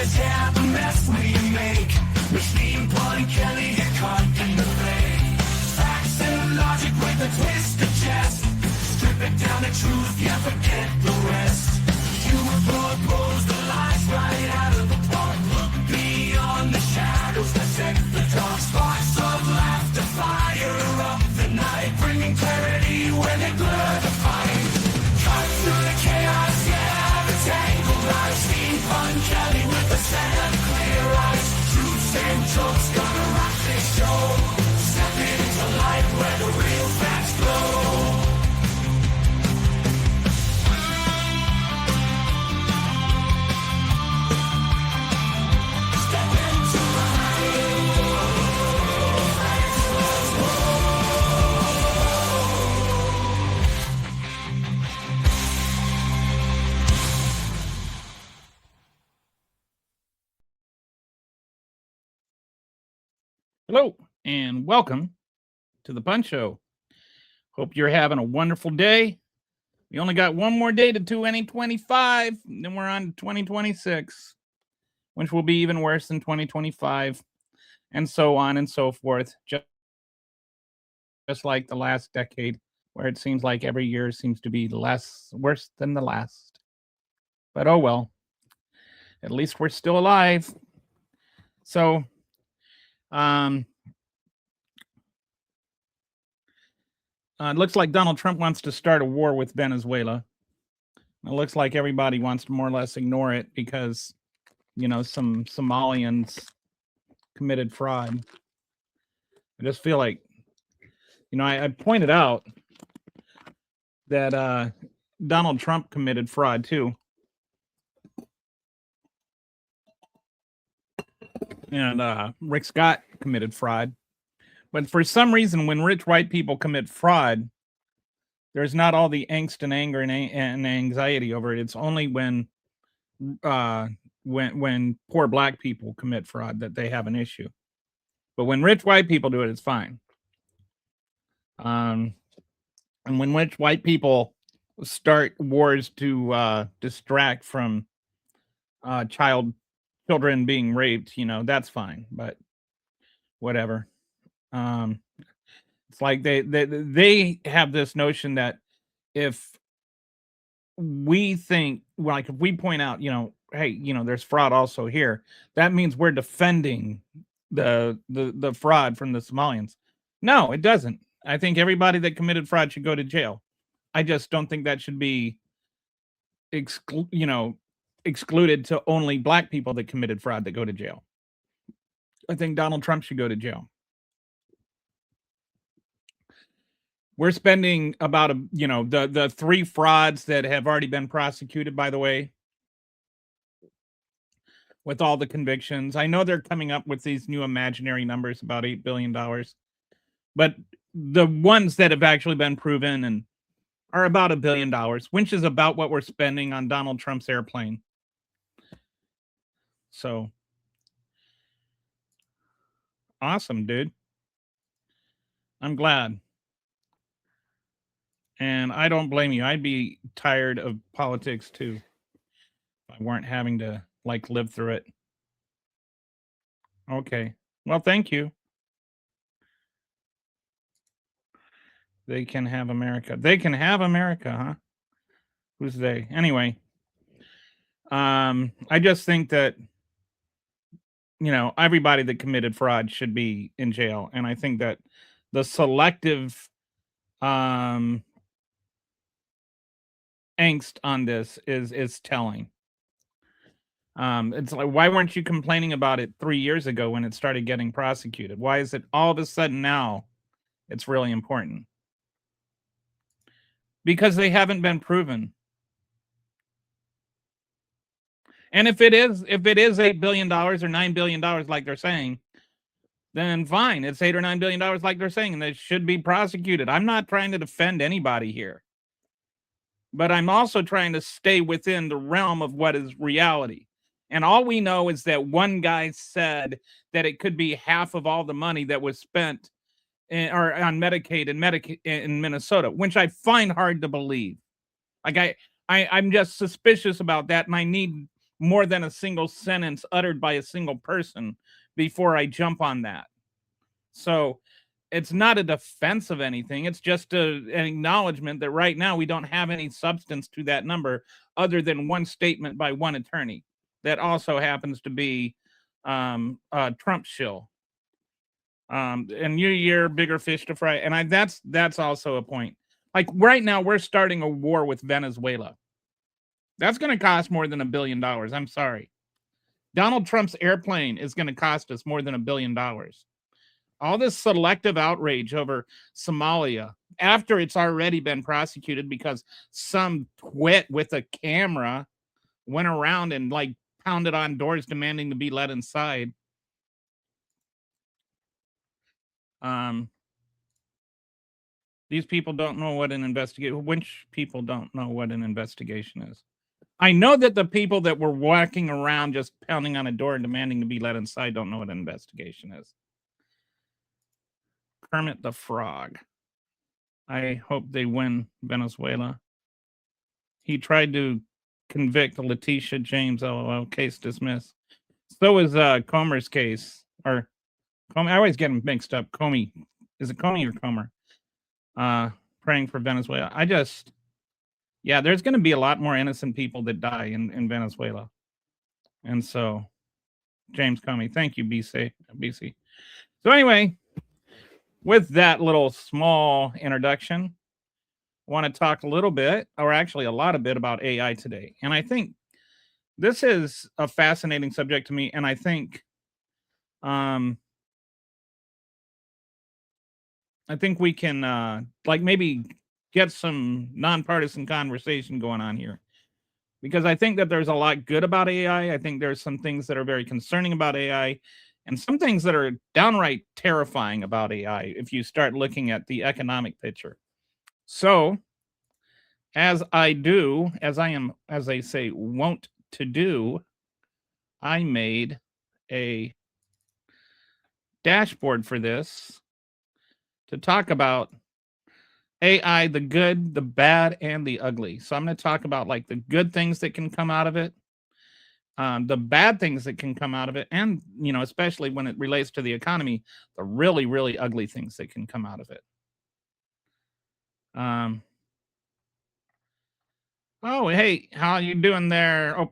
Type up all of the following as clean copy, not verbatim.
realize, yeah, the mess we make. Machine Paul and Kelly get caught in the fray. Facts and logic with a twist of chest. Strip it down to truth, yeah, forget the rest. You propose the lies right out of the park. Look beyond the shadows that set the dark. Sparks of laughter fire up the night, bringing clarity when they blur the fight. Cut through the chaos, yeah, the tangled lies. Steampunk Kelly with a set of clear eyes. Truths and jokes gonna rock this show. Step into light where the real facts glow. Hello, and welcome to the Punch Show. Hope you're having a wonderful day. We only got one more day to 2025, and then we're on to 2026, which will be even worse than 2025, and so on and so forth. Just like the last decade, where it seems like every year seems to be worse than the last. But oh well, at least we're still alive. So, it looks like Donald Trump wants to start a war with Venezuela. It looks like everybody wants to more or less ignore it because, some Somalians committed fraud. I just feel like, I pointed out that Donald Trump committed fraud too. And Rick Scott committed fraud. But for some reason, when rich white people commit fraud, there's not all the angst and anger and anxiety over it. It's only when poor black people commit fraud that they have an issue. But when rich white people do it, it's fine. And when rich white people start wars to distract from children being raped, that's fine. But whatever. It's like they have this notion that if we think, like, if we point out, hey, there's fraud also here, that means we're defending the fraud from the Somalians. No, it doesn't. I think everybody that committed fraud should go to jail. I just don't think that should be excluded to only black people that committed fraud that go to jail. I think Donald Trump should go to jail. We're spending about the three frauds that have already been prosecuted, by the way, with all the convictions. I know they're coming up with these new imaginary numbers about $8 billion, but the ones that have actually been proven and are about $1 billion, which is about what we're spending on Donald Trump's airplane. So awesome, dude. I'm glad. And I don't blame you. I'd be tired of politics too if I weren't having to live through it. Okay. Well, thank you. They can have America. They can have America, huh? Who's they? Anyway, I just think that everybody that committed fraud should be in jail, and I think that the selective angst on this is telling. It's like, why weren't you complaining about it 3 years ago when it started getting prosecuted? Why is it all of a sudden now it's really important? Because they haven't been proven. And if it is $8 billion or $9 billion like they're saying, then fine, it's $8 or $9 billion like they're saying, and they should be prosecuted. I'm not trying to defend anybody here, but I'm also trying to stay within the realm of what is reality. And all we know is that one guy said that it could be half of all the money that was spent on Medicaid in Minnesota, which I find hard to believe. Like I'm just suspicious about that, and I need more than a single sentence uttered by a single person before I jump on that. So it's not a defense of anything. It's just an acknowledgement that right now we don't have any substance to that number other than one statement by one attorney that also happens to be Trump shill. And new year, bigger fish to fry. And that's also a point. Like right now, we're starting a war with Venezuela. That's going to cost more than $1 billion. I'm sorry. Donald Trump's airplane is going to cost us more than $1 billion. All this selective outrage over Somalia after it's already been prosecuted because some twit with a camera went around and like pounded on doors demanding to be let inside. These people don't know what an investigation. Which people don't know what an investigation is? I know that the people that were walking around just pounding on a door and demanding to be let inside don't know what an investigation is. Kermit the Frog. I hope they win Venezuela. He tried to convict Letitia James. LOL. Case dismissed. So is Comer's case. Or Comey. I always get them mixed up. Comey. Is it Comey or Comer? Praying for Venezuela. There's going to be a lot more innocent people that die in Venezuela. And so, James Comey, thank you, BC. So anyway, with that little small introduction, I want to talk a little bit, or actually a lot about AI today. And I think this is a fascinating subject to me. And I think, we can maybe get some nonpartisan conversation going on here, because I think that there's a lot good about AI. I think there's some things that are very concerning about AI, and some things that are downright terrifying about AI if you start looking at the economic picture. So, as I am, as they say, wont to do, I made a dashboard for this to talk about AI, the good, the bad, and the ugly. So I'm going to talk about like the good things that can come out of it, the bad things that can come out of it, and, especially when it relates to the economy, the really, really ugly things that can come out of it. Oh, hey, how you doing there? Oh,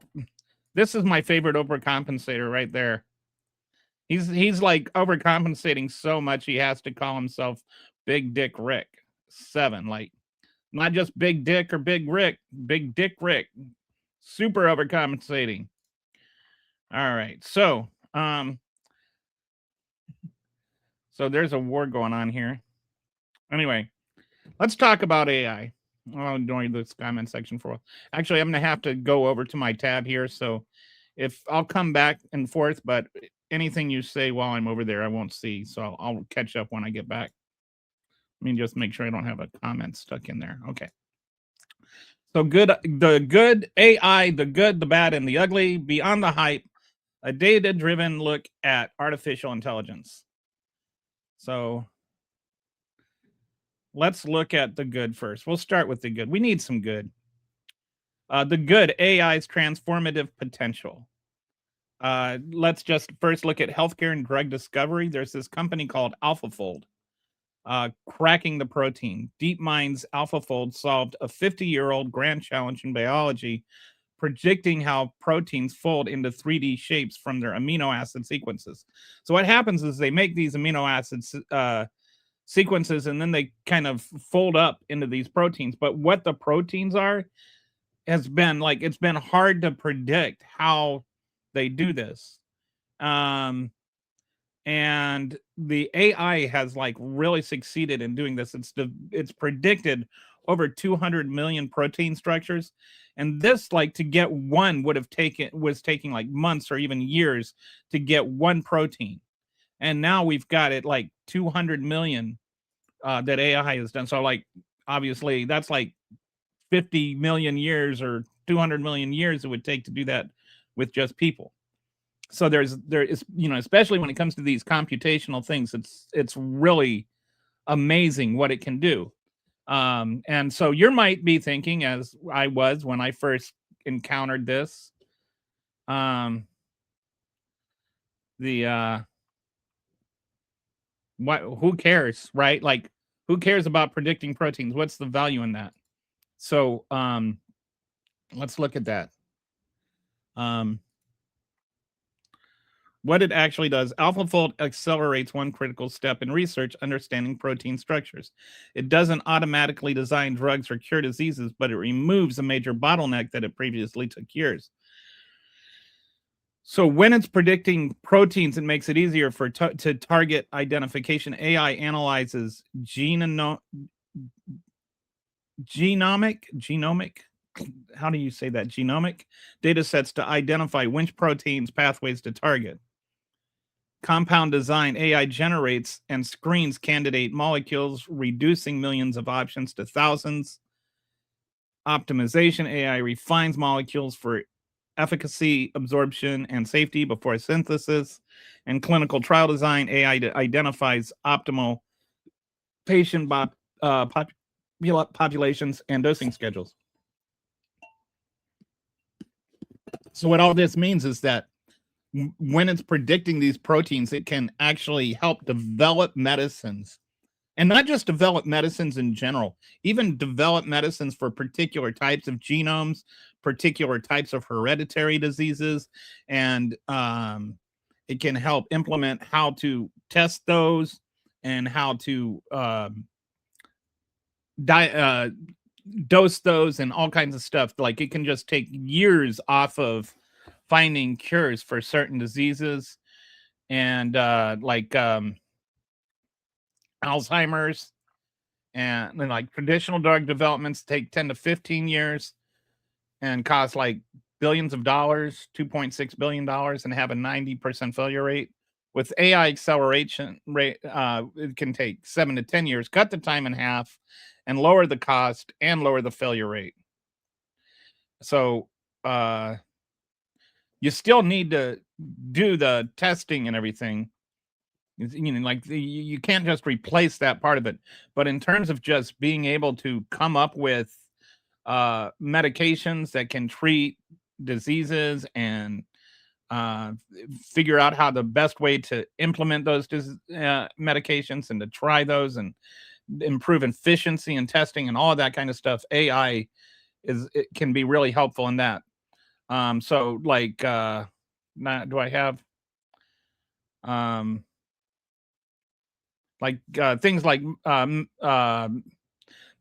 this is my favorite overcompensator right there. He's like overcompensating so much he has to call himself Big Dick Rick 7. Like, not just Big Dick or Big Rick, Big Dick Rick. Super overcompensating. All right, so there's a war going on here. Anyway, let's talk about AI. I'll join this comment section for a while. Actually, I'm going to have to go over to my tab here. So if I'll come back and forth, but anything you say while I'm over there, I won't see. So I'll catch up when I get back. Let me just make sure I don't have a comment stuck in there. Okay. So the good AI, the good, the bad, and the ugly, beyond the hype, a data-driven look at artificial intelligence. So let's look at the good first. We'll start with the good. We need some good. The good, AI's transformative potential. Let's just first look at healthcare and drug discovery. There's this company called AlphaFold, cracking the protein. DeepMind's AlphaFold solved a 50-year-old grand challenge in biology, predicting how proteins fold into 3D shapes from their amino acid sequences. So what happens is they make these amino acids sequences, and then they kind of fold up into these proteins. But what the proteins are has been like, it's been hard to predict how they do this. And the AI has like really succeeded in doing this. It's predicted over 200 million protein structures. And this, like, to get one was taking like months or even years to get one protein. And now we've got it like 200 million that AI has done. So like, obviously that's like 50 million years or 200 million years it would take to do that with just people. So there is, especially when it comes to these computational things, it's really amazing what it can do. And so you might be thinking, as I was when I first encountered this, Who cares, right? Like, who cares about predicting proteins? What's the value in that? So let's look at that. What it actually does, AlphaFold accelerates one critical step in research, understanding protein structures. It doesn't automatically design drugs or cure diseases, but it removes a major bottleneck that it previously took years. So when it's predicting proteins, it makes it easier for to target identification. AI analyzes genomic, how do you say that? Genomic data sets to identify which proteins pathways to target. Compound design, AI generates and screens candidate molecules, reducing millions of options to thousands. Optimization, AI refines molecules for efficacy, absorption, and safety before synthesis. And clinical trial design, AI identifies optimal patient populations and dosing schedules. So what all this means is that when it's predicting these proteins, it can actually help develop medicines, and not just develop medicines in general, even develop medicines for particular types of genomes, particular types of hereditary diseases, and it can help implement how to test those and how to dose those and all kinds of stuff. Like, it can just take years off of finding cures for certain diseases, and Alzheimer's, and then like traditional drug developments take 10 to 15 years and cost like billions of dollars, $2.6 billion, and have a 90% failure rate. With AI acceleration rate, it can take 7 to 10 years, cut the time in half, and lower the cost and lower the failure rate. So you still need to do the testing and everything. You know, like you can't just replace that part of it. But in terms of just being able to come up with medications that can treat diseases and figure out how the best way to implement those medications and to try those and improve efficiency and testing and all of that kind of stuff, AI it can be really helpful in that. So like, do I have things like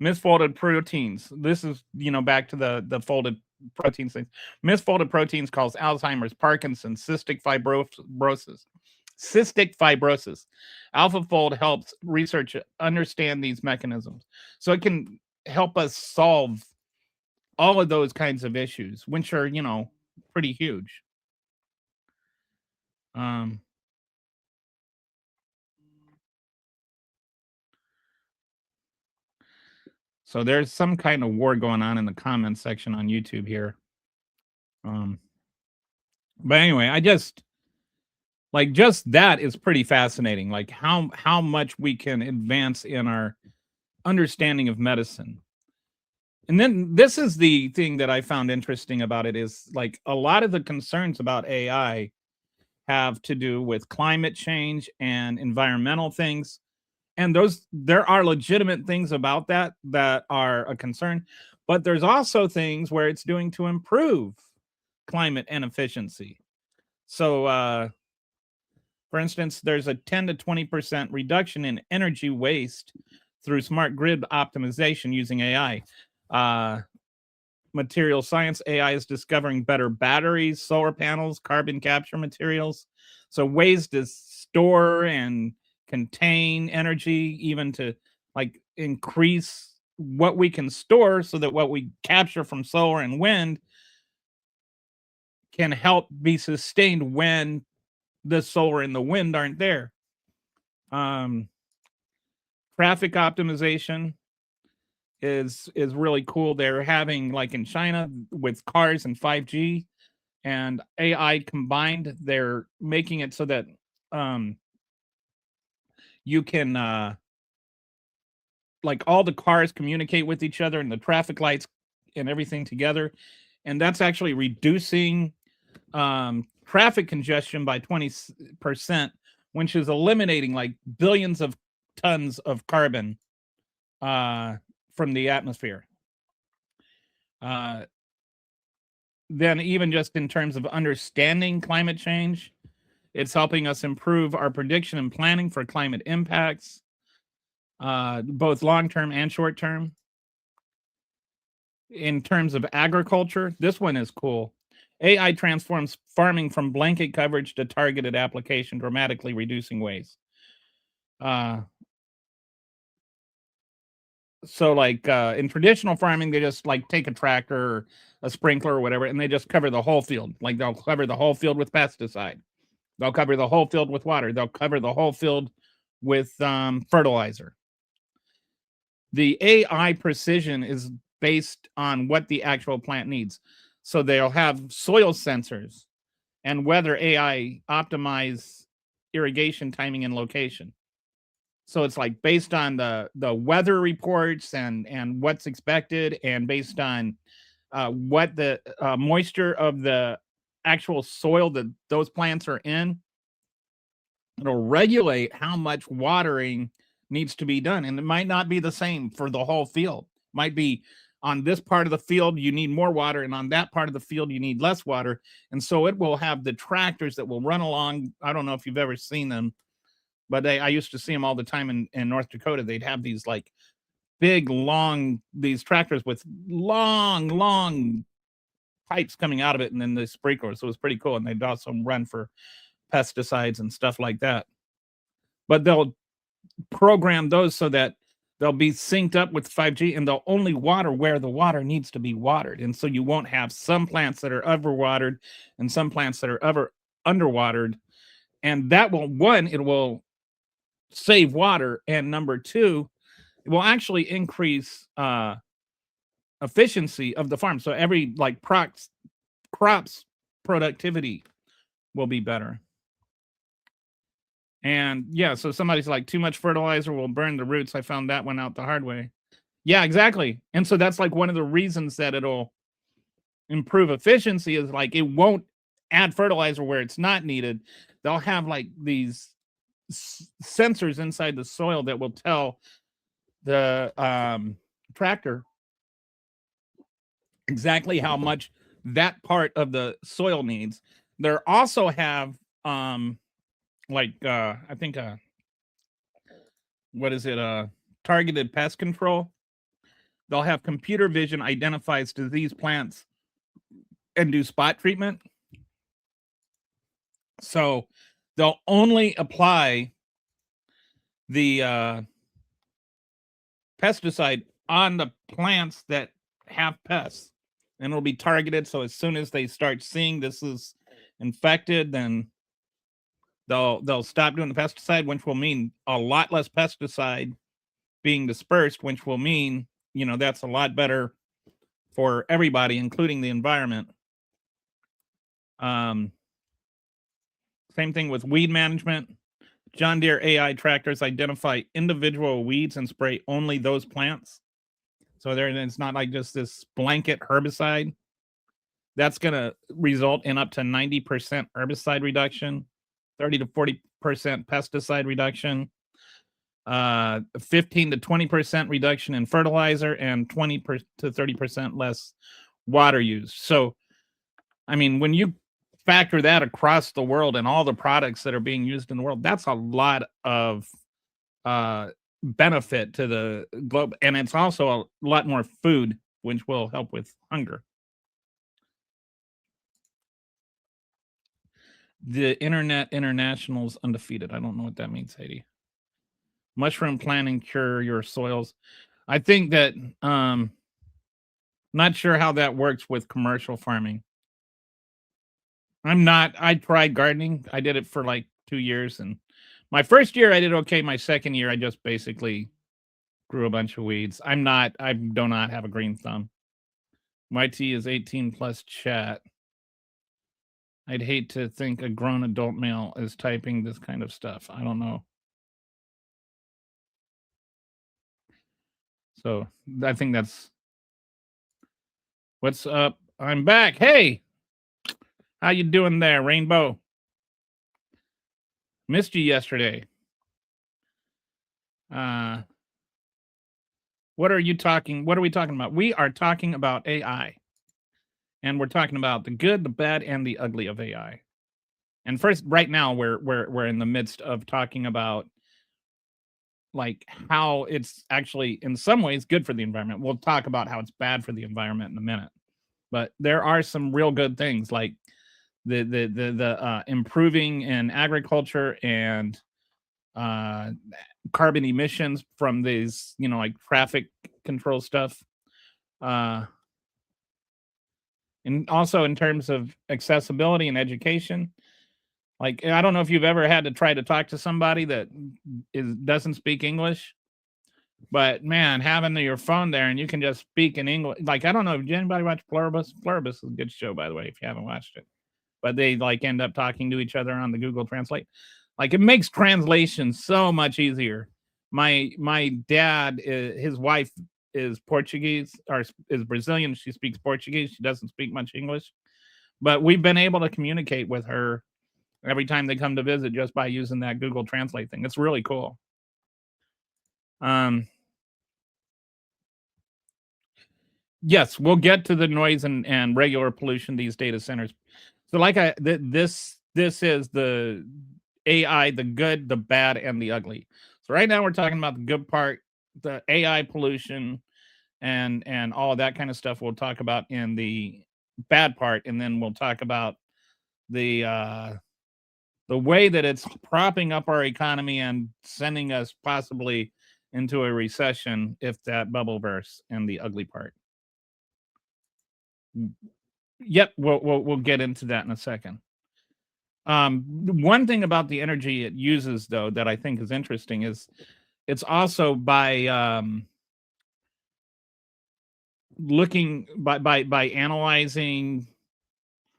misfolded proteins. This is, back to the folded proteins thing. Misfolded proteins cause Alzheimer's, Parkinson's, cystic fibrosis. AlphaFold helps research understand these mechanisms, so it can help us solve all of those kinds of issues, which are, pretty huge. So there's some kind of war going on in the comments section on YouTube here. But anyway, I just that is pretty fascinating. Like how much we can advance in our understanding of medicine. And then this is the thing that I found interesting about it is like a lot of the concerns about AI have to do with climate change and environmental things. And there are legitimate things about that are a concern, but there's also things where it's doing to improve climate and efficiency. So, for instance, there's a 10 to 20% reduction in energy waste through smart grid optimization using AI. Material science, AI is discovering better batteries, solar panels, carbon capture materials. So ways to store and contain energy, even to like increase what we can store so that what we capture from solar and wind can help be sustained when the solar and the wind aren't there. Traffic optimization is really cool. They're having, like in China with cars and 5G and AI combined, they're making it so that you can like all the cars communicate with each other and the traffic lights and everything together, and that's actually reducing traffic congestion by 20%, which is eliminating like billions of tons of carbon from the atmosphere. Then even just in terms of understanding climate change, it's helping us improve our prediction and planning for climate impacts, both long-term and short-term. In terms of agriculture, this one is cool. AI transforms farming from blanket coverage to targeted application, dramatically reducing waste. So like in traditional farming, they just like take a tractor or a sprinkler or whatever, and they just cover the whole field. Like they'll cover the whole field with pesticide. They'll cover the whole field with water. They'll cover the whole field with fertilizer. The AI precision is based on what the actual plant needs. So they'll have soil sensors and weather AI optimize irrigation timing and location. So it's like based on the weather reports and what's expected, and based on what the moisture of the actual soil that those plants are in, it'll regulate how much watering needs to be done. And it might not be the same for the whole field. It might be on this part of the field you need more water, and on that part of the field you need less water. And so it will have the tractors that will run along. I don't know if you've ever seen them, but I used to see them all the time in North Dakota. They'd have these like big, long, these tractors with long pipes coming out of it, and then the sprinklers. So it was pretty cool. And they'd also run for pesticides and stuff like that. But they'll program those so that they'll be synced up with 5G, and they'll only water where the water needs to be watered. And so you won't have some plants that are overwatered and some plants that are underwatered. And that will, one, it will save water, and number two, it will actually increase efficiency of the farm. So every like crops productivity will be better. And yeah, so somebody's like, too much fertilizer will burn the roots. I found that one out the hard way. Yeah, exactly. And so that's like one of the reasons that it'll improve efficiency is like it won't add fertilizer where it's not needed. They'll have like these sensors inside the soil that will tell the tractor exactly how much that part of the soil needs. They also have I think what is it, targeted pest control. They'll have computer vision identifies disease plants and do spot treatment. So they'll only apply the pesticide on the plants that have pests, and it'll be targeted. So as soon as they start seeing this is infected, then they'll stop doing the pesticide, which will mean a lot less pesticide being dispersed, which will mean, you know, that's a lot better for everybody, including the environment. Same thing with weed management. John Deere AI tractors identify individual weeds and spray only those plants. So it's not like just this blanket herbicide. That's going to result in up to 90% herbicide reduction, 30 to 40% pesticide reduction, 15 to 20% reduction in fertilizer, and 20 to 30% less water use. So, I mean, when you factor that across the world and all the products that are being used in the world, that's a lot of benefit to the globe. And it's also a lot more food, which will help with hunger. The Internet International's undefeated. I don't know what that means, Haiti. Mushroom planting cure your soils. I think that not sure how that works with commercial farming. I tried gardening. I did it for like 2 years, and my first year I did okay. My second year I just basically grew a bunch of weeds. I do not have a green thumb. My T is 18 plus chat. I'd hate to think a grown adult male is typing this kind of stuff. I don't know. So I think that's what's up. I'm back. Hey, How you doing there, Rainbow? Missed you yesterday. What are we talking about? We are talking about AI. And we're talking about the good, the bad, and the ugly of AI. And first, right now, we're in the midst of talking about like how it's actually in some ways good for the environment. We'll talk about how it's bad for the environment in a minute. But there are some real good things like the improving in agriculture and carbon emissions from these, like traffic control stuff. And also in terms of accessibility and education. Like, I don't know if you've ever had to try to talk to somebody that doesn't speak English, but man, having your phone there and you can just speak in English. Like, I don't know if anybody watched Pluribus. Pluribus is a good show, by the way, if you haven't watched it. But they like end up talking to each other on the Google Translate. Like, it makes translation so much easier. My dad, his wife is Portuguese or is Brazilian. She speaks Portuguese. She doesn't speak much English, but we've been able to communicate with her every time they come to visit just by using that Google Translate thing. It's really cool. Yes, we'll get to the noise and regular pollution, these data centers. So like this is the AI, the good, the bad, and the ugly. So right now we're talking about the good part, the AI pollution and all of that kind of stuff we'll talk about in the bad part, and then we'll talk about the way that it's propping up our economy and sending us possibly into a recession if that bubble bursts, and the ugly part. Yep, we'll get into that in a second. One thing about the energy it uses, though, that I think is interesting is it's also by looking by analyzing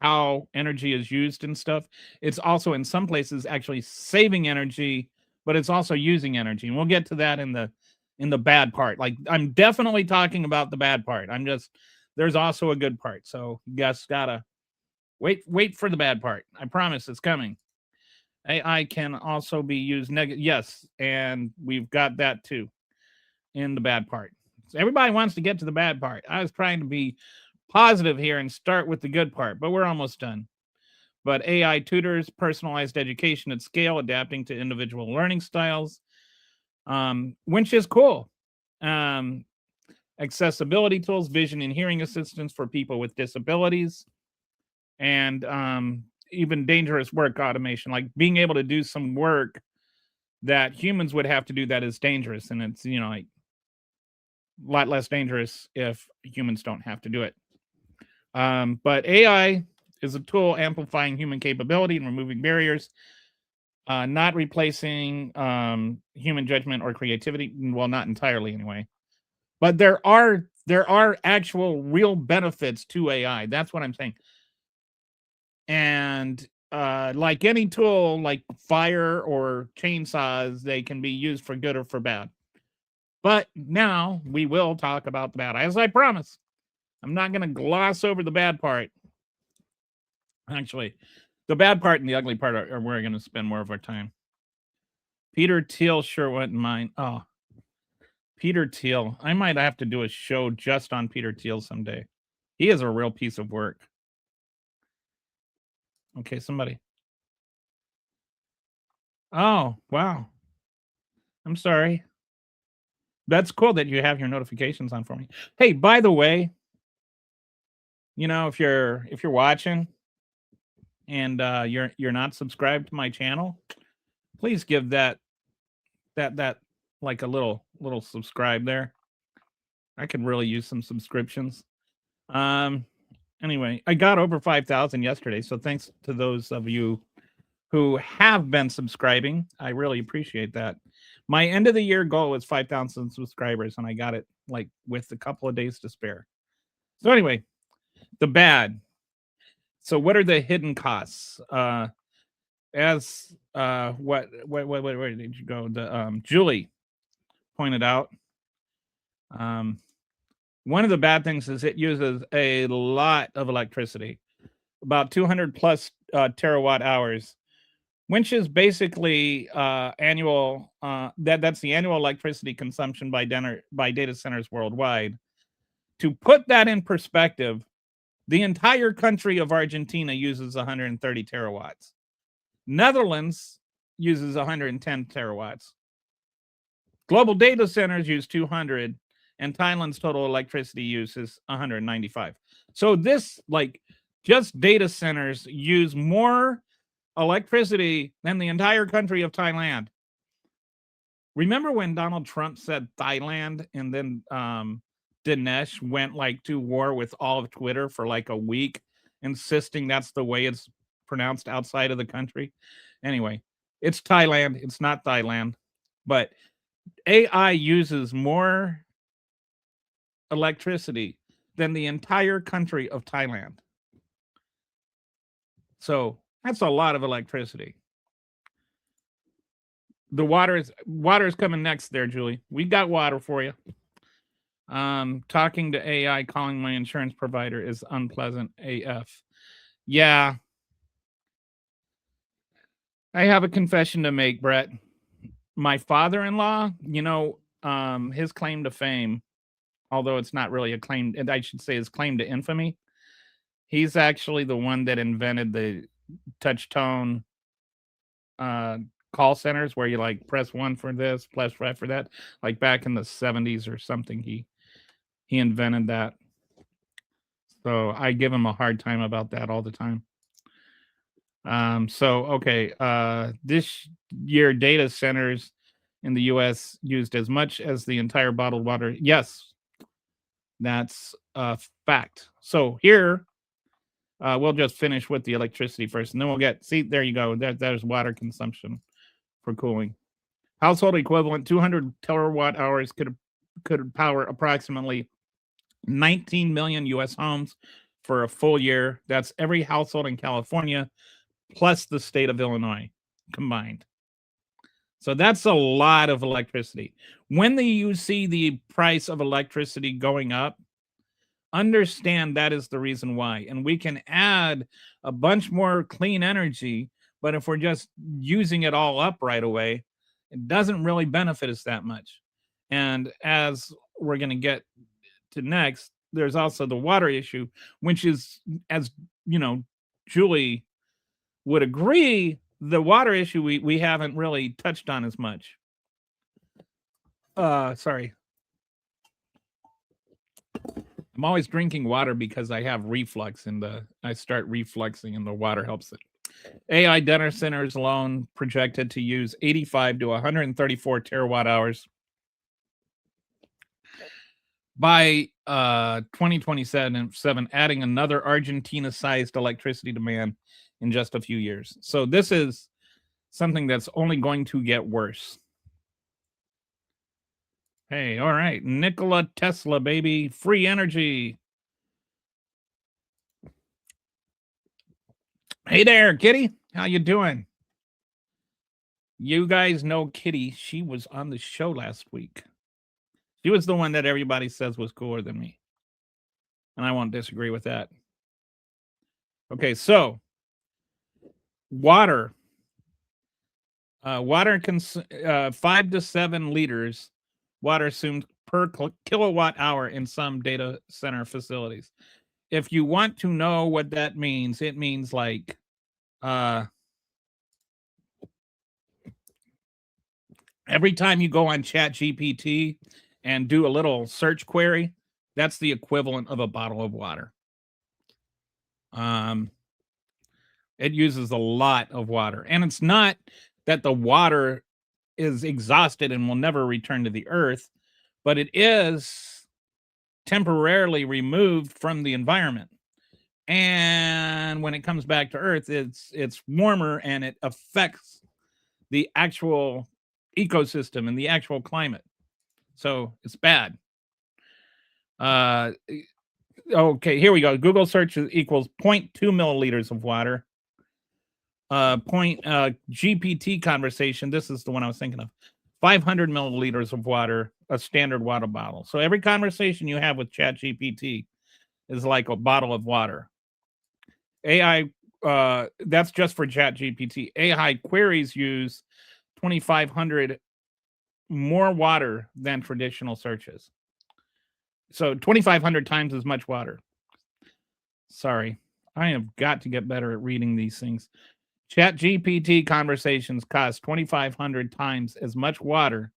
how energy is used and stuff. It's also in some places actually saving energy, but it's also using energy. And we'll get to that in the bad part. Like, I'm definitely talking about the bad part. There's also a good part. So you guys gotta wait for the bad part. I promise it's coming. AI can also be used negative. Yes, and we've got that too in the bad part. So everybody wants to get to the bad part. I was trying to be positive here and start with the good part, but we're almost done. But AI tutors personalized education at scale, adapting to individual learning styles, which is cool. Accessibility tools, vision and hearing assistance for people with disabilities, and even dangerous work automation, like being able to do some work that humans would have to do that is dangerous, and it's like a lot less dangerous if humans don't have to do it. But AI is a tool amplifying human capability and removing barriers, not replacing human judgment or creativity. Well, not entirely anyway. But there are actual real benefits to AI. That's what I'm saying. And like any tool, like fire or chainsaws, they can be used for good or for bad. But now we will talk about the bad, as I promised. I'm not going to gloss over the bad part. Actually, the bad part and the ugly part are where we're going to spend more of our time. Peter Thiel sure wouldn't mind. Oh, Peter Thiel. I might have to do a show just on Peter Thiel someday. He is a real piece of work. Okay, somebody. Oh, wow. I'm sorry. That's cool that you have your notifications on for me. Hey, by the way, if you're watching and you're not subscribed to my channel, please give that like a little subscribe there. I could really use some subscriptions. Anyway, I got over 5,000 yesterday, so thanks to those of you who have been subscribing. I really appreciate that. My end of the year goal was 5,000 subscribers, and I got it like with a couple of days to spare. So anyway, the bad. So what are the hidden costs? Where did you go? The Julie pointed out. One of the bad things is it uses a lot of electricity. about 200 plus terawatt hours, which is basically annual. That's the annual electricity consumption by data centers worldwide. To put that in perspective, the entire country of Argentina uses 130 terawatts. Netherlands uses 110 terawatts. Global data centers use 200, and Thailand's total electricity use is 195. So this, like, just data centers use more electricity than the entire country of Thailand. Remember when Donald Trump said Thailand, and then Dinesh went like to war with all of Twitter for like a week, insisting that's the way it's pronounced outside of the country? Anyway, it's Thailand. It's not Thailand. But AI uses more electricity than the entire country of Thailand. So that's a lot of electricity. The water is coming next there, Julie. We got water for you. Talking to AI, calling my insurance provider is unpleasant AF. Yeah. I have a confession to make, Brett. My father-in-law, his claim to fame, although it's not really a claim, and I should say his claim to infamy, he's actually the one that invented the touch tone call centers where you like press 1 for this, press 5 for that. Like back in the 70s or something, he invented that. So I give him a hard time about that all the time. This year data centers in the US used as much as the entire bottled water. Yes, that's a fact. So here, we'll just finish with the electricity first, and then we'll there you go. There's water consumption for cooling. Household equivalent 200 terawatt hours could power approximately 19 million US homes for a full year. That's every household in California plus the state of Illinois combined. So that's a lot of electricity. When you see the price of electricity going up, understand that is the reason why. And we can add a bunch more clean energy, but if we're just using it all up right away, it doesn't really benefit us that much. And as we're going to get to next, there's also the water issue, which is, as Julie would agree, the water issue we haven't really touched on as much. Sorry. I'm always drinking water because I have reflux, and I start refluxing, and the water helps it. AI data centers alone projected to use 85 to 134 terawatt hours by 2027, adding another Argentina-sized electricity demand in just a few years. So this is something that's only going to get worse. Hey, all right. Nikola Tesla, baby. Free energy. Hey there, Kitty. How you doing? You guys know Kitty. She was on the show last week. She was the one that everybody says was cooler than me. And I won't disagree with that. Okay, so water. Water 5 to 7 liters water consumed per kilowatt hour in some data center facilities. If you want to know what that means, it means like every time you go on ChatGPT and do a little search query, that's the equivalent of a bottle of water. It uses a lot of water, and it's not that the water is exhausted and will never return to the earth, but it is temporarily removed from the environment. And when it comes back to earth, it's warmer, and it affects the actual ecosystem and the actual climate. So it's bad. Okay, here we go. Google search equals 0.2 milliliters of water. GPT conversation. This is the one I was thinking of. 500 milliliters of water, a standard water bottle. So every conversation you have with ChatGPT is like a bottle of water. AI, that's just for ChatGPT. AI queries use 2,500 more water than traditional searches. So 2,500 times as much water. Sorry, I have got to get better at reading these things. ChatGPT conversations cost 2,500 times as much water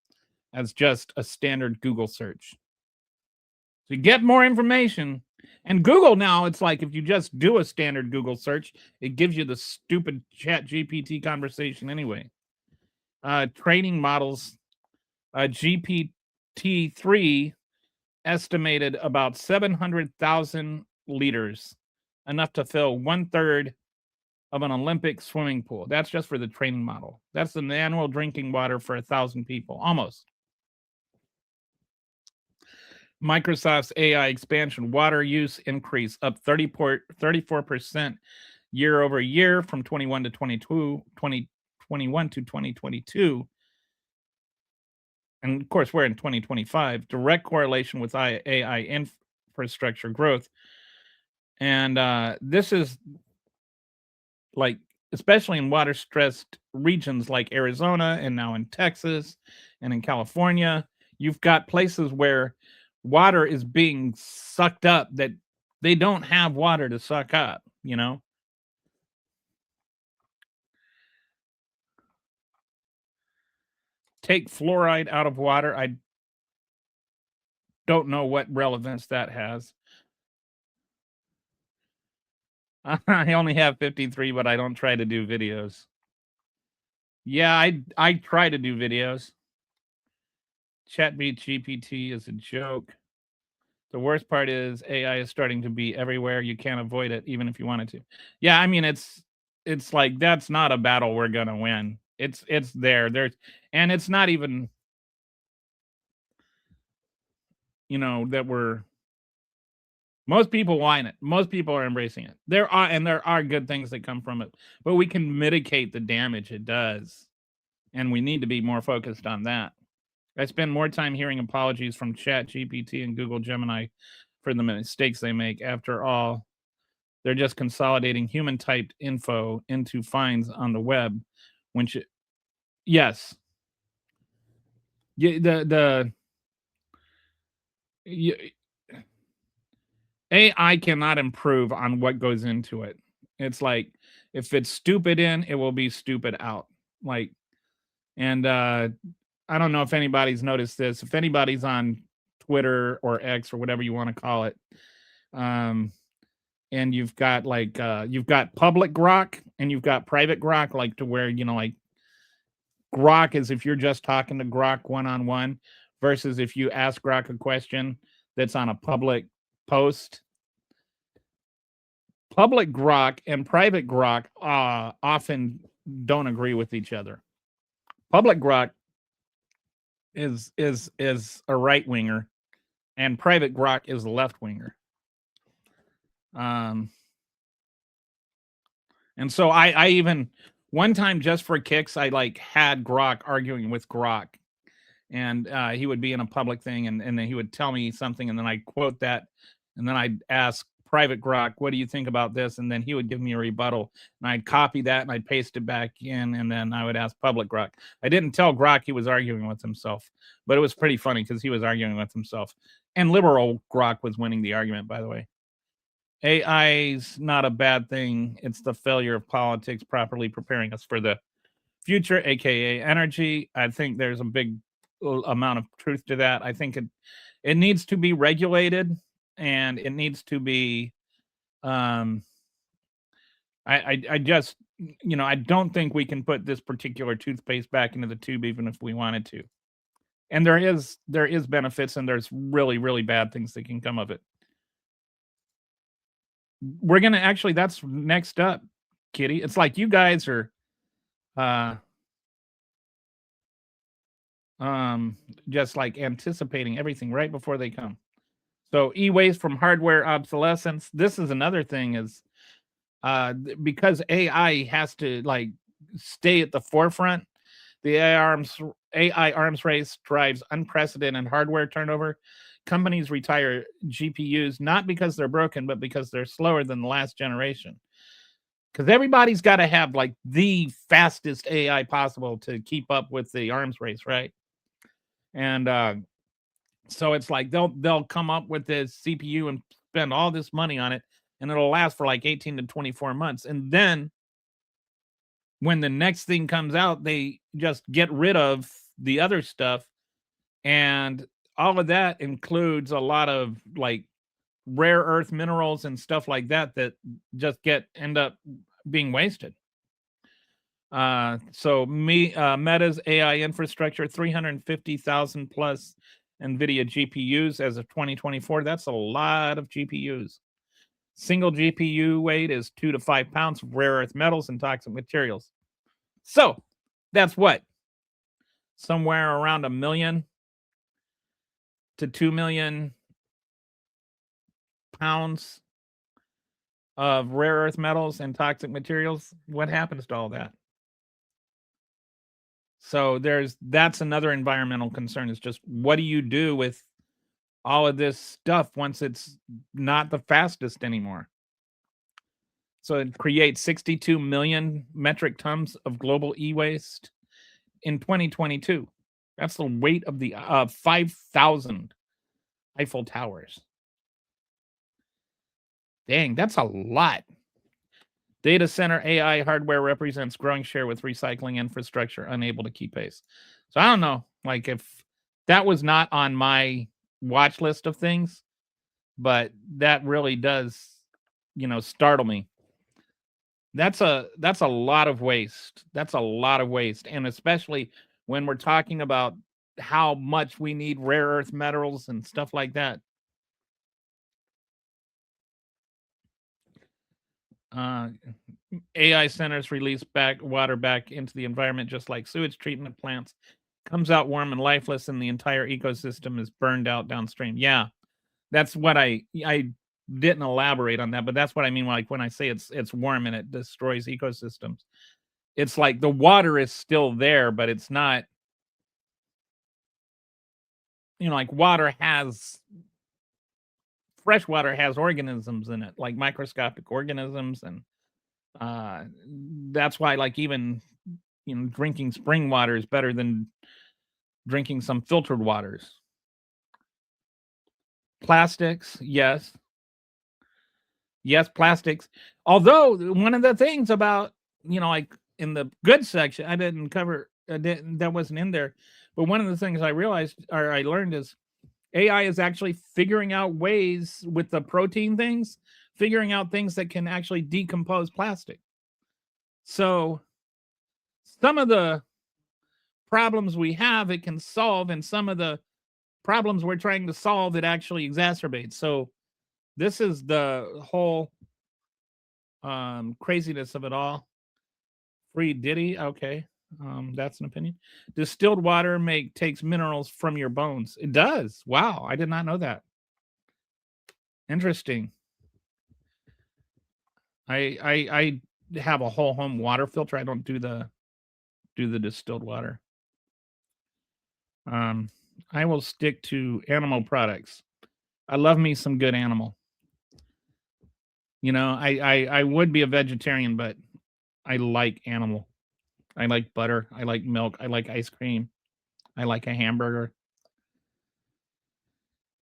as just a standard Google search. To get more information, and Google now, it's like if you just do a standard Google search, it gives you the stupid ChatGPT conversation anyway. Training models, GPT-3 estimated about 700,000 liters, enough to fill 1/3 of an Olympic swimming pool. That's just for the training model. That's the annual drinking water for 1,000 people, almost. Microsoft's AI expansion water use increase up 34% year over year from 2021 to 2022. And of course, we're in 2025. Direct correlation with AI infrastructure growth. And this is like, especially in water stressed regions like Arizona and now in Texas and in California, you've got places where water is being sucked up that they don't have water to suck up, you know? Take fluoride out of water. I don't know what relevance that has. I only have 53, but I don't try to do videos. Yeah, I try to do videos. ChatGPT is a joke. The worst part is AI is starting to be everywhere. You can't avoid it, even if you wanted to. Yeah, I mean it's like that's not a battle we're gonna win. It's there. And it's not even, that most people want it. Most people are embracing it. There are good things that come from it, but we can mitigate the damage it does. And we need to be more focused on that. I spend more time hearing apologies from ChatGPT and Google Gemini for the mistakes they make. After all, they're just consolidating human typed info into finds on the web. Yes. AI cannot improve on what goes into it. It's like if it's stupid in, it will be stupid out. And I don't know if anybody's noticed this. If anybody's on Twitter or X or whatever you want to call it, and you've got you've got public Grok and you've got private Grok, like to where like Grok is if you're just talking to Grok one-on-one versus if you ask Grok a question that's on a public post. Public Grok and private Grok often don't agree with each other. Public Grok is a right winger, and private Grok is a left winger. And so I even one time, just for kicks, I had Grok arguing with Grok, and he would be in a public thing, and then he would tell me something, and then I quote that, and then I'd ask private Grok, what do you think about this? And then he would give me a rebuttal, and I'd copy that and I'd paste it back in, and then I would ask public Grok. I didn't tell Grok he was arguing with himself, but it was pretty funny because he was arguing with himself, and liberal Grok was winning the argument, by the way. AI's not a bad thing. It's the failure of politics properly preparing us for the future, aka energy. I think there's a big amount of truth to that. I think it needs to be regulated, and it needs to be I just I don't think we can put this particular toothpaste back into the tube even if we wanted to. And there is benefits, and there's really, really bad things that can come of it. We're gonna actually, that's next up, Kitty. It's like you guys are just like anticipating everything right before they come. So e-waste from hardware obsolescence. This is another thing is because AI has to stay at the forefront. The AI arms race drives unprecedented hardware turnover. Companies retire GPUs not because they're broken, but because they're slower than the last generation. because everybody's got to have like the fastest AI possible to keep up with the arms race, right? And so it's like they'll come up with this CPU and spend all this money on it, and it'll last for like 18 to 24 months, and then when the next thing comes out, they just get rid of the other stuff, and all of that includes a lot of like rare earth minerals and stuff like that that just end up being wasted. So Meta's AI infrastructure, 350,000 plus NVIDIA GPUs as of 2024. That's a lot of GPUs. Single GPU weight is 2 to 5 pounds of rare earth metals and toxic materials. So that's what? Somewhere around 1 million to 2 million pounds of rare earth metals and toxic materials. What happens to all that? So that's another environmental concern, is just what do you do with all of this stuff once it's not the fastest anymore? So it creates 62 million metric tons of global e-waste in 2022. That's the weight of the 5,000 Eiffel Towers. Dang, that's a lot. Data center AI hardware represents growing share with recycling infrastructure unable to keep pace. So I don't know, like if that was not on my watch list of things, but that really does, startle me. That's a lot of waste. That's a lot of waste, and especially when we're talking about how much we need rare earth metals and stuff like that. AI centers release water back into the environment just like sewage treatment plants. Comes out warm and lifeless, and the entire ecosystem is burned out downstream. Yeah, that's what I didn't elaborate on that, but that's what I mean. Like when I say it's warm and it destroys ecosystems, it's like the water is still there, but it's not. Like fresh water has organisms in it, like microscopic organisms, and that's why, like, even drinking spring water is better than drinking some filtered waters. Plastics, yes, plastics. Although one of the things about like in the good section, I didn't cover, that wasn't in there, but one of the things I realized or I learned is AI is actually figuring out ways with the protein things, figuring out things that can actually decompose plastic. So some of the problems we have, it can solve, and some of the problems we're trying to solve, it actually exacerbates. So this is the whole craziness of it all. Free Diddy, okay. That's an opinion. Distilled water takes minerals from your bones. It does. Wow, I did not know that. Interesting. I have a whole home water filter. I don't do the distilled water. I will stick to animal products. I love me some good animal. I would be a vegetarian, but I like animal. I like butter. I like milk. I like ice cream. I like a hamburger.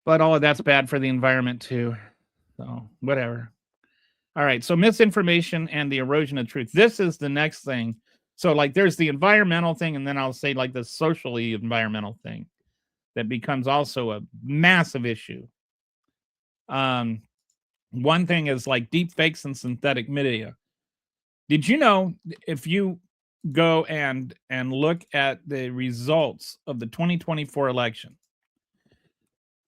But all of that's bad for the environment too. So whatever. All right. So misinformation and the erosion of truth. This is the next thing. So like there's the environmental thing, and then I'll say like the socially environmental thing that becomes also a massive issue. One thing is like deep fakes and synthetic media. Did you know if you go and look at the results of the 2024 election,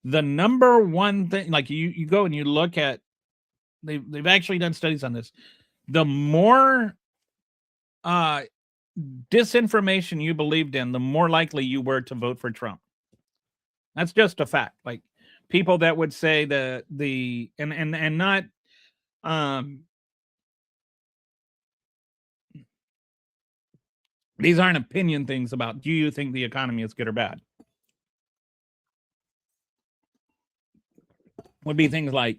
the number one thing, like you go and you look at, they've actually done studies on this, the more disinformation you believed in, the more likely you were to vote for Trump. That's just a fact. Like people that would say and not these aren't opinion things about do you think the economy is good or bad. Would be things like,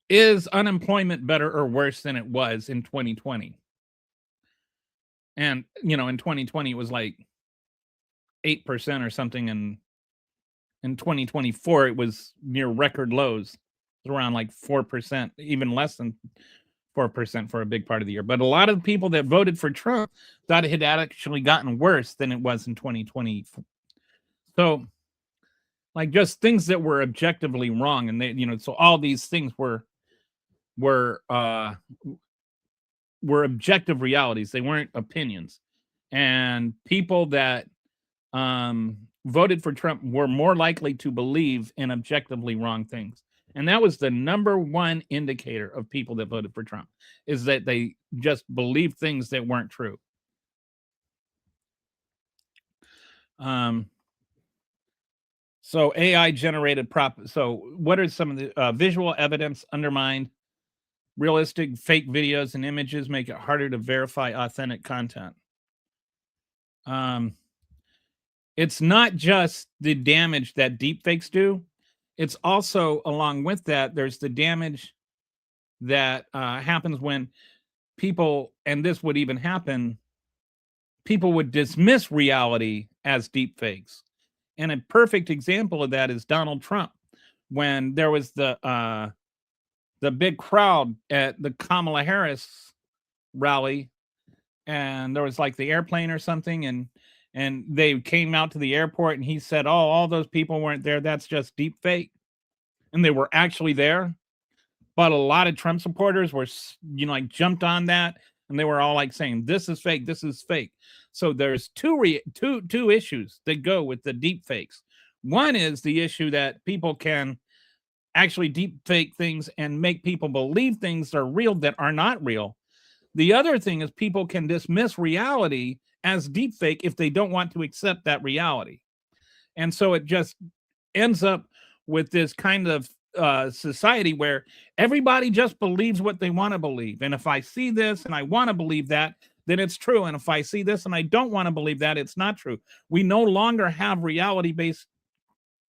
is unemployment better or worse than it was in 2020? And, you know, in 2020, it was like 8% or something. And in 2024, it was near record lows, around like 4%, even less than 4% for a big part of the year. But a lot of the people that voted for Trump thought it had actually gotten worse than it was in 2020. So, like, just things that were objectively wrong, and they, you know, so all these things were objective realities. They weren't opinions. And people that voted for Trump were more likely to believe in objectively wrong things. And that was the number one indicator of people that voted for Trump, is that they just believed things that weren't true. So AI generated so what are some of the visual evidence undermined? Realistic fake videos and images make it harder to verify authentic content. It's not just the damage that deepfakes do. It's also, along with that, there's the damage that happens when people, and this would even happen, people would dismiss reality as deepfakes. And a perfect example of that is Donald Trump, when there was the big crowd at the Kamala Harris rally, and there was like the airplane or something, and they came out to the airport, and he said, "Oh, all those people weren't there. That's just deep fake." And they were actually there. But a lot of Trump supporters were, you know, like jumped on that, and they were all like saying, "This is fake. This is fake." So there's two issues that go with the deep fakes. One is the issue that people can actually deep fake things and make people believe things are real that are not real. The other thing is people can dismiss reality as deep fake if they don't want to accept that reality. And so it just ends up with this kind of society where everybody just believes what they want to believe. And if I see this and I want to believe that, then it's true. And if I see this and I don't want to believe that, it's not true. We no longer have reality-based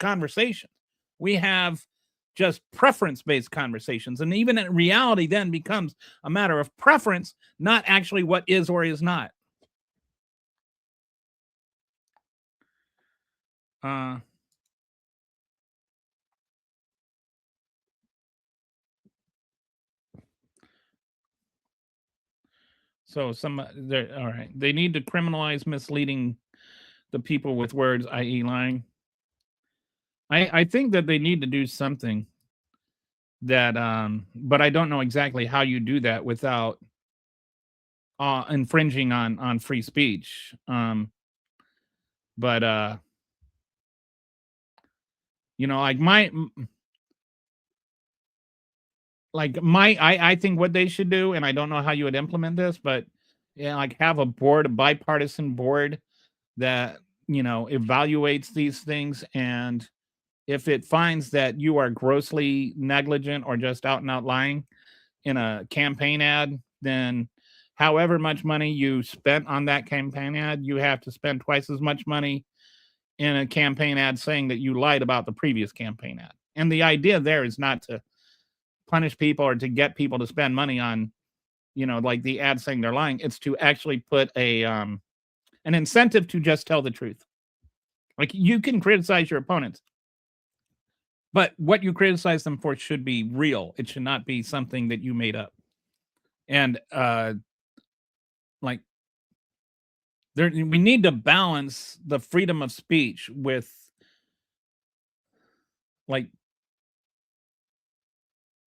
conversations. We have just preference-based conversations. And even in reality then becomes a matter of preference, not actually what is or is not. So all right. They need to criminalize misleading the people with words, i.e. lying. I think that they need to do something that, but I don't know exactly how you do that without infringing on free speech. But you know, I think what they should do, and I don't know how you would implement this, but yeah, like have a bipartisan board that, you know, evaluates these things, and if it finds that you are grossly negligent or just out and out lying in a campaign ad, then however much money you spent on that campaign ad, you have to spend twice as much money in a campaign ad saying that you lied about the previous campaign ad. And the idea there is not to punish people or to get people to spend money on, you know, like the ad saying they're lying. It's to actually put an incentive to just tell the truth. Like, you can criticize your opponents, but what you criticize them for should be real. It should not be something that you made up. And like, we need to balance the freedom of speech with, like,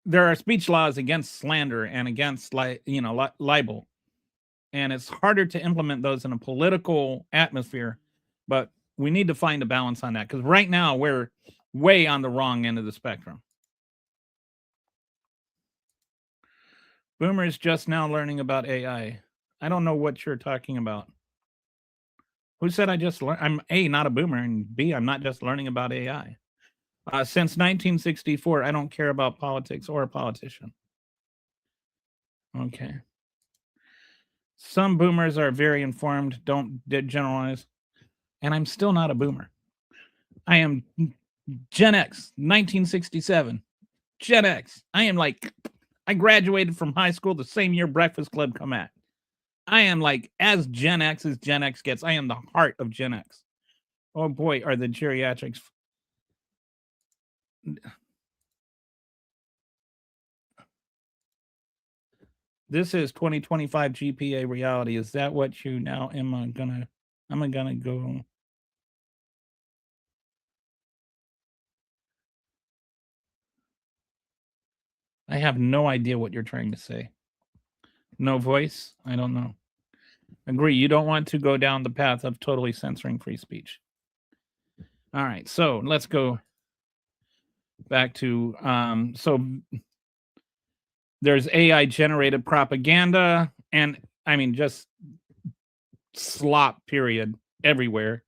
there are speech laws against slander and against libel, and it's harder to implement those in a political atmosphere, but we need to find a balance on that, because right now we're way on the wrong end of the spectrum. Boomers just now learning about AI. I don't know what you're talking about. Who said I just learned? I'm A, not a boomer, and B, I'm not just learning about AI. Since 1964, I don't care about politics or a politician. Okay. Some boomers are very informed, don't generalize. And I'm still not a boomer. I am Gen X, 1967. Gen X. I am like, I graduated from high school the same year Breakfast Club come out. I am like as Gen X gets. I am the heart of Gen X. Oh boy, are the geriatrics. This is 2025 GPA reality. Is that what you now am I gonna go? I have no idea what you're trying to say. No voice? I don't know. Agree. You don't want to go down the path of totally censoring free speech. All right. So let's go back to so there's AI generated propaganda and I mean just slop period everywhere.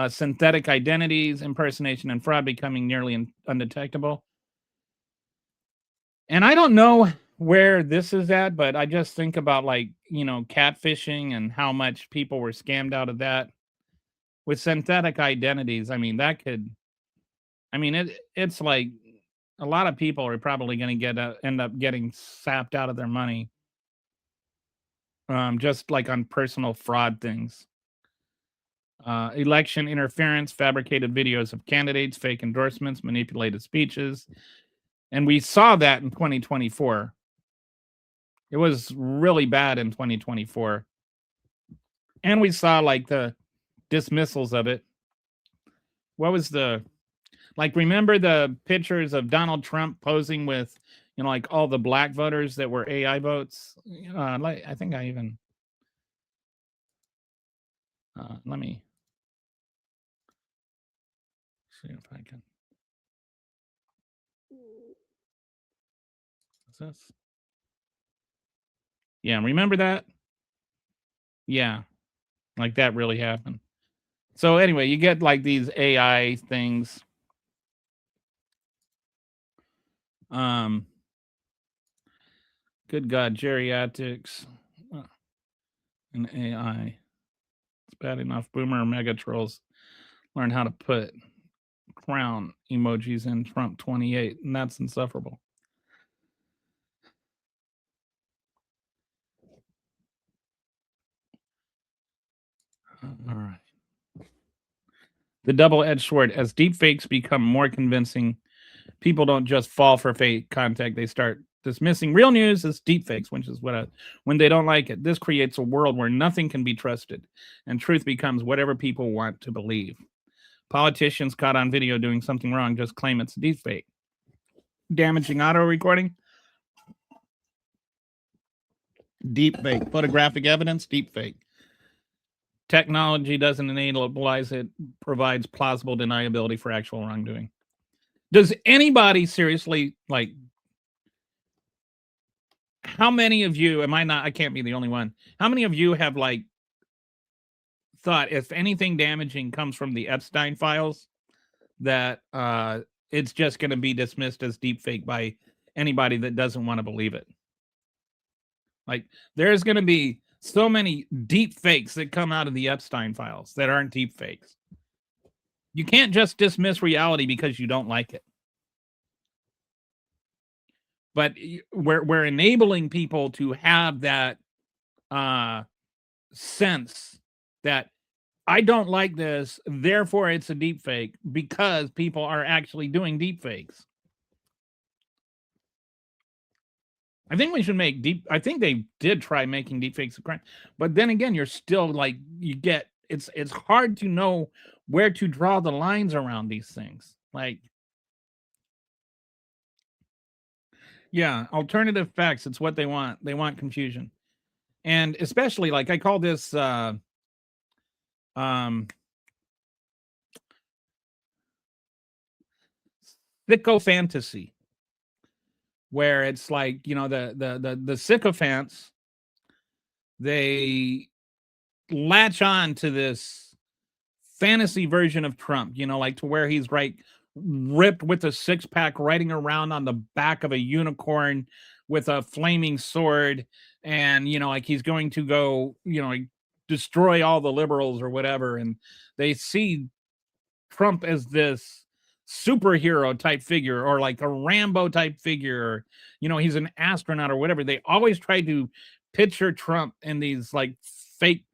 Synthetic identities, impersonation, and fraud becoming nearly undetectable. And I don't know where this is at, but I just think about like, catfishing and how much people were scammed out of that. With synthetic identities, I mean, it's like a lot of people are probably going to end up getting sapped out of their money. Just like on personal fraud things. Election interference, fabricated videos of candidates, fake endorsements, manipulated speeches. And we saw that in 2024. It was really bad in 2024. And we saw like the dismissals of it. What was remember the pictures of Donald Trump posing with, like all the black voters that were AI votes? I think I even, let me see if I can. Is this? Yeah, remember that? Yeah, like that really happened. So anyway, you get like these AI things. Good God, geriatrics and AI. It's bad enough. Boomer mega trolls learn how to put crown emojis in Trump 28, and that's insufferable. All right. The double-edged sword. As deepfakes become more convincing, people don't just fall for fake content. They start dismissing real news as deepfakes, which is when they don't like it. This creates a world where nothing can be trusted, and truth becomes whatever people want to believe. Politicians caught on video doing something wrong just claim it's a deepfake. Damaging auto recording, deepfake. Photographic evidence, deepfake. Technology doesn't enableize it, provides plausible deniability for actual wrongdoing. Does anybody seriously, like, how many of you, I can't be the only one. How many of you have like thought if anything damaging comes from the Epstein files that it's just going to be dismissed as deepfake by anybody that doesn't want to believe it? Like there's going to be so many deep fakes that come out of the Epstein files that aren't deep fakes. You can't just dismiss reality because you don't like it. But we're enabling people to have that sense that I don't like this, therefore it's a deep fake, because people are actually doing deep fakes. I think we should make I think they did try making deep fakes a crime, but then again, you're still like it's hard to know where to draw the lines around these things. Like, yeah, alternative facts. It's what they want. They want confusion, and especially like I call this sycophantasy, where it's like, the sycophants, they latch on to this fantasy version of Trump, like to where he's ripped with a six-pack riding around on the back of a unicorn with a flaming sword, and like he's going to go destroy all the liberals or whatever, and they see Trump as this superhero type figure or like a Rambo type figure, or, he's an astronaut or whatever. They always try to picture Trump in these like fake,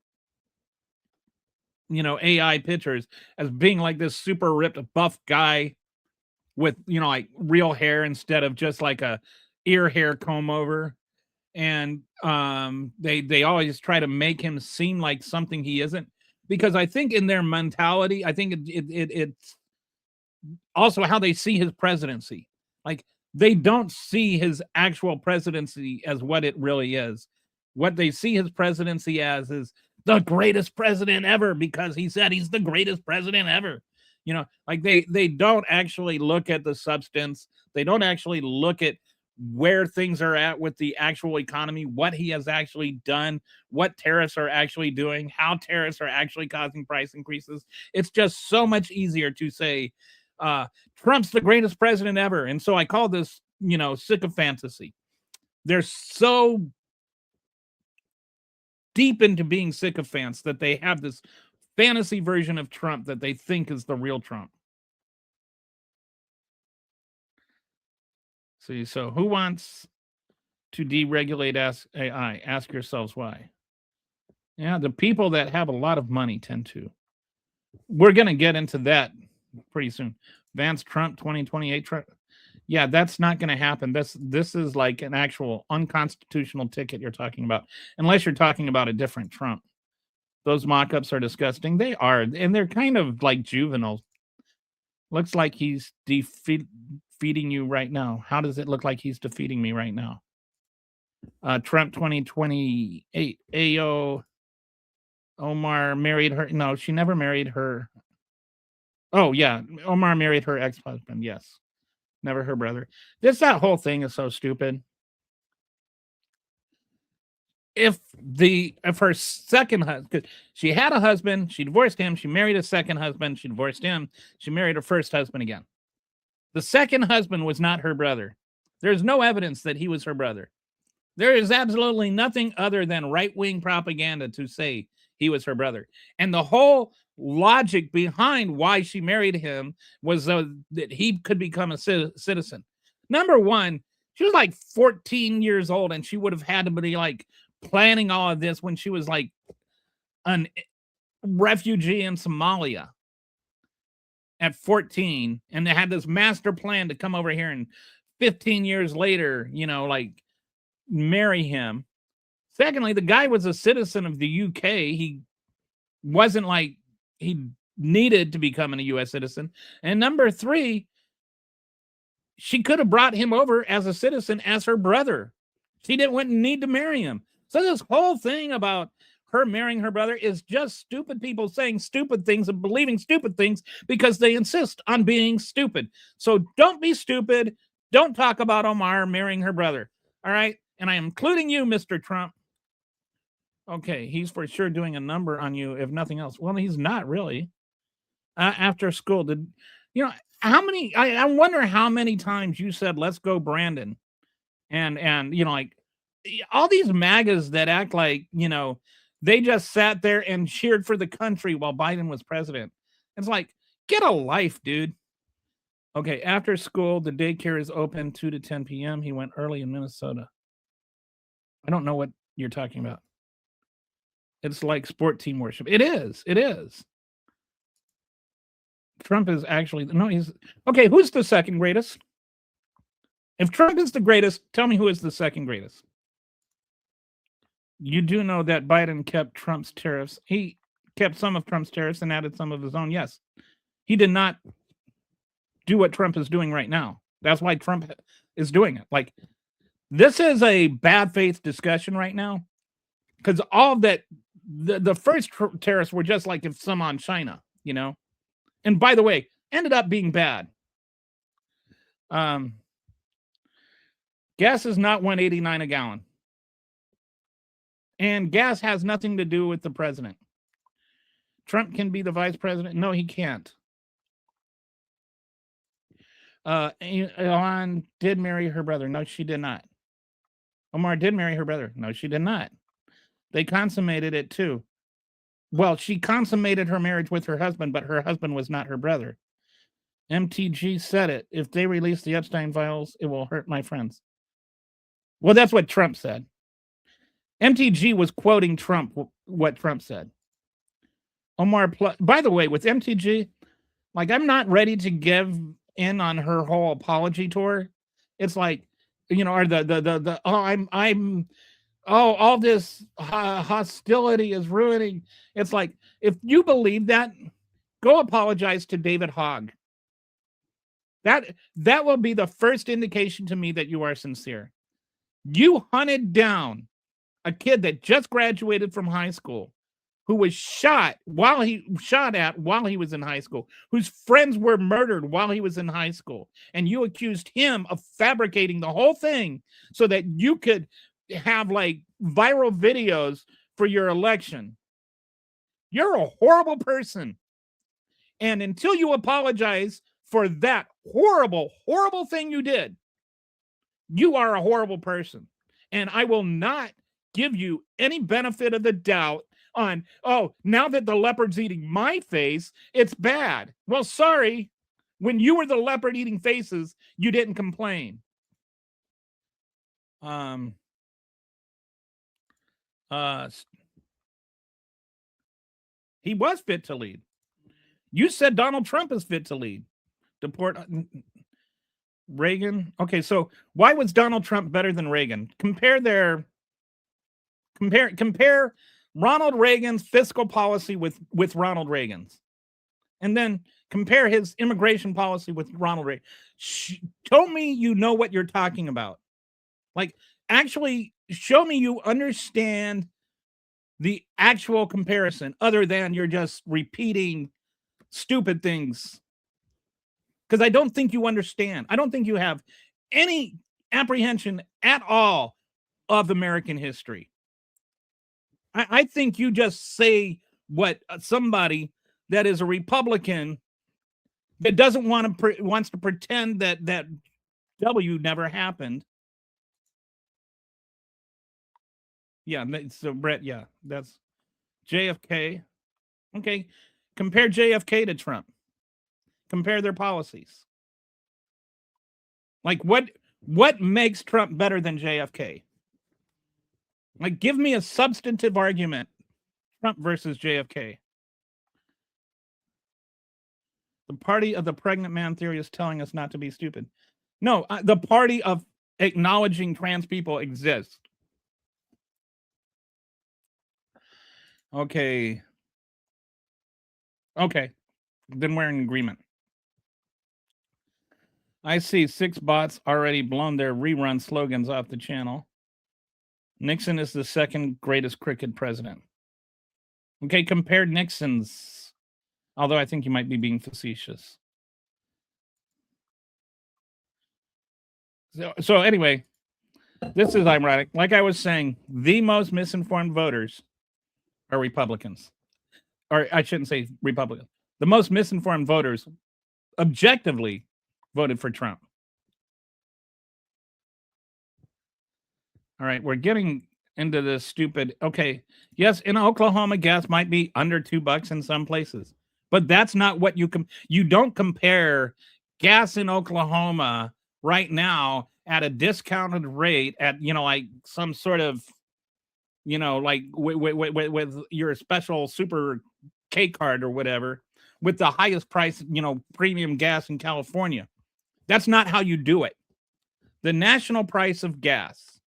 AI pictures as being like this super ripped buff guy with, like real hair instead of just like a ear hair comb over. And they always try to make him seem like something he isn't, because I think in their mentality, I think it's also how they see his presidency. Like, they don't see his actual presidency as what it really is. What they see his presidency as is the greatest president ever, because he said he's the greatest president ever. Like they don't actually look at the substance. They don't actually look at where things are at with the actual economy, what he has actually done, what tariffs are actually doing, how tariffs are actually causing price increases. It's just so much easier to say, Trump's the greatest president ever. And so I call this, sycophantasy. They're so deep into being sycophants that they have this fantasy version of Trump that they think is the real Trump. See, so who wants to deregulate AI? Ask yourselves why. Yeah, the people that have a lot of money tend to. We're going to get into that pretty soon. Vance Trump 2028 Trump. Yeah, that's not going to happen. This is like an actual unconstitutional ticket you're talking about, unless you're talking about a different Trump. Those mock-ups are disgusting. They are, and they're kind of like juvenile. Looks like he's defeating you right now. How does it look like he's defeating me right now? Trump 2028. Ayo. Omar married her. No, she never married her. Oh, yeah. Omar married her ex-husband. Yes. Never her brother. That whole thing is so stupid. If her second husband, she had a husband, she divorced him, she married a second husband, she divorced him, she married her first husband again. The second husband was not her brother. There's no evidence that he was her brother. There is absolutely nothing other than right-wing propaganda to say he was her brother. And the whole logic behind why she married him was that he could become a citizen. Number one, she was like 14 years old, and she would have had to be like planning all of this when she was like a refugee in Somalia at 14, and they had this master plan to come over here and 15 years later, like marry him. Secondly, the guy was a citizen of the UK. He wasn't like he needed to become a US citizen. And number three, she could have brought him over as a citizen as her brother. She wouldn't need to marry him. So this whole thing about her marrying her brother is just stupid people saying stupid things and believing stupid things because they insist on being stupid. So don't be stupid. Don't talk about Omar marrying her brother. All right? And I am including you, Mr. Trump. Okay, he's for sure doing a number on you, if nothing else. Well, he's not really. After school, how many? I wonder how many times you said, "Let's go, Brandon," and like all these MAGAs that act like they just sat there and cheered for the country while Biden was president. It's like, get a life, dude. Okay, after school, the daycare is open 2 to 10 p.m. He went early in Minnesota. I don't know what you're talking about. It's like sport team worship. It is. It is. Trump is actually, no, he's, okay, who's the second greatest? If Trump is the greatest, tell me who is the second greatest. You do know that Biden kept Trump's tariffs. He kept some of Trump's tariffs and added some of his own. Yes. He did not do what Trump is doing right now. That's why Trump is doing it. Like, this is a bad faith discussion right now, because all that the first tariffs were just like if some on China, and by the way, ended up being bad. Gas is not $1.89 a gallon, and gas has nothing to do with the president. Trump can be the vice president. No, he can't. Elon did marry her brother. No, she did not. Omar did marry her brother. No, she did not. They consummated it too. Well, she consummated her marriage with her husband, but her husband was not her brother. MTG said it. If they release the Epstein files, it will hurt my friends. Well, that's what Trump said. MTG was quoting Trump, what Trump said. Omar, by the way, with MTG, like, I'm not ready to give in on her whole apology tour. It's like, you know, or all this hostility is ruining. It's like, if you believe that, go apologize to David Hogg. That will be the first indication to me that you are sincere. You hunted down a kid that just graduated from high school, who was shot at while he was in high school, whose friends were murdered while he was in high school, and you accused him of fabricating the whole thing so that you could have like viral videos for your election. You're a horrible person. And until you apologize for that horrible, horrible thing you did, you are a horrible person. And I will not give you any benefit of the doubt on, oh, now that the leopard's eating my face, it's bad. Well, sorry. When you were the leopard eating faces, you didn't complain. He was fit to lead. You said Donald Trump is fit to lead. Deport Reagan. Okay, so why was Donald Trump better than Reagan? Compare Ronald Reagan's fiscal policy with Ronald Reagan's, and then compare his immigration policy with Ronald Reagan. Show me you know what you're talking about. Like, actually show me you understand the actual comparison, other than you're just repeating stupid things. Because I don't think you understand. I don't think you have any apprehension at all of American history. I think you just say what somebody that is a Republican that doesn't wants to pretend that W never happened. Yeah, so Brett, yeah, that's JFK. Okay, compare JFK to Trump. Compare their policies. Like, what makes Trump better than JFK? Like, give me a substantive argument. Trump versus JFK. The party of the pregnant man theory is telling us not to be stupid. No, the party of acknowledging trans people exists. Okay. Then we're in agreement. I see 6 bots already blown their rerun slogans off the channel. Nixon is the second greatest crooked president. Okay, compare Nixon's. Although I think you might be being facetious. So anyway, this is ironic. Like I was saying, the most misinformed voters are Republicans. Or I shouldn't say Republicans. The most misinformed voters objectively voted for Trump. All right, we're getting into this stupid. Okay, yes, in Oklahoma, gas might be under $2 in some places, but that's not what you don't compare gas in Oklahoma right now at a discounted rate at, like some sort of, like with your special super K card or whatever, with the highest price, premium gas in California. That's not how you do it. The national price of gas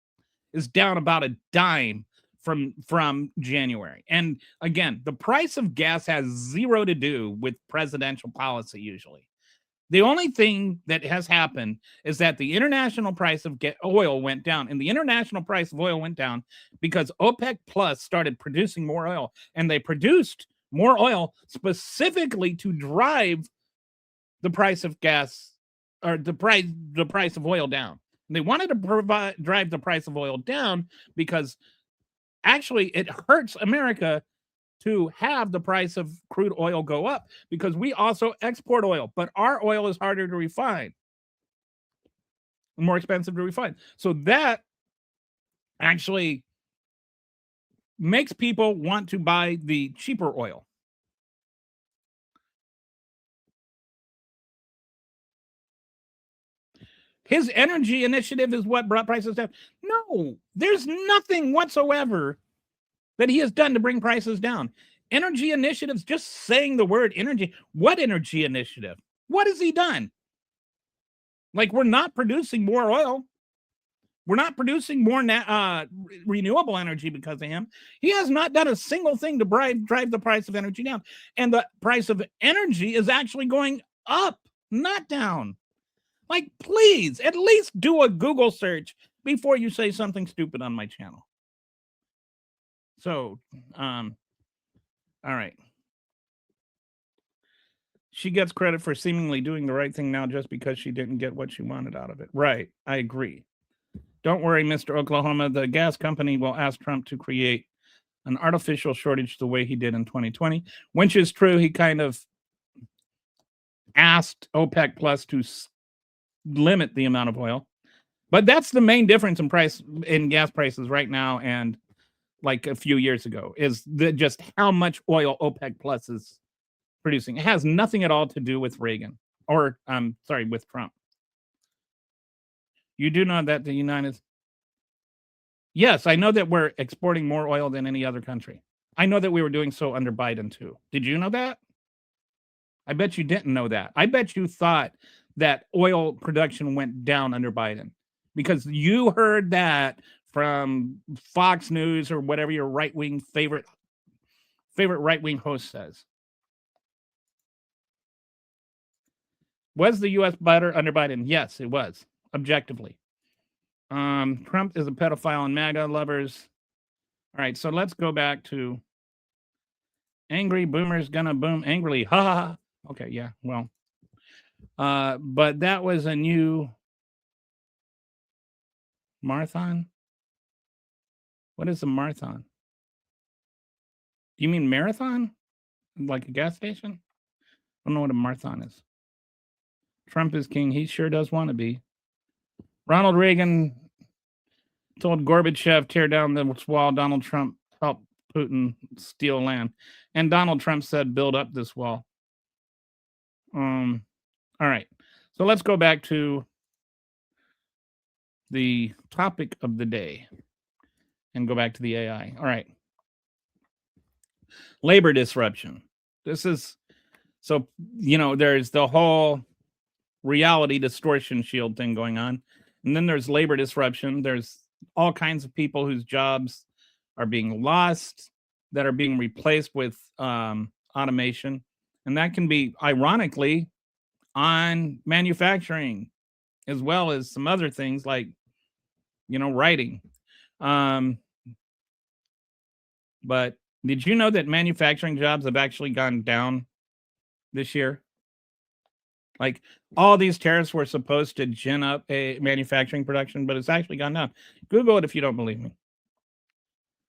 is down about a dime from January. And again, the price of gas has zero to do with presidential policy usually. The only thing that has happened is that the international price of oil went down, and the international price of oil went down because OPEC Plus started producing more oil, and they produced more oil specifically to drive the price of gas, or the price of oil down. And they wanted to drive the price of oil down because actually it hurts America to have the price of crude oil go up, because we also export oil, but our oil is harder to refine, more expensive to refine. So that actually makes people want to buy the cheaper oil. His energy initiative is what brought prices down. No, there's nothing whatsoever that he has done to bring prices down. Energy initiatives, just saying the word energy. What energy initiative? What has he done? Like, we're not producing more oil. We're not producing more renewable energy because of him. He has not done a single thing to drive the price of energy down. And the price of energy is actually going up, not down. Like, please, at least do a Google search before you say something stupid on my channel. So, all right. She gets credit for seemingly doing the right thing now just because she didn't get what she wanted out of it. Right. I agree. Don't worry, Mr. Oklahoma. The gas company will ask Trump to create an artificial shortage the way he did in 2020, which is true. He kind of asked OPEC Plus to limit the amount of oil. But that's the main difference in gas prices right now and like a few years ago, is just how much oil OPEC Plus is producing. It has nothing at all to do with Reagan or with Trump. You do know that the United... Yes, I know that we're exporting more oil than any other country. I know that we were doing so under Biden too. Did you know that? I bet you didn't know that. I bet you thought that oil production went down under Biden because you heard that from Fox News or whatever your right-wing favorite right-wing host says. Was the U.S. better under Biden? Yes, it was, objectively. Trump is a pedophile and MAGA lovers. All right, so let's go back to angry boomers gonna boom angrily. Ha ha ha. Okay, yeah, well. But that was a new marathon. What is a marathon? Do you mean marathon? Like a gas station? I don't know what a marathon is. Trump is king. He sure does want to be. Ronald Reagan told Gorbachev, tear down the wall. Donald Trump helped Putin steal land. And Donald Trump said, build up this wall. All right. So let's go back to the topic of the day and go back to the AI. All right. Labor disruption. This is, so, there's the whole reality distortion shield thing going on. And then there's labor disruption. There's all kinds of people whose jobs are being lost, that are being replaced with automation. And that can be, ironically, on manufacturing, as well as some other things like, writing. But did you know that manufacturing jobs have actually gone down this year? Like, all these tariffs were supposed to gin up a manufacturing production, but it's actually gone down. Google it if you don't believe me.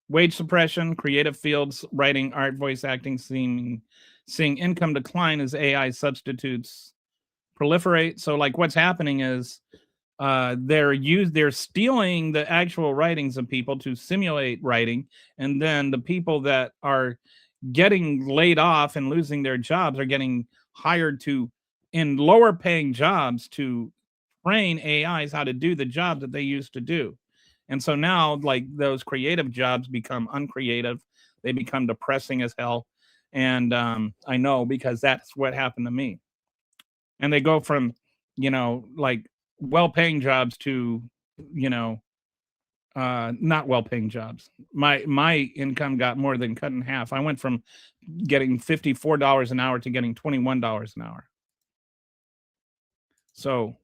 Wage suppression, creative fields, writing, art, voice acting, seeing income decline as AI substitutes proliferate. So, like, what's happening is they're stealing the actual writings of people to simulate writing, and then the people that are getting laid off and losing their jobs are getting hired in lower paying jobs to train AIs how to do the job that they used to do. And so now, like, those creative jobs become uncreative. They become depressing as hell. And I know, because that's what happened to me. And they go from, like, well-paying jobs to, not well-paying jobs. My income got more than cut in half. I went from getting $54 an hour to getting $21 an hour. So,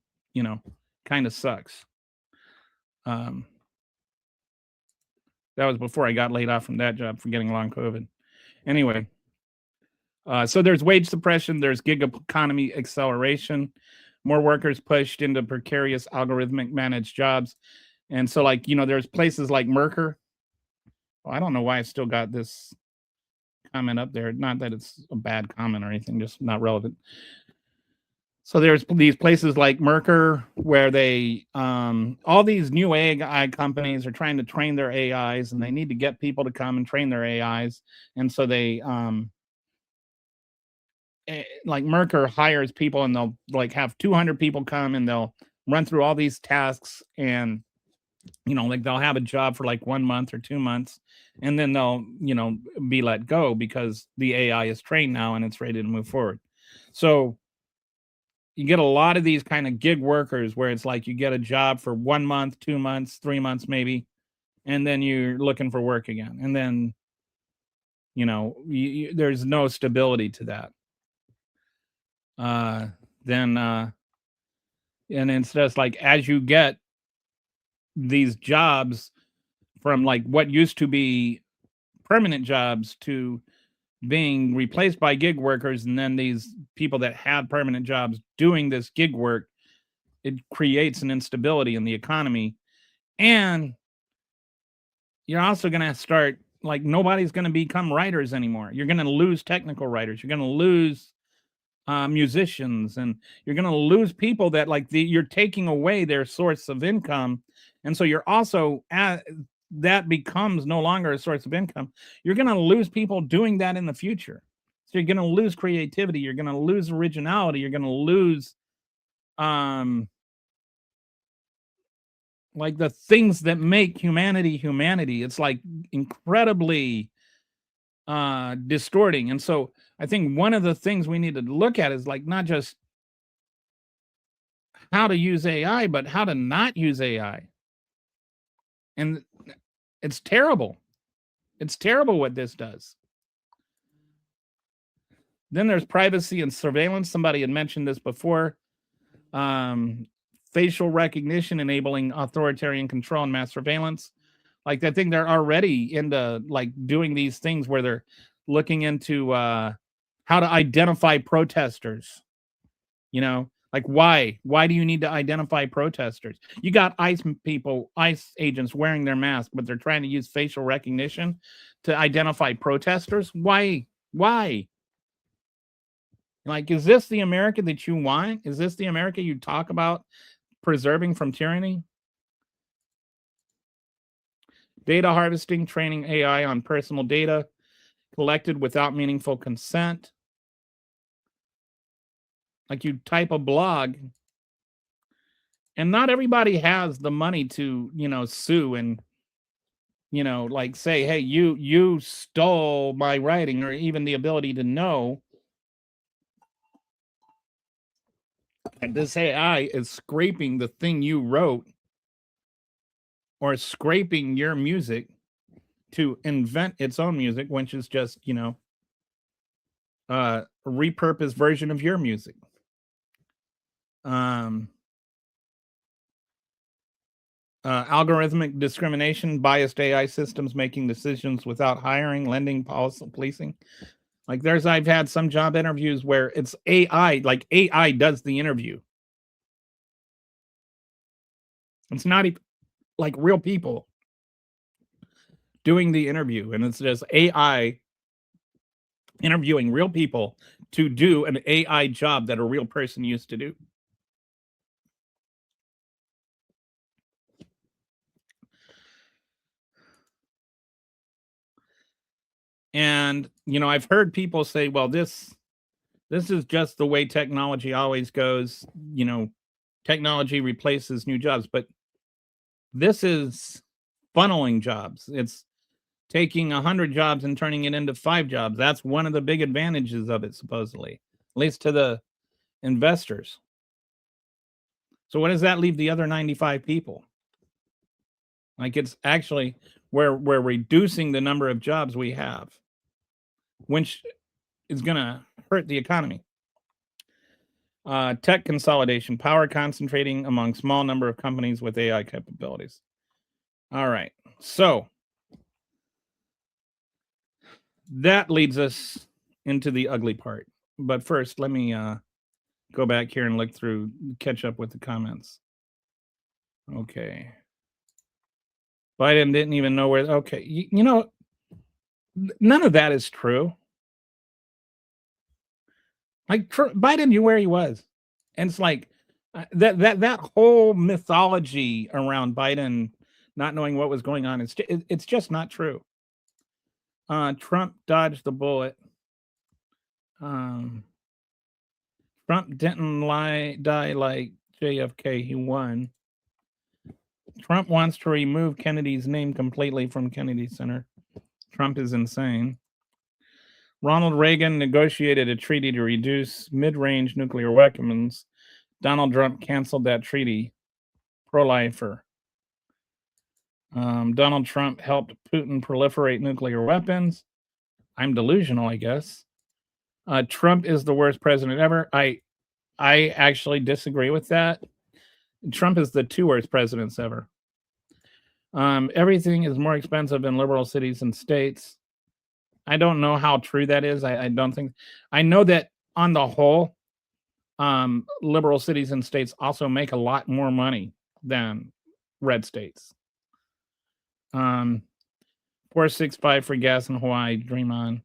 kind of sucks. That was before I got laid off from that job for getting long COVID. Anyway, so there's wage suppression, there's gig economy acceleration, more workers pushed into precarious algorithmic managed jobs. And so, like, there's places like Mercer. Well, I don't know why I still got this comment up there. Not that it's a bad comment or anything, just not relevant. So there's these places like Mercer where they, all these new AI companies are trying to train their AIs, and they need to get people to come and train their AIs. And so they, like Mercer hires people, and they'll like have 200 people come, and they'll run through all these tasks, and like they'll have a job for like 1 month or 2 months, and then they'll be let go because the AI is trained now and it's ready to move forward. So you get a lot of these kind of gig workers where it's like you get a job for 1 month, 2 months, 3 months maybe, and then you're looking for work again, and then there's no stability to that. Then and it's just like, as you get these jobs from like what used to be permanent jobs to being replaced by gig workers, and then these people that had permanent jobs doing this gig work, it creates an instability in the economy. And you're also going to start, like, nobody's going to become writers anymore. You're going to lose technical writers. You're going to lose musicians, and you're going to lose people that you're taking away their source of income. And so you're also that becomes no longer a source of income. You're going to lose people doing that in the future. So you're going to lose creativity. You're going to lose originality. You're going to lose like the things that make humanity. It's like incredibly distorting. And so I think one of the things we need to look at is like not just how to use AI, but how to not use AI. And it's terrible. It's terrible what this does. Then there's privacy and surveillance. Somebody had mentioned this before. Facial recognition enabling authoritarian control and mass surveillance. Like, I think they're already into like doing these things where they're looking into how to identify protesters. Like, why do you need to identify protesters? You got ICE agents wearing their mask, but they're trying to use facial recognition to identify protesters. Why? Like, is this the America that you want? Is this the America you talk about preserving from tyranny? Data harvesting, training AI on personal data collected without meaningful consent. Like, you type a blog, and not everybody has the money to, sue and, like say, hey, you stole my writing, or even the ability to know that this AI is scraping the thing you wrote or scraping your music to invent its own music, which is just, a repurposed version of your music. Algorithmic discrimination, biased AI systems making decisions without hiring, lending, policy, policing. Like, I've had some job interviews where it's AI, like AI does the interview. It's not even like real people doing the interview, and it's just AI interviewing real people to do an AI job that a real person used to do. And I've heard people say, well, this is just the way technology always goes. Technology replaces new jobs, but this is funneling jobs. It's taking 100 jobs and turning it into 5 jobs. That's one of the big advantages of it, supposedly, at least to the investors. So what does that leave the other 95 people? Like, it's actually we're reducing the number of jobs we have, which is going to hurt the economy. Tech consolidation, power concentrating among small number of companies with AI capabilities. All right. So that leads us into the ugly part. But first, let me go back here and catch up with the comments. Okay. Biden didn't even know where. Okay. None of that is true. Like, Biden knew where he was. And it's like that whole mythology around Biden not knowing what was going on, it's just not true. Trump dodged the bullet. Trump didn't die like JFK, he won. Trump wants to remove Kennedy's name completely from Kennedy Center. Trump is insane. Ronald Reagan negotiated a treaty to reduce mid-range nuclear weapons. Donald Trump canceled that treaty. Pro-lifer. Donald Trump helped Putin proliferate nuclear weapons. I'm delusional, I guess. Trump is the worst president ever. I actually disagree with that. Trump is the 2 worst presidents ever. Everything is more expensive in liberal cities and states. I don't know how true that is. I don't think. I know that on the whole, liberal cities and states also make a lot more money than red states. 465 for gas in Hawaii. Dream on.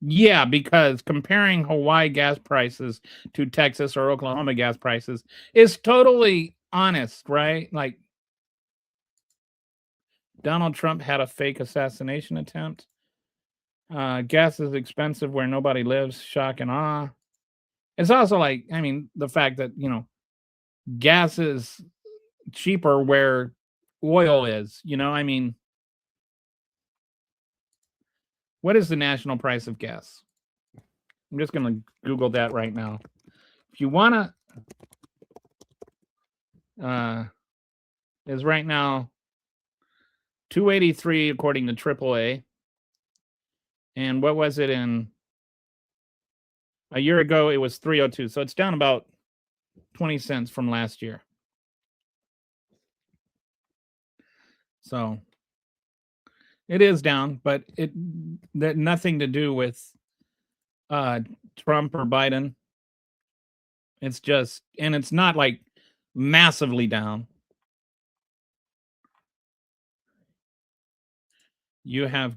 Yeah, because comparing Hawaii gas prices to Texas or Oklahoma gas prices is totally honest, right? Like, Donald Trump had a fake assassination attempt. Gas is expensive where nobody lives. Shock and awe. It's also like, I mean, the fact that, gas is cheaper where oil is, I mean, what is the national price of gas? I'm just going to Google that right now. If you want to, is right now $2.83 according to AAA. And what was it in a year ago? It was $3.02. So it's down about 20 cents from last year. So it is down, but it had nothing to do with Trump or Biden. It's just, and it's not like massively down. You have,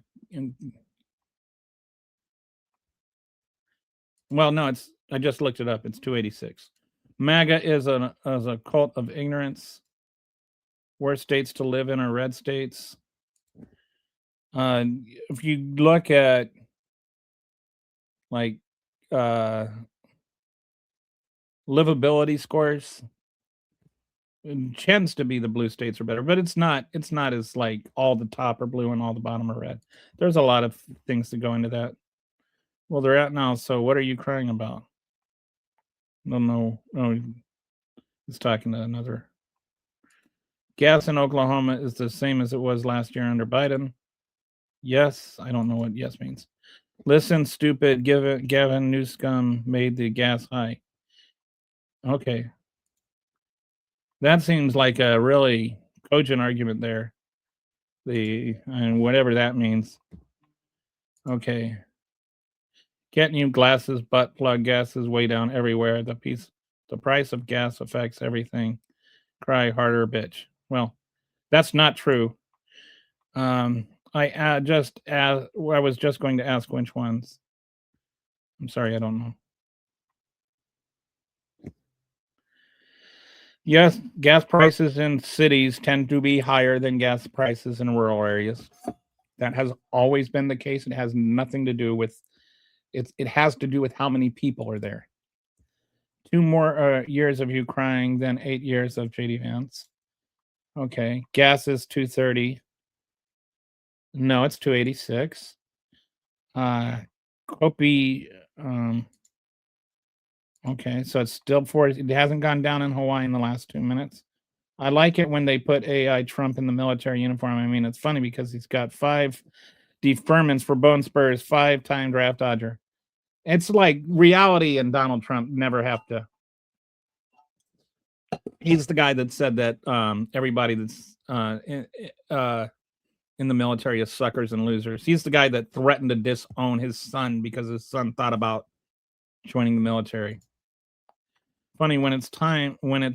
well, no, it's, I just looked it up. It's 286. MAGA is a cult of ignorance. Worst states to live in are red states. If you look at like livability scores, it tends to be the blue states are better, but it's not as like all the top are blue and all the bottom are red. There's a lot of things that go into that. Well, they're out now, so what are you crying about? No, he's talking to another. Gas in Oklahoma is the same as it was last year under Biden. Yes, I don't know what yes means. Listen, stupid, Gavin Newsom made the gas high. Okay. That seems like a really cogent argument there. And whatever that means. Okay. Get new glasses, butt plug gas is way down everywhere. The price of gas affects everything. Cry harder, bitch. Well, that's not true. I was just going to ask which ones. I'm sorry, I don't know. Yes, gas prices in cities tend to be higher than gas prices in rural areas. That has always been the case. It has nothing to do with it has to do with how many people are there. 2 more years of you crying than 8 years of JD Vance. Okay, gas is $2.30. No, it's $2.86. Kopi, okay, so it's still 40. It hasn't gone down in Hawaii in the last 2 minutes. I like it when they put AI Trump in the military uniform. I mean, it's funny because he's got 5 deferments for bone spurs, 5-time draft dodger. It's like reality and Donald Trump never have to. He's the guy that said that everybody that's in the military is suckers and losers. He's the guy that threatened to disown his son because his son thought about joining the military. Funny, when it's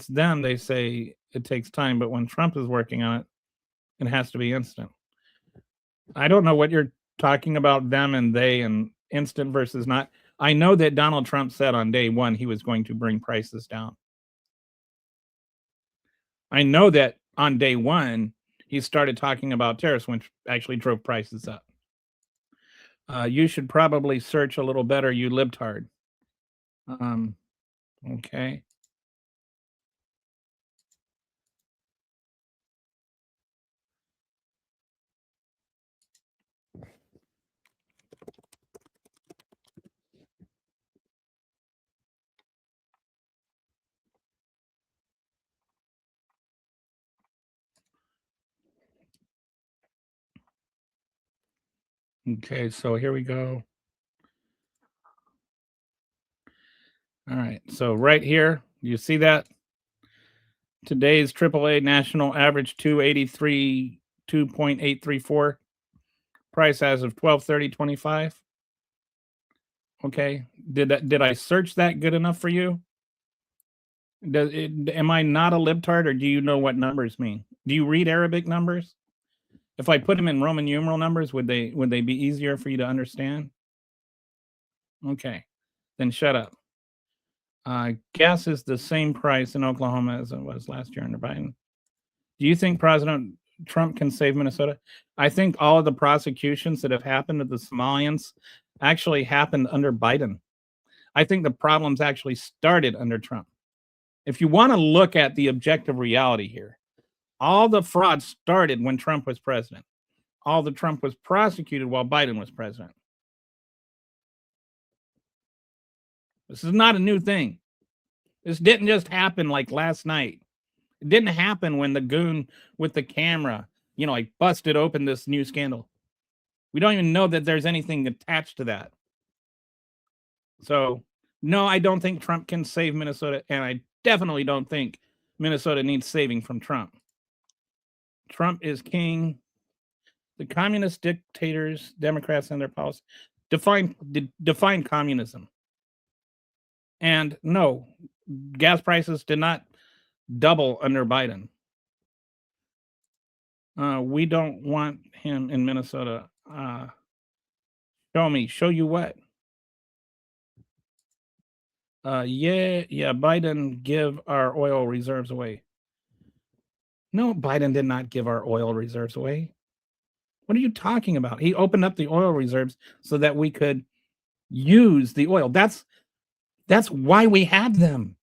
them, they say it takes time, but when Trump is working on it, it has to be instant. I don't know what you're talking about, them and they and instant versus not. I know that Donald Trump said on day 1 he was going to bring prices down. I know that on day 1 he started talking about tariffs, which actually drove prices up. You should probably search a little better, you libtard. Okay. Okay, so here we go. All right, so right here, you see that? Today's AAA national average 283, 2.834. Price as of 12/30/25. Okay. Did I search that good enough for you? Am I not a libtard, or do you know what numbers mean? Do you read Arabic numbers? If I put them in Roman numeral numbers, would they be easier for you to understand? Okay. Then shut up. Gas is the same price in Oklahoma as it was last year under Biden. Do you think President Trump can save Minnesota? I think all of the prosecutions that have happened to the Somalians actually happened under Biden. I think the problems actually started under Trump. If you want to look at the objective reality here, all the fraud started when Trump was president. All the Trump was prosecuted while Biden was president. This is not a new thing. This didn't just happen like last night. It didn't happen when the goon with the camera, like busted open this new scandal. We don't even know that there's anything attached to that. So, no, I don't think Trump can save Minnesota, and I definitely don't think Minnesota needs saving from Trump. Trump is king. The communist dictators, Democrats, and their policy define communism. And no, gas prices did not double under Biden. We don't want him in Minnesota. Show you what? Biden give our oil reserves away. No, Biden did not give our oil reserves away. What are you talking about? He opened up the oil reserves so that we could use the oil. That's why we have them.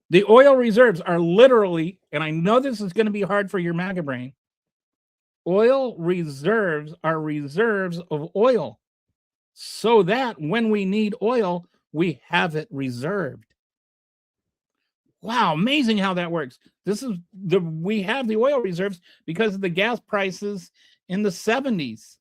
The oil reserves are literally, and I know this is going to be hard for your MAGA brain, oil reserves are reserves of oil so that when we need oil, we have it reserved. Wow, amazing how that works. We have the oil reserves because of the gas prices in the 70s.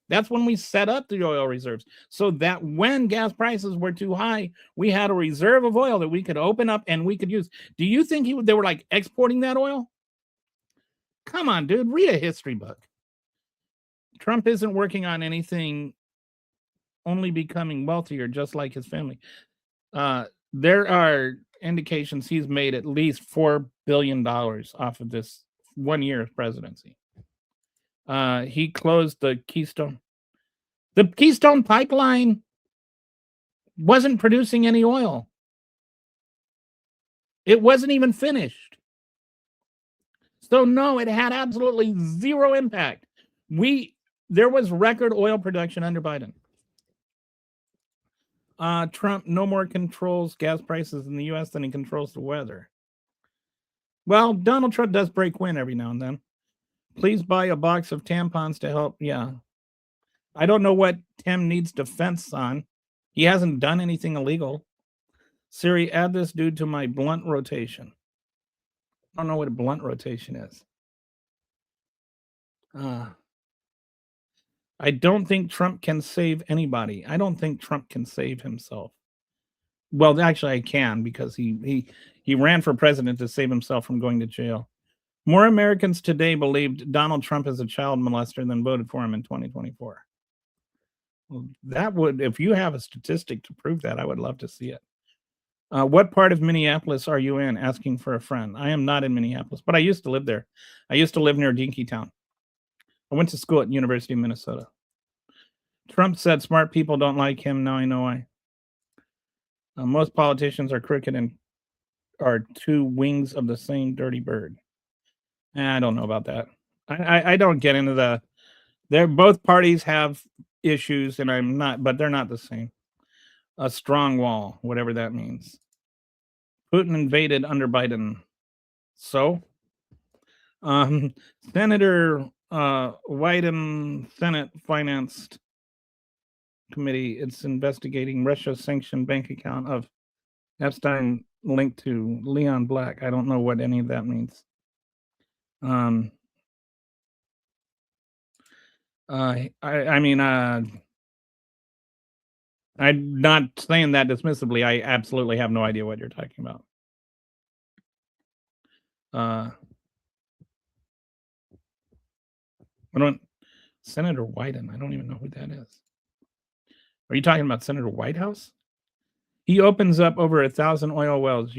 That's when we set up the oil reserves, so that when gas prices were too high, we had a reserve of oil that we could open up and we could use. Do you think they were like exporting that oil? Come on, dude, read a history book. Trump isn't working on anything, only becoming wealthier, just like his family. There are indications he's made at least $4 billion off of this 1 year of presidency. He closed the Keystone. The Keystone Pipeline wasn't producing any oil. It wasn't even finished. So no, it had absolutely zero impact. There was record oil production under Biden. Trump no more controls gas prices in the U.S. than he controls the weather. Well, Donald Trump does break wind every now and then. Please buy a box of tampons to help. Yeah. I don't know what Tim needs defense on. He hasn't done anything illegal. Siri, add this dude to my blunt rotation. I don't know what a blunt rotation is. I don't think Trump can save anybody. I don't think Trump can save himself. Well, actually, I can, because he ran for president to save himself from going to jail. More Americans today believed Donald Trump is a child molester than voted for him in 2024. Well, that would, if you have a statistic to prove that, I would love to see it. What part of Minneapolis are you in? Asking for a friend. I am not in Minneapolis, but I used to live there. I used to live near Dinkytown. I went to school at University of Minnesota. Trump said smart people don't like him. Now I know why. Most politicians are crooked and are two wings of the same dirty bird. I don't know about that. I don't get into both parties have issues, and I'm not, but they're not the same. A strong wall, whatever that means. Putin invaded under Biden. So, Senator Wyden, Senate Finance Committee, it's investigating Russia's sanctioned bank account of Epstein linked to Leon Black. I don't know what any of that means. I mean, I'm not saying that dismissively. I absolutely have no idea what you're talking about. I don't Senator Wyden. I don't even know who that is. Are you talking about Senator Whitehouse? He opens up over 1,000 oil wells.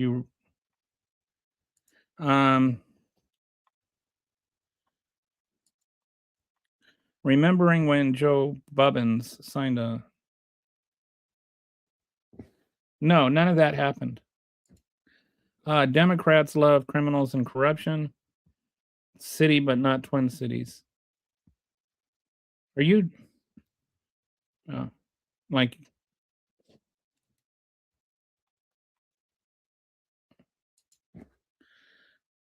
Remembering when Joe Bubbins signed a. No, none of that happened. Democrats love criminals and corruption. City, but not Twin Cities. Are you like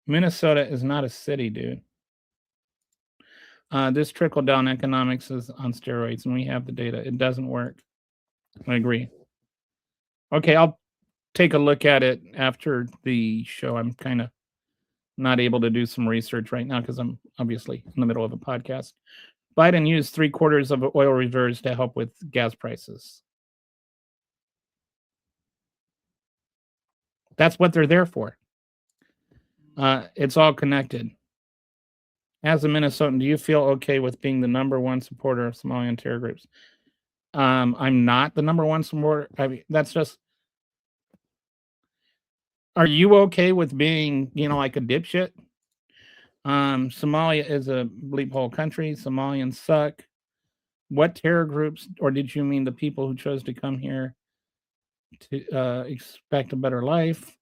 Minnesota is not a city, dude. This trickle down economics is on steroids, and we have the data. It doesn't work. I agree. Okay, I'll take a look at it after the show. I'm kind of not able to do some research right now because I'm obviously in the middle of a podcast. Biden used 3/4 of oil reserves to help with gas prices. That's what they're there for. It's all connected. As a Minnesotan, do you feel okay with being the number one supporter of Somalian terror groups? I'm not the number one supporter. I mean, that's just. Are you okay with being, like a dipshit? Somalia is a bleep hole country. Somalians suck. What terror groups, or did you mean the people who chose to come here to expect a better life?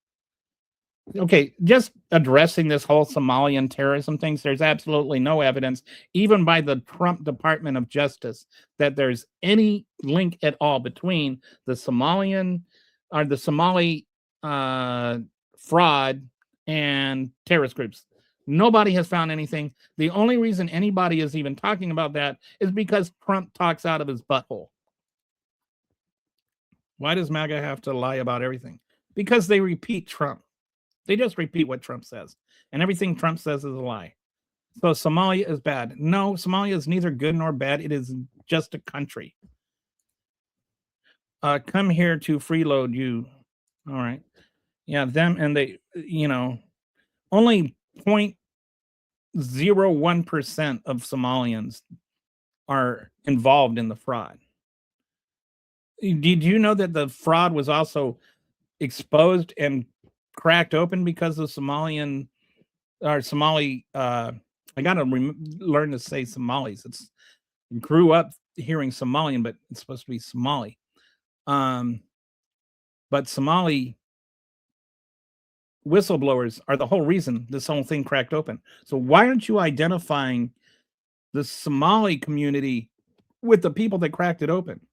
Okay, just addressing this whole Somalian terrorism things, there's absolutely no evidence, even by the Trump Department of Justice, that there's any link at all between the Somali fraud and terrorist groups. Nobody has found anything. The only reason anybody is even talking about that is because Trump talks out of his butthole. Why does MAGA have to lie about everything? Because they repeat Trump. They just repeat what Trump says. And everything Trump says is a lie. So Somalia is bad. No, Somalia is neither good nor bad. It is just a country. Come here to freeload you. All right. Yeah, them and they, only 0.01% of Somalians are involved in the fraud. Did you know that the fraud was also exposed and cracked open because of Somali? I gotta learn to say Somalis. Grew up hearing Somalian, but it's supposed to be Somali. But Somali whistleblowers are the whole reason this whole thing cracked open. So why aren't you identifying the Somali community with the people that cracked it open?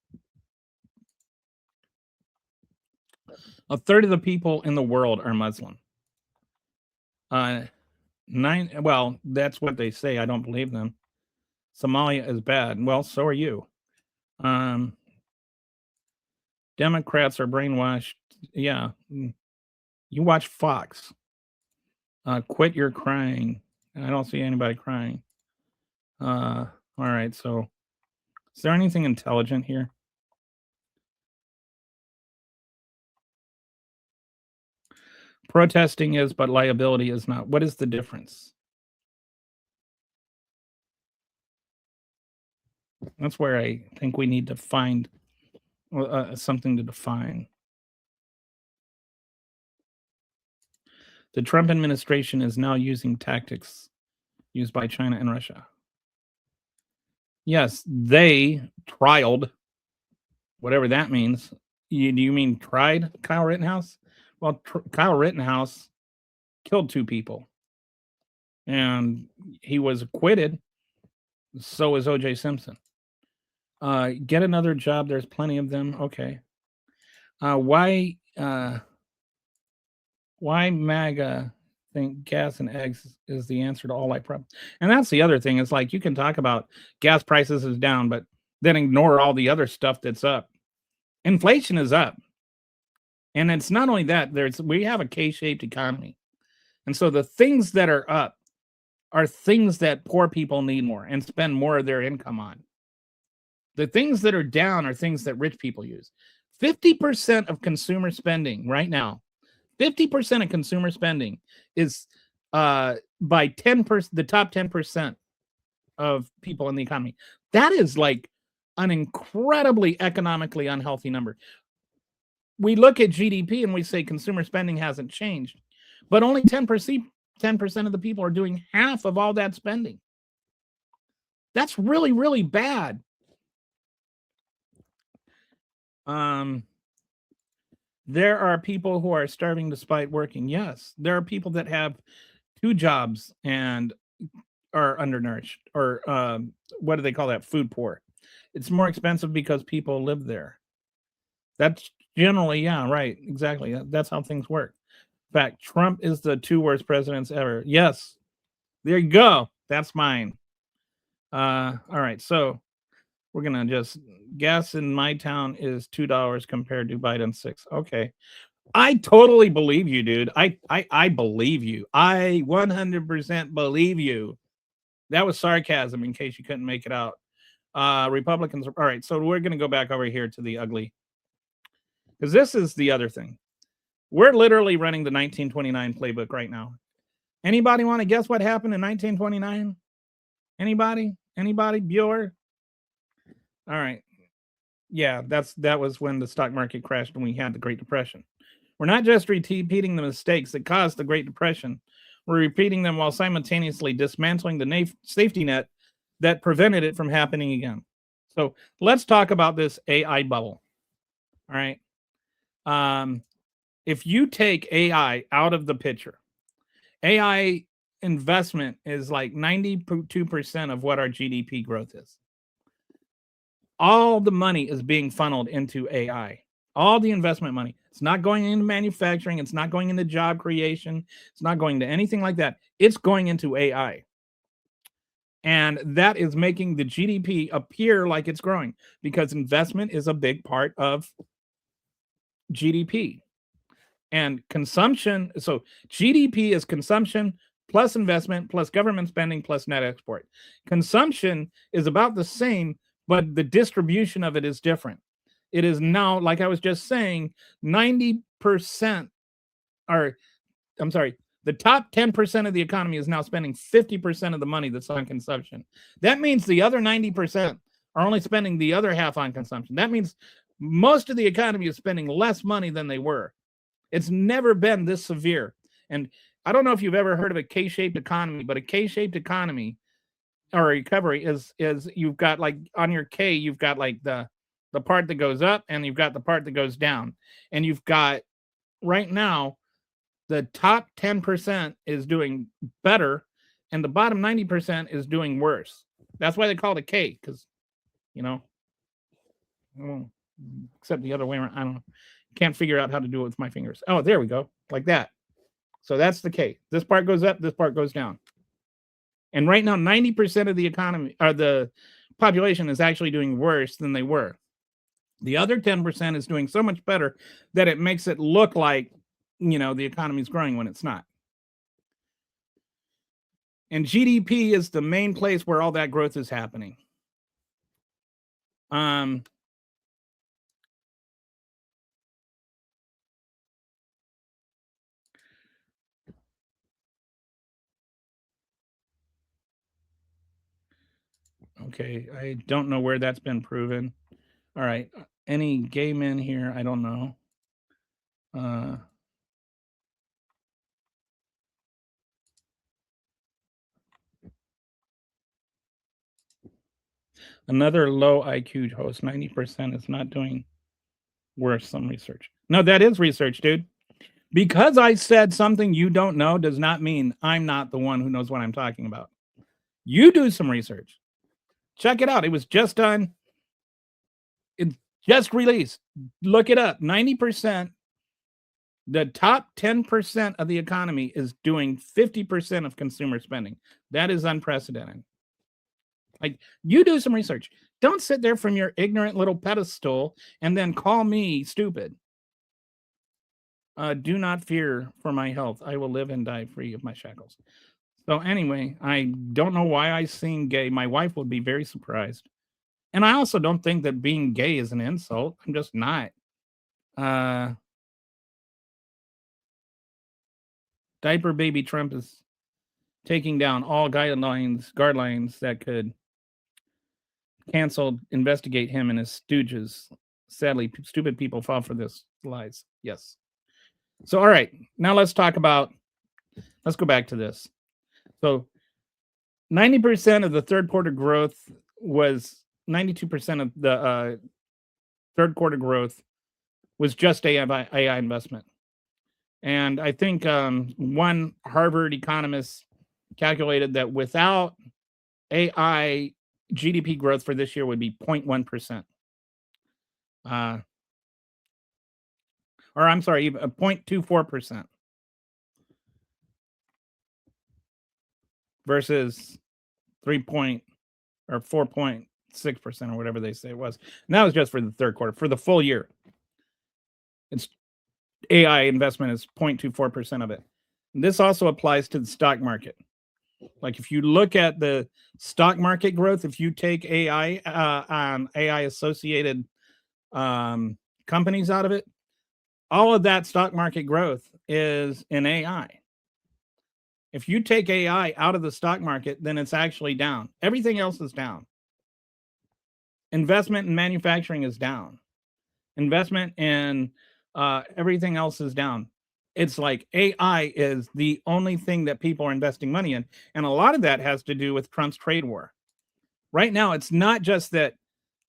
1/3 of the people in the world are Muslim. Well, that's what they say. I don't believe them. Somalia is bad. Well, so are you. Democrats are brainwashed. Yeah. You watch Fox. Quit your crying. I don't see anybody crying. All right. So is there anything intelligent here? Protesting is, but liability is not. What is the difference? That's where I think we need to find something to define. The Trump administration is now using tactics used by China and Russia. Yes, they trialed, whatever that means. Do you mean tried Kyle Rittenhouse? Well, Kyle Rittenhouse killed 2 people, and he was acquitted. So is O.J. Simpson. Get another job. There's plenty of them. Okay. Why MAGA think gas and eggs is the answer to all life problems? And that's the other thing. It's like you can talk about gas prices is down, but then ignore all the other stuff that's up. Inflation is up. And it's not only that, we have a K-shaped economy. And so the things that are up are things that poor people need more and spend more of their income on. The things that are down are things that rich people use. 50% of consumer spending right now, 50% of consumer spending is by 10%, the top 10% of people in the economy. That is like an incredibly economically unhealthy number. We look at GDP and we say consumer spending hasn't changed, but only 10% of the people are doing half of all that spending. That's really, really bad. There are people who are starving despite working. Yes, there are people that have 2 jobs and are undernourished, or what do they call that? Food poor. It's more expensive because people live there. That's generally, yeah, right, exactly. That's how things work. In fact, Trump is the 2 worst presidents ever. Yes, there you go. That's mine. All right, so we're gonna just gas in my town is $2 compared to Biden's 6. Okay. I totally believe you, dude. I believe you. I 100% believe you. That was sarcasm in case you couldn't make it out. Republicans. All right, so we're going to go back over here to the ugly. Because this is the other thing. We're literally running the 1929 playbook right now. Anybody want to guess what happened in 1929? Anybody? Anybody? Bueller? All right. Yeah, that was when the stock market crashed and we had the Great Depression. We're not just repeating the mistakes that caused the Great Depression. We're repeating them while simultaneously dismantling the safety net that prevented it from happening again. So let's talk about this AI bubble. All right. If you take AI out of the picture, AI investment is like 92% of what our GDP growth is. All the money is being funneled into AI. All the investment money. It's not going into manufacturing. It's not going into job creation. It's not going to anything like that. It's going into AI. And that is making the GDP appear like it's growing because investment is a big part of GDP. And consumption, so GDP is consumption plus investment plus government spending plus net export. Consumption is about the same, but the distribution of it is different. It is now, like I was just saying, 90%, or I'm sorry, the top 10% of the economy is now spending 50% of the money that's on consumption. That means the other 90% are only spending the other half on consumption. That means most of the economy is spending less money than they were. It's never been this severe. And I don't know if you've ever heard of a K-shaped economy, but a K-shaped economy or recovery is you've got like on your K, you've got like the part that goes up and you've got the part that goes down. And you've got right now, the top 10% is doing better and the bottom 90% is doing worse. That's why they call it a K, because, you know, except the other way around. I don't know. Can't figure out how to do it with my fingers. Oh, there we go. Like that. So that's the K. This part goes up, this part goes down. And right now, 90% of the economy or the population is actually doing worse than they were. The other 10% is doing so much better that it makes it look like, you know, the economy is growing when it's not. And GDP is the main place where all that growth is happening. Okay, I don't know where that's been proven. All right, any gay men here? I don't know. Another low IQ host, 90% is not doing worse. Some research. No, that is research, dude. Because I said something you don't know does not mean I'm not the one who knows what I'm talking about. You do some research. Check it out. It was just done. It's just released. Look it up. 90%. The top 10% of the economy is doing 50% of consumer spending. That is unprecedented. Like, you do some research. Don't sit there from your ignorant little pedestal and then call me stupid. Do not fear for my health. I will live and die free of my shackles. So anyway, I don't know why I seem gay. My wife would be very surprised. And I also don't think that being gay is an insult. I'm just not. Diaper baby Trump is taking down all guidelines that could cancel, investigate him and his stooges. Sadly, stupid people fall for this lies. Yes. So, all right, now let's go back to this. So 90% of the third quarter growth was 92% of the third quarter growth was just AI investment. And I think one Harvard economist calculated that without AI, GDP growth for this year would be 0.1%. Or I'm sorry, 0.24% versus 4.6% or whatever they say it was. And that was just for the third quarter. For the full year, it's AI investment is 0.24% of it. And this also applies to the stock market. Like if you look at the stock market growth, if you take AI on AI associated companies out of it, all of that stock market growth is in AI. If you take AI out of the stock market, then it's actually down. Everything else is down. Investment in manufacturing is down. Investment in everything else is down. It's like AI is the only thing that people are investing money in. And a lot of that has to do with Trump's trade war. Right now, it's not just that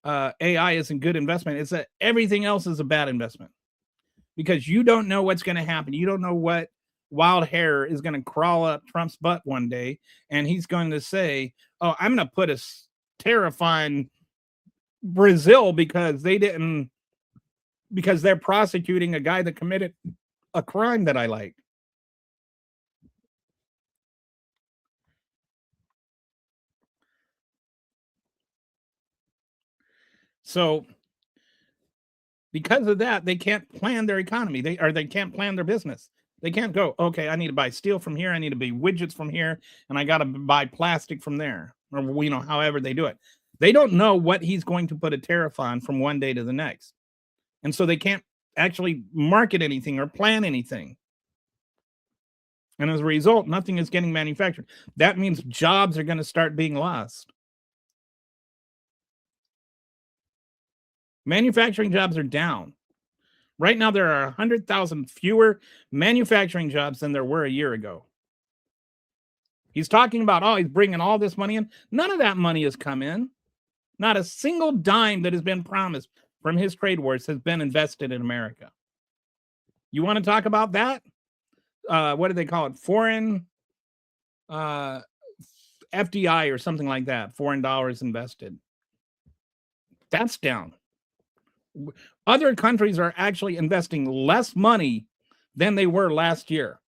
AI isn't good investment. It's that everything else is a bad investment. Because you don't know what's going to happen. You don't know what wild hair is going to crawl up Trump's butt one day. And he's going to say, oh, I'm going to put a tariff on Brazil because they're prosecuting a guy that committed a crime that I like. So because of that, they can't plan their economy. They can't plan their business. They can't go, okay, I need to buy steel from here. I need to buy widgets from here. And I got to buy plastic from there. Or, however they do it. They don't know what he's going to put a tariff on from one day to the next. And so they can't actually market anything or plan anything. And as a result, nothing is getting manufactured. That means jobs are going to start being lost. Manufacturing jobs are down. Right now, there are 100,000 fewer manufacturing jobs than there were a year ago. He's talking about, he's bringing all this money in. None of that money has come in. Not a single dime that has been promised from his trade wars has been invested in America. You want to talk about that? What do they call it? Foreign FDI or something like that. Foreign dollars invested. That's down. Other countries are actually investing less money than they were last year.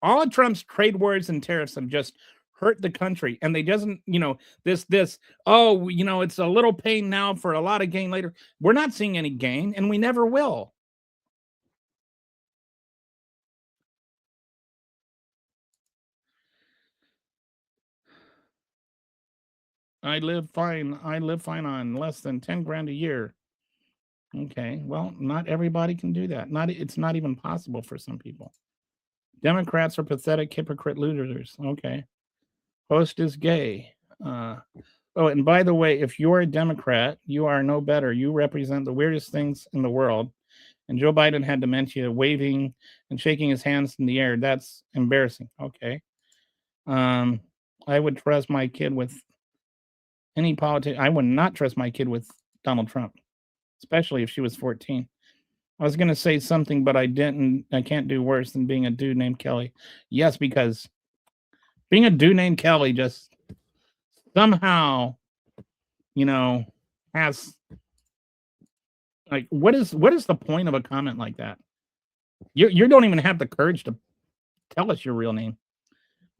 All of Trump's trade wars and tariffs have just hurt the country. And they doesn't, it's a little pain now for a lot of gain later. We're not seeing any gain and we never will. I live fine on less than 10 grand a year. Okay, well, not everybody can do that. It's not even possible for some people. Democrats are pathetic, hypocrite losers. Okay. Host is gay. And by the way, if you're a Democrat, you are no better. You represent the weirdest things in the world. And Joe Biden had dementia, waving and shaking his hands in the air. That's embarrassing. Okay. I would trust my kid with any politician. I would not trust my kid with Donald Trump, especially if she was 14. I was going to say something, but I didn't. I can't do worse than being a dude named Kelly. Yes, because being a dude named Kelly just somehow, has like, what is the point of a comment like that? You don't even have the courage to tell us your real name.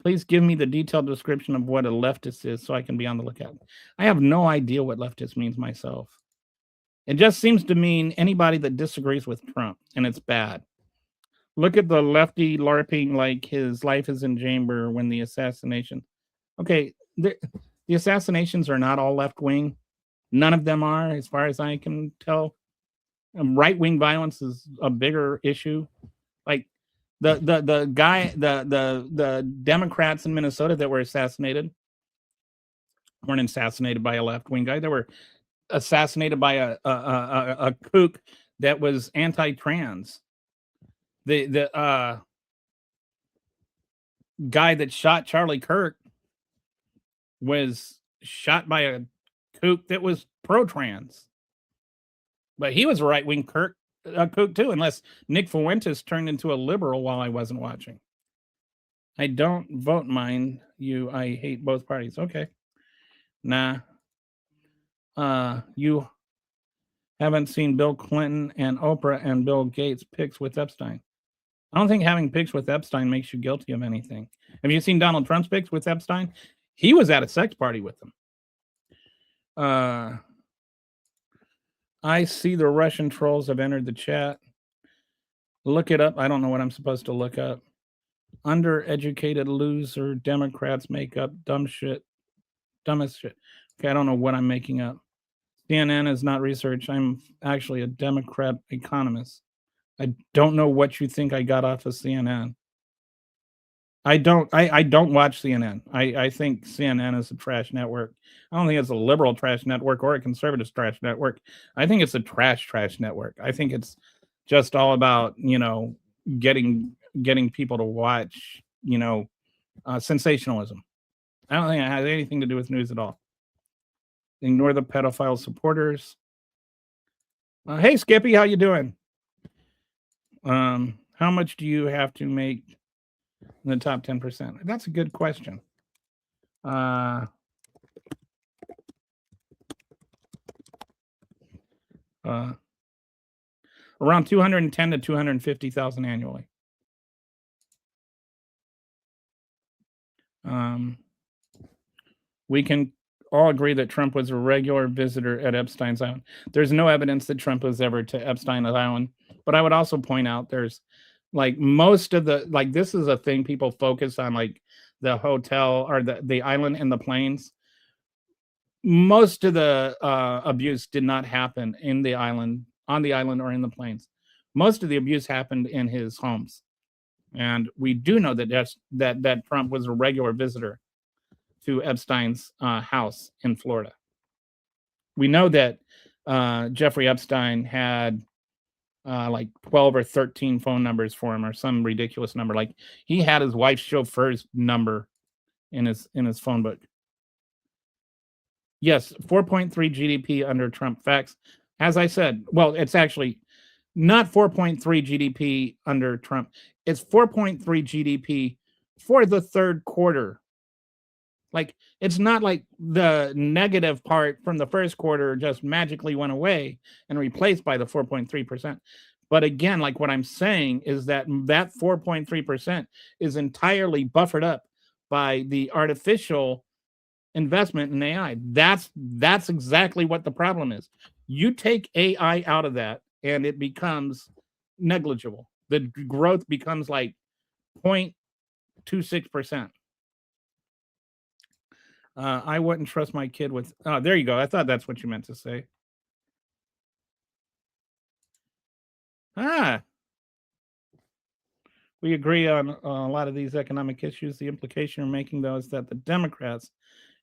Please give me the detailed description of what a leftist is so I can be on the lookout. I have no idea what leftist means myself. It just seems to mean anybody that disagrees with Trump, and it's bad. Look at the lefty LARPing like his life is in chamber when the assassination. Okay, the assassinations are not all left wing. None of them are, as far as I can tell. Right wing violence is a bigger issue. Like the guy, the Democrats in Minnesota that were assassinated weren't assassinated by a left wing guy. They were assassinated by a kook that was anti-trans. The guy that shot Charlie Kirk was shot by a kook that was pro-trans. But he was a right-wing kook too, unless Nick Fuentes turned into a liberal while I wasn't watching. I don't vote, mind you. I hate both parties. Okay. Nah. You haven't seen Bill Clinton and Oprah and Bill Gates pics with Epstein. I don't think having pics with Epstein makes you guilty of anything. Have you seen Donald Trump's pics with Epstein? He was at a sex party with them. I see the Russian trolls have entered the chat. Look it up. I don't know what I'm supposed to look up. Undereducated loser Democrats make up dumbest shit. Okay, I don't know what I'm making up. CNN is not research. I'm actually a Democrat economist. I don't know what you think I got off of CNN. I don't watch CNN. I think CNN is a trash network. I don't think it's a liberal trash network or a conservative trash network. I think it's a trash network. I think it's just all about, getting people to watch, sensationalism. I don't think it has anything to do with news at all. Ignore the pedophile supporters. Hey, Skippy, how you doing? How much do you have to make in the top 10%? That's a good question. Around 210 to 250,000 annually. We can all agree that Trump was a regular visitor at Epstein's Island. There's no evidence that Trump was ever to Epstein's Island, but I would also point out there's most of the, this is a thing people focus on, the hotel or the island and the planes. Most of the abuse did not happen on the island or in the planes. Most of the abuse happened in his homes. And we do know that Trump was a regular visitor to Epstein's house in Florida. We know that Jeffrey Epstein had 12 or 13 phone numbers for him, or some ridiculous number. He had his wife's chauffeur's number in his phone book. Yes, 4.3 GDP under Trump. Facts. As I said, well, it's actually not 4.3 GDP under Trump. It's 4.3 GDP for the third quarter. It's not like the negative part from the first quarter just magically went away and replaced by the 4.3%. But again, what I'm saying is that 4.3% is entirely buffered up by the artificial investment in AI. That's exactly what the problem is. You take AI out of that and it becomes negligible. The growth becomes 0.26%. I wouldn't trust my kid with. Oh, there you go. I thought that's what you meant to say. We agree on a lot of these economic issues. The implication you're making, though, is that the Democrats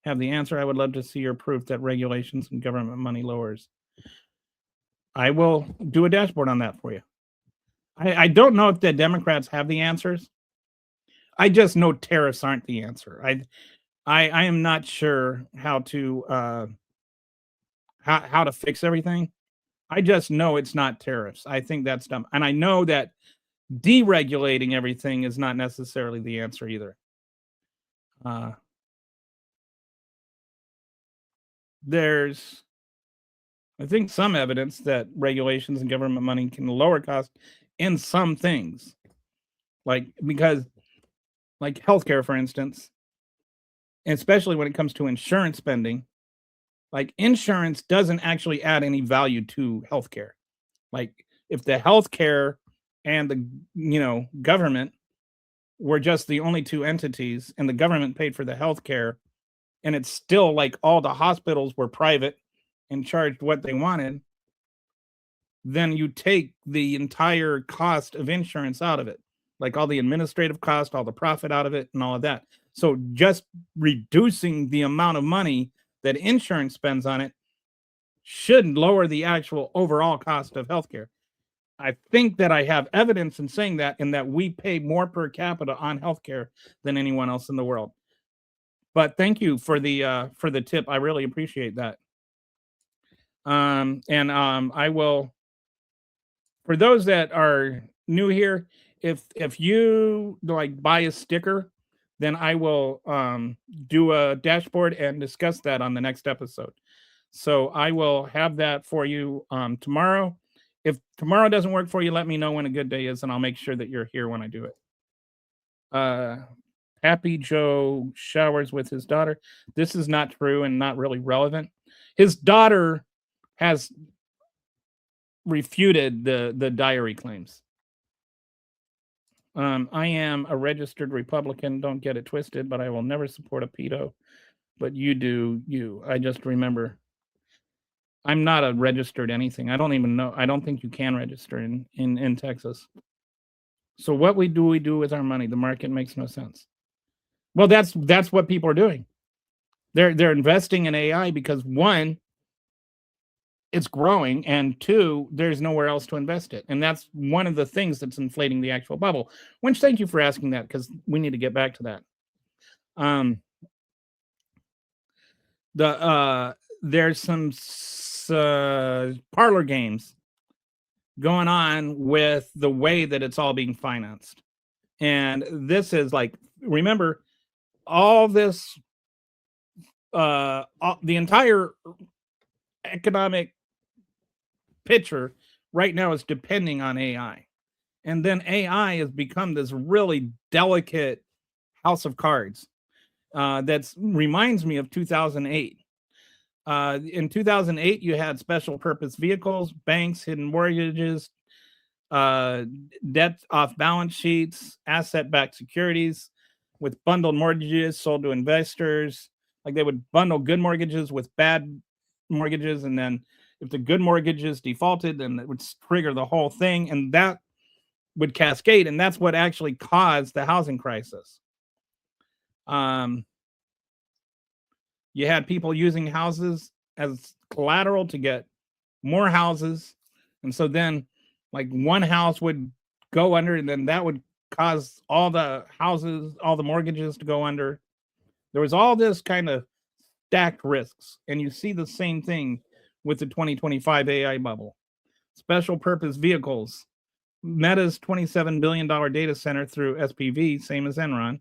have the answer. I would love to see your proof that regulations and government money lowers. I will do a dashboard on that for you. I don't know if the Democrats have the answers. I just know tariffs aren't the answer. I am not sure how to fix everything. I just know it's not tariffs. I think that's dumb. And I know that deregulating everything is not necessarily the answer either. There's, I think, some evidence that regulations and government money can lower costs in some things. Because healthcare, for instance, especially when it comes to insurance spending, insurance doesn't actually add any value to healthcare. If the healthcare and the government were just the only two entities, and the government paid for the healthcare, and it's still like all the hospitals were private and charged what they wanted, then you take the entire cost of insurance out of it, like all the administrative cost, all the profit out of it, and all of that. So just reducing the amount of money that insurance spends on it should lower the actual overall cost of healthcare. I think that I have evidence in saying that, in that we pay more per capita on healthcare than anyone else in the world. But thank you for the tip. I really appreciate that. I will, for those that are new here, if you like buy a sticker, then I will do a dashboard and discuss that on the next episode. So I will have that for you tomorrow. If tomorrow doesn't work for you, let me know when a good day is, and I'll make sure that you're here when I do it. Happy Joe showers with his daughter. This is not true and not really relevant. His daughter has refuted the diary claims. I am a registered Republican. Don't get it twisted, but I will never support a pedo. But you do, you. I just remember I'm not a registered anything. I don't even know. I don't think you can register in Texas. So what we do with our money? The market makes no sense. Well, that's what people are doing. They're investing in AI because, one, it's growing, and two, there's nowhere else to invest it. And that's one of the things that's inflating the actual bubble. Winch, thank you for asking that, because we need to get back to that. There's some parlor games going on with the way that it's all being financed. And this is like, remember, all this, the entire economic picture right now is depending on AI. And then AI has become this really delicate house of cards that reminds me of 2008. In 2008, you had special purpose vehicles, banks, hidden mortgages, debt off balance sheets, asset-backed securities with bundled mortgages sold to investors. Like they would bundle good mortgages with bad mortgages, and then if the good mortgages defaulted, then it would trigger the whole thing, and that would cascade, and that's what actually caused the housing crisis. You had people using houses as collateral to get more houses, and so then like one house would go under, and then that would cause all the houses, all the mortgages to go under. There was all this kind of stacked risks, and you see the same thing with the 2025 AI bubble. Special purpose vehicles, Meta's $27 billion data center through SPV, same as Enron.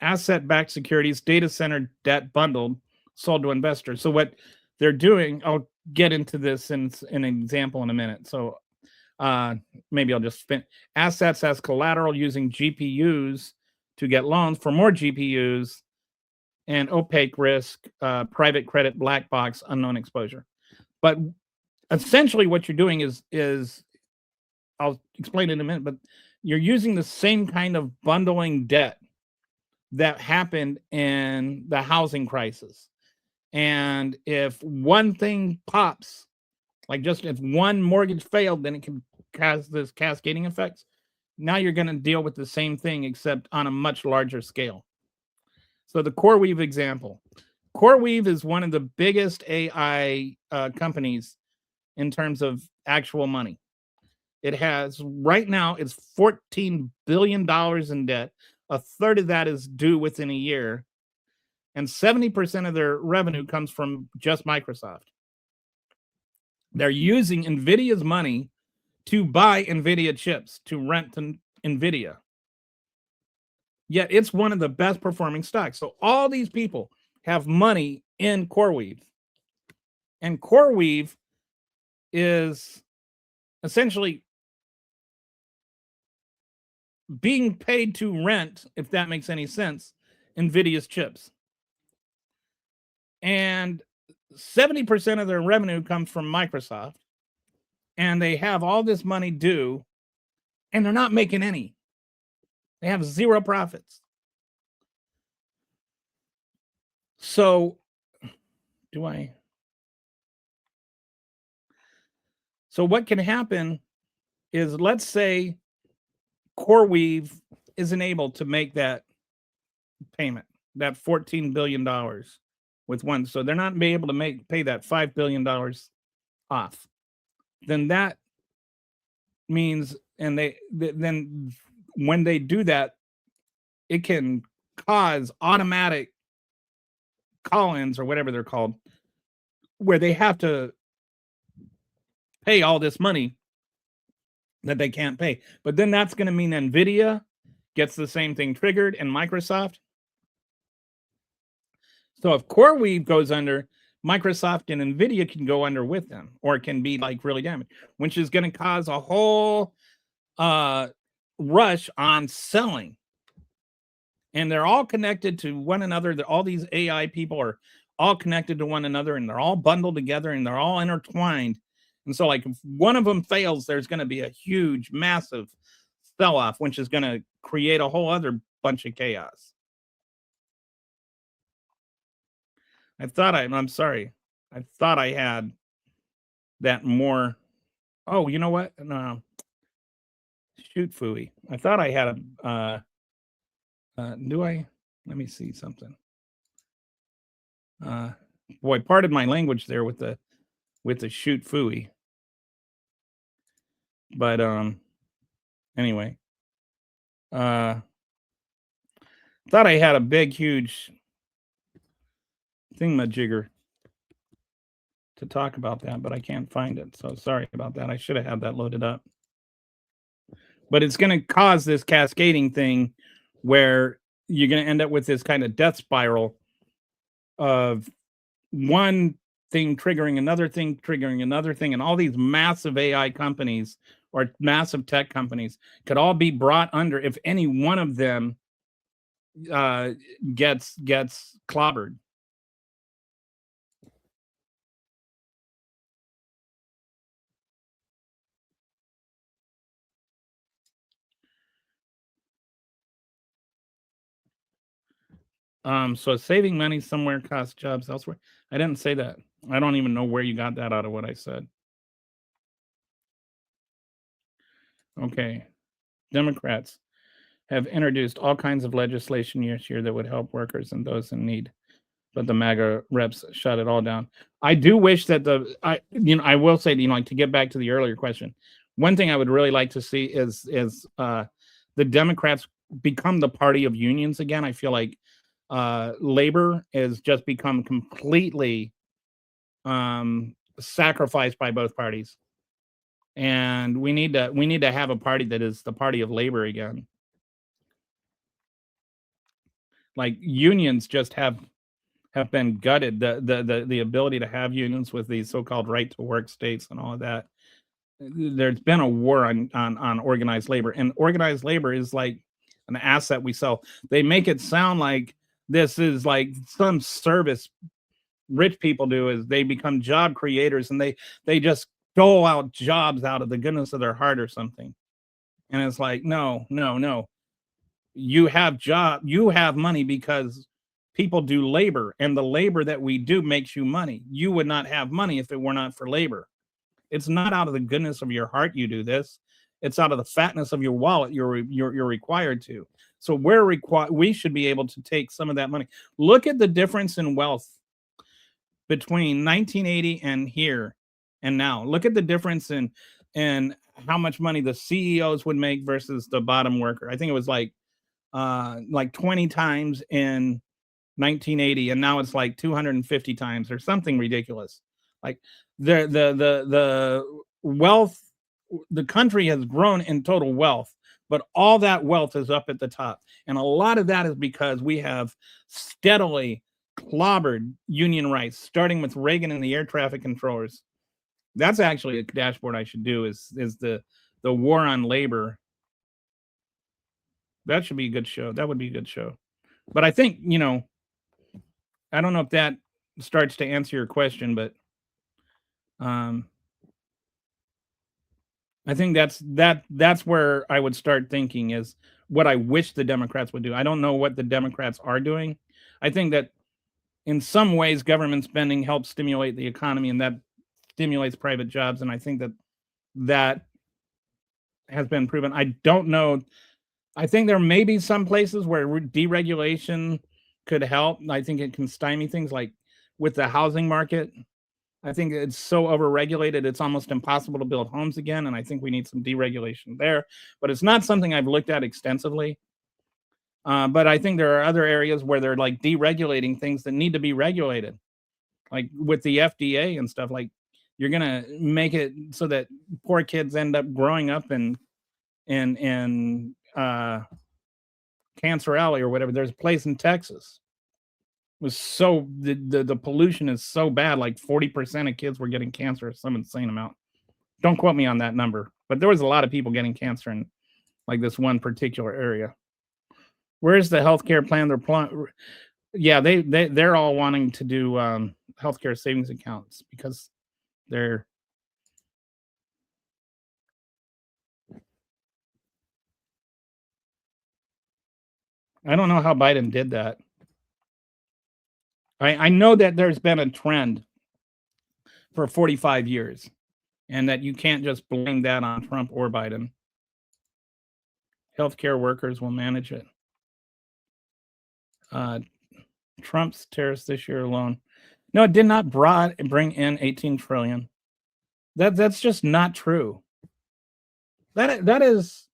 Asset-backed securities, data center debt bundled, sold to investors. So what they're doing, I'll get into this in an example in a minute. So maybe I'll just spin assets as collateral using GPUs to get loans for more GPUs, and opaque risk, private credit, black box, unknown exposure. But essentially what you're doing is I'll explain it in a minute, but you're using the same kind of bundling debt that happened in the housing crisis. And if one thing pops, like just if one mortgage failed, then it can cause this cascading effects. Now you're going to deal with the same thing, except on a much larger scale. So the CoreWeave example. CoreWeave is one of the biggest AI companies in terms of actual money. It has, right now, it's $14 billion in debt. A third of that is due within a year. And 70% of their revenue comes from just Microsoft. They're using NVIDIA's money to buy NVIDIA chips, to rent to NVIDIA. Yet it's one of the best performing stocks. So all these people have money in CoreWeave. And CoreWeave is essentially being paid to rent, if that makes any sense, NVIDIA's chips. And 70% of their revenue comes from Microsoft. and they have all this money due, and they're not making any. They have zero profits. So so what can happen is, let's say CoreWeave isn't able to make that payment, that $14 billion with one. So they're not be able to pay that $5 billion off. Then that means, and then when they do that, it can cause automatic call-ins or whatever they're called, where they have to pay all this money that they can't pay. But then that's going to mean NVIDIA gets the same thing triggered, and Microsoft. So if CoreWeave goes under, Microsoft and NVIDIA can go under with them, or it can be like really damaged, which is going to cause a whole rush on selling. And they're all connected to one another. All these AI people are all connected to one another, and they're all bundled together, and they're all intertwined. And so, like, if one of them fails, there's going to be a huge, massive sell-off, which is going to create a whole other bunch of chaos. I'm sorry. I thought I had that more. Oh, you know what? No. Shoot, Fooey. I thought I had a. Do I? Let me see something. Boy, pardon my language there with the shoot Fooey. But anyway, thought I had a big, huge thingamajigger to talk about that, but I can't find it. So sorry about that. I should have had that loaded up. But it's going to cause this cascading thing where you're going to end up with this kind of death spiral of one thing triggering another thing, and all these massive AI companies or massive tech companies could all be brought under if any one of them gets clobbered. So saving money somewhere costs jobs elsewhere. I didn't say that. I don't even know where you got that out of what I said. Okay. Democrats have introduced all kinds of legislation this year that would help workers and those in need, but the MAGA reps shut it all down. I do wish that I will say, like, to get back to the earlier question, one thing I would really like to see is the Democrats become the party of unions again. I feel like labor has just become completely sacrificed by both parties, and we need to have a party that is the party of labor again. Like, unions just have been gutted. The ability to have unions with these so-called right to work states and all of that. There's been a war on organized labor, and organized labor is like an asset we sell. They make it sound like this is like some service rich people do, is they become job creators, and they just dole out jobs out of the goodness of their heart or something. And it's like, no. You have money because people do labor, and the labor that we do makes you money. You would not have money if it were not for labor. It's not out of the goodness of your heart you do this. It's out of the fatness of your wallet. You're required to. So we should be able to take some of that money. Look at the difference in wealth between 1980 and here and now. Look at the difference in how much money the CEOs would make versus the bottom worker. I think it was like 20 times in 1980, and now it's like 250 times or something ridiculous. Like the wealth, the country has grown in total wealth, but all that wealth is up at the top, and a lot of that is because we have steadily clobbered union rights, starting with Reagan and the air traffic controllers. That's actually a dashboard I should do, is the war on labor. That should be a good show. That would be a good show. But I think, I don't know if that starts to answer your question, but I think that's where I would start thinking is what I wish the Democrats would do. I don't know what the Democrats are doing. I think that in some ways government spending helps stimulate the economy and that stimulates private jobs, and I think that has been proven. I don't know. I think there may be some places where deregulation could help. I think it can stymie things like with the housing market. I think it's so overregulated, it's almost impossible to build homes again. And I think we need some deregulation there. But it's not something I've looked at extensively. But I think there are other areas where they're like deregulating things that need to be regulated, like with the FDA and stuff. Like you're gonna make it so that poor kids end up growing up in Cancer Alley or whatever. There's a place in Texas. It was so the pollution is so bad, like 40% of kids were getting cancer, some insane amount. Don't quote me on that number, but there was a lot of people getting cancer in like this one particular area. Where's the healthcare plan? Yeah, they're all wanting to do healthcare savings accounts because they're I don't know how Biden did that. I know that there's been a trend for 45 years and that you can't just blame that on Trump or Biden. Healthcare workers will manage it. Trump's tariffs this year alone. No, it did not bring in 18 trillion. That's just not true. That is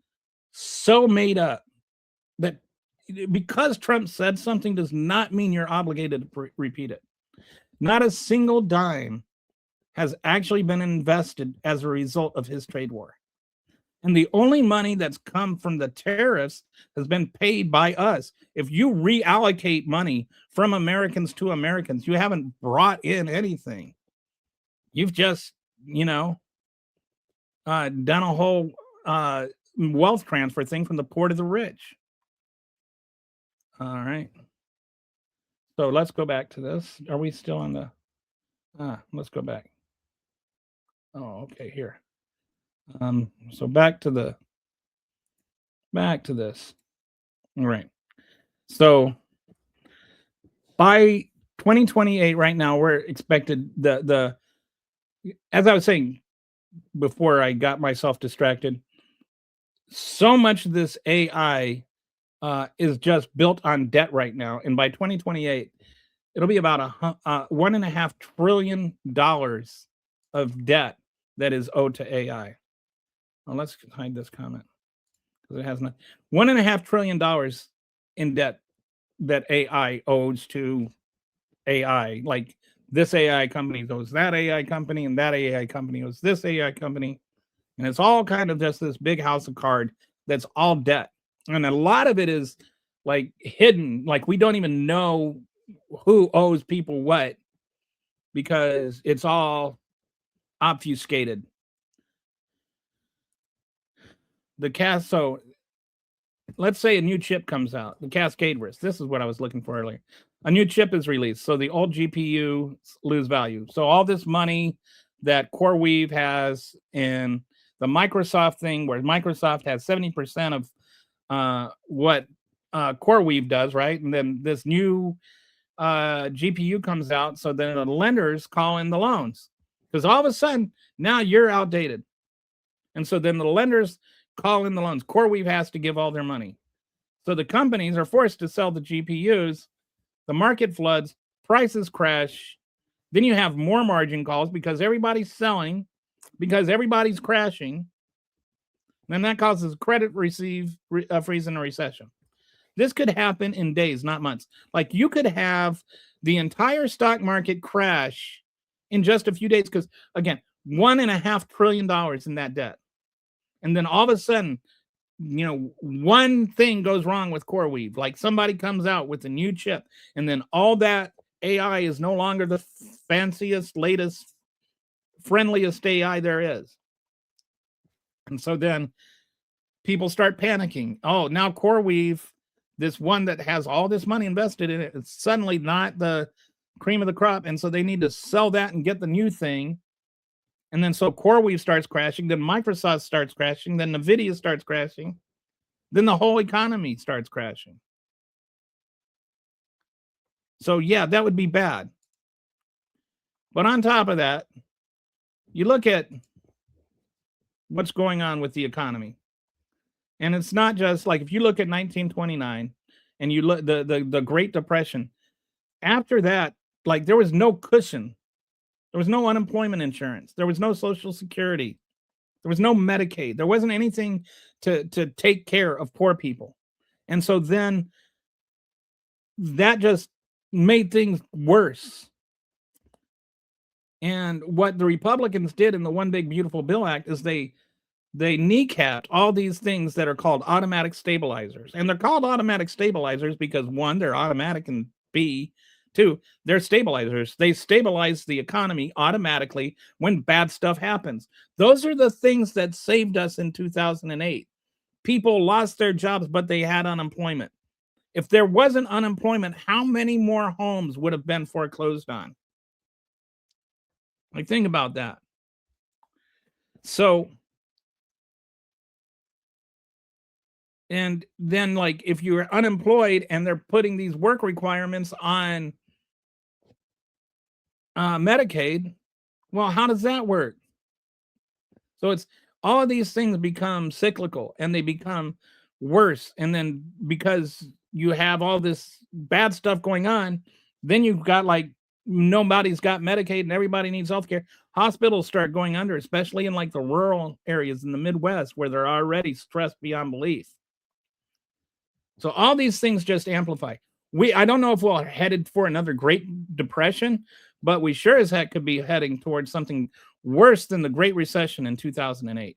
so made up that because Trump said something does not mean you're obligated to repeat it. Not a single dime has actually been invested as a result of his trade war. And the only money that's come from the tariffs has been paid by us. If you reallocate money from Americans to Americans, you haven't brought in anything. You've just, done a whole wealth transfer thing from the poor to the rich. All right. So let's go back to this. Are we still on the? Let's go back. Oh, okay, here. So back to this. All right. So by 2028, right now, we're expected the as I was saying before I got myself distracted, so much of this AI is just built on debt right now. And by 2028, it'll be about $1.5 trillion of debt that is owed to AI. Well, let's hide this comment because it has not $1.5 trillion in debt that AI owes to AI. Like this AI company owes that AI company, and that AI company owes this AI company. And it's all kind of just this big house of cards that's all debt. And a lot of it is like hidden, like we don't even know who owes people what because it's all obfuscated. So let's say a new chip comes out, the Cascade risk. This is what I was looking for earlier. A new chip is released, so the old GPU lose value. So all this money that CoreWeave has in the Microsoft thing, where Microsoft has 70% of what CoreWeave does, right? And then this new GPU comes out, so then the lenders call in the loans because all of a sudden now you're outdated, and so then the lenders call in the loans. CoreWeave has to give all their money, so the companies are forced to sell the GPUs. The market floods, prices crash. Then you have more margin calls because everybody's selling, because everybody's crashing. Then that causes credit freeze in a recession. This could happen in days, not months. Like you could have the entire stock market crash in just a few days because, again, $1.5 trillion in that debt. And then all of a sudden, one thing goes wrong with CoreWeave. Like somebody comes out with a new chip, and then all that AI is no longer the fanciest, latest, friendliest AI there is. And so then people start panicking. Oh, now CoreWeave, this one that has all this money invested in it, it's suddenly not the cream of the crop. And so they need to sell that and get the new thing. And then so CoreWeave starts crashing, then Microsoft starts crashing, then NVIDIA starts crashing, then the whole economy starts crashing. So yeah, that would be bad. But on top of that, you look at what's going on with the economy. And it's not just like, if you look at 1929 and you look the Great Depression, after that, like, there was no cushion. There was no unemployment insurance. There was no Social Security. There was no Medicaid. There wasn't anything to take care of poor people. And so then that just made things worse. And what the Republicans did in the One Big Beautiful Bill Act is they kneecapped all these things that are called automatic stabilizers. And they're called automatic stabilizers because, one, they're automatic, and B, two, they're stabilizers. They stabilize the economy automatically when bad stuff happens. Those are the things that saved us in 2008. People lost their jobs, but they had unemployment. If there wasn't unemployment, how many more homes would have been foreclosed on? Like, think about that. So, and then, like, if you're unemployed and they're putting these work requirements on Medicaid, well, how does that work? So it's all of these things become cyclical and they become worse. And then because you have all this bad stuff going on, then you've got, like, nobody's got Medicaid and everybody needs healthcare. Hospitals start going under, especially in, like, the rural areas in the Midwest where they're already stressed beyond belief. So all these things just amplify. I don't know if we're headed for another Great Depression, but we sure as heck could be heading towards something worse than the Great Recession in 2008.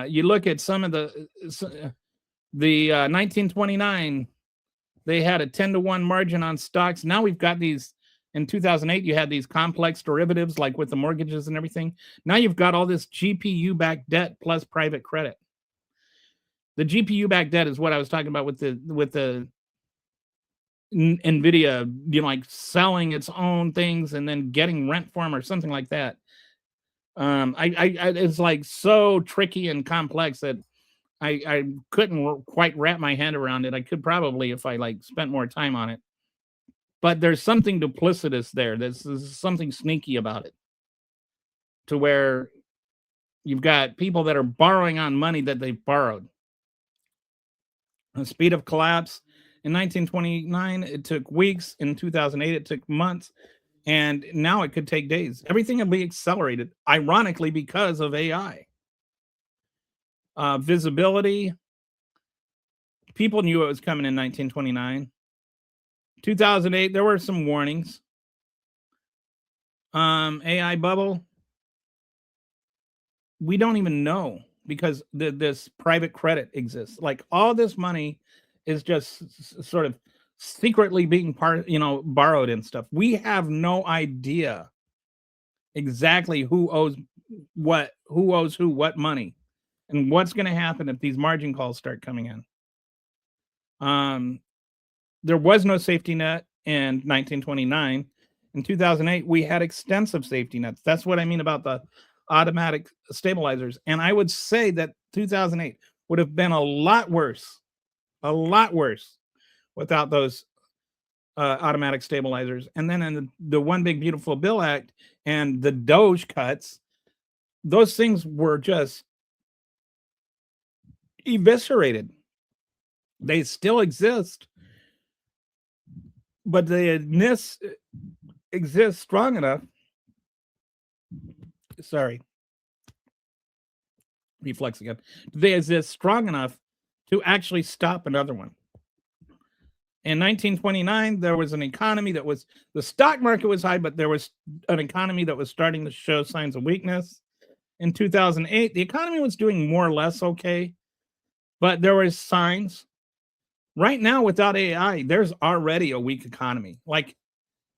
You look at some of the 1929, they had a 10-to-1 margin on stocks. Now we've got these. In 2008, you had these complex derivatives, like with the mortgages and everything. Now you've got all this GPU-backed debt plus private credit. The GPU-backed debt is what I was talking about with the NVIDIA, like, selling its own things and then getting rent for them or something like that. It's like so tricky and complex that I couldn't quite wrap my head around it. I could probably if I, like, spent more time on it. But there's something duplicitous there. There's something sneaky about it, to where you've got people that are borrowing on money that they've borrowed. The speed of collapse in 1929, it took weeks. In 2008, it took months. And now it could take days. Everything will be accelerated, ironically, because of AI. Visibility. People knew it was coming in 1929. 2008, there were some warnings. AI bubble. We don't even know, because this private credit exists. Like, all this money is just sort of secretly being borrowed and stuff. We have no idea exactly who owes who what money, and what's going to happen if these margin calls start coming in. There was no safety net in 1929. In 2008, we had extensive safety nets. That's what I mean about the automatic stabilizers. And I would say that 2008 would have been a lot worse without those automatic stabilizers. And then in the One Big Beautiful Bill Act and the Doge cuts, those things were just eviscerated. They still exist, but they exist strong enough. Sorry. Reflex again. They exist strong enough to actually stop another one. In 1929, there was an economy that was, the stock market was high, but there was an economy that was starting to show signs of weakness. In 2008, the economy was doing more or less okay, but there were signs. Right now, without AI, there's already a weak economy. Like,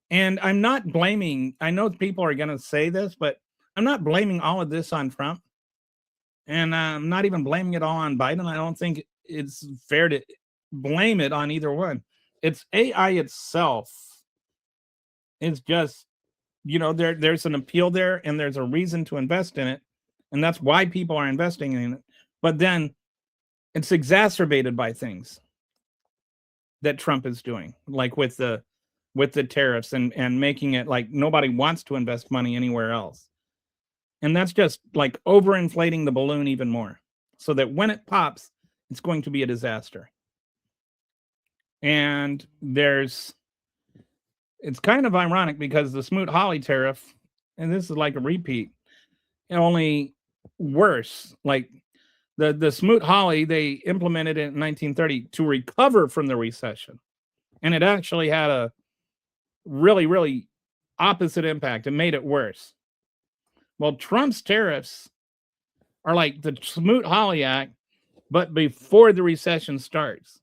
and I'm not blaming, I know people are going to say this, but I'm not blaming all of this on Trump. And I'm not even blaming it all on Biden. I don't think it's fair to blame it on either one. It's AI itself. It's just there's an appeal there, and there's a reason to invest in it, and that's why people are investing in it. But then it's exacerbated by things that Trump is doing, like with the tariffs and making it like nobody wants to invest money anywhere else. And that's just like overinflating the balloon even more, so that when it pops, it's going to be a disaster. And it's kind of ironic because the Smoot-Hawley tariff, and this is like a repeat, only worse. Like the Smoot-Hawley, they implemented it in 1930 to recover from the recession. And it actually had a really, really opposite impact. It made it worse. Well, Trump's tariffs are like the Smoot-Hawley Act, but before the recession starts.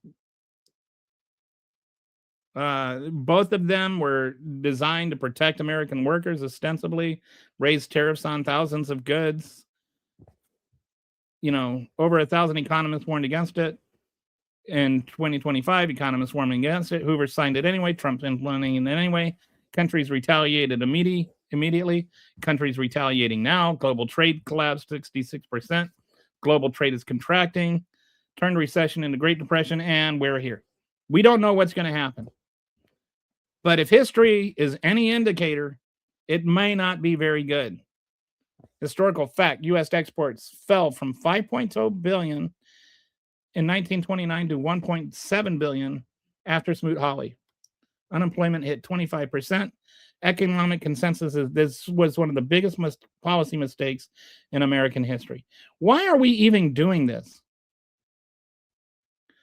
Both of them were designed to protect American workers, ostensibly, raise tariffs on thousands of goods. Over 1,000 economists warned against it. In 2025, economists warned against it. Hoover signed it anyway. Trump's implementing it anyway. Countries retaliated immediately. Countries retaliating now. Global trade collapsed 66%. Global trade is contracting. Turned recession into Great Depression, and we're here. We don't know what's going to happen. But if history is any indicator, it may not be very good. Historical fact, U.S. exports fell from $5.2 billion in 1929 to $1.7 billion after Smoot-Hawley. Unemployment hit 25%. Economic consensus is this was one of the biggest policy mistakes in American history. Why are we even doing this?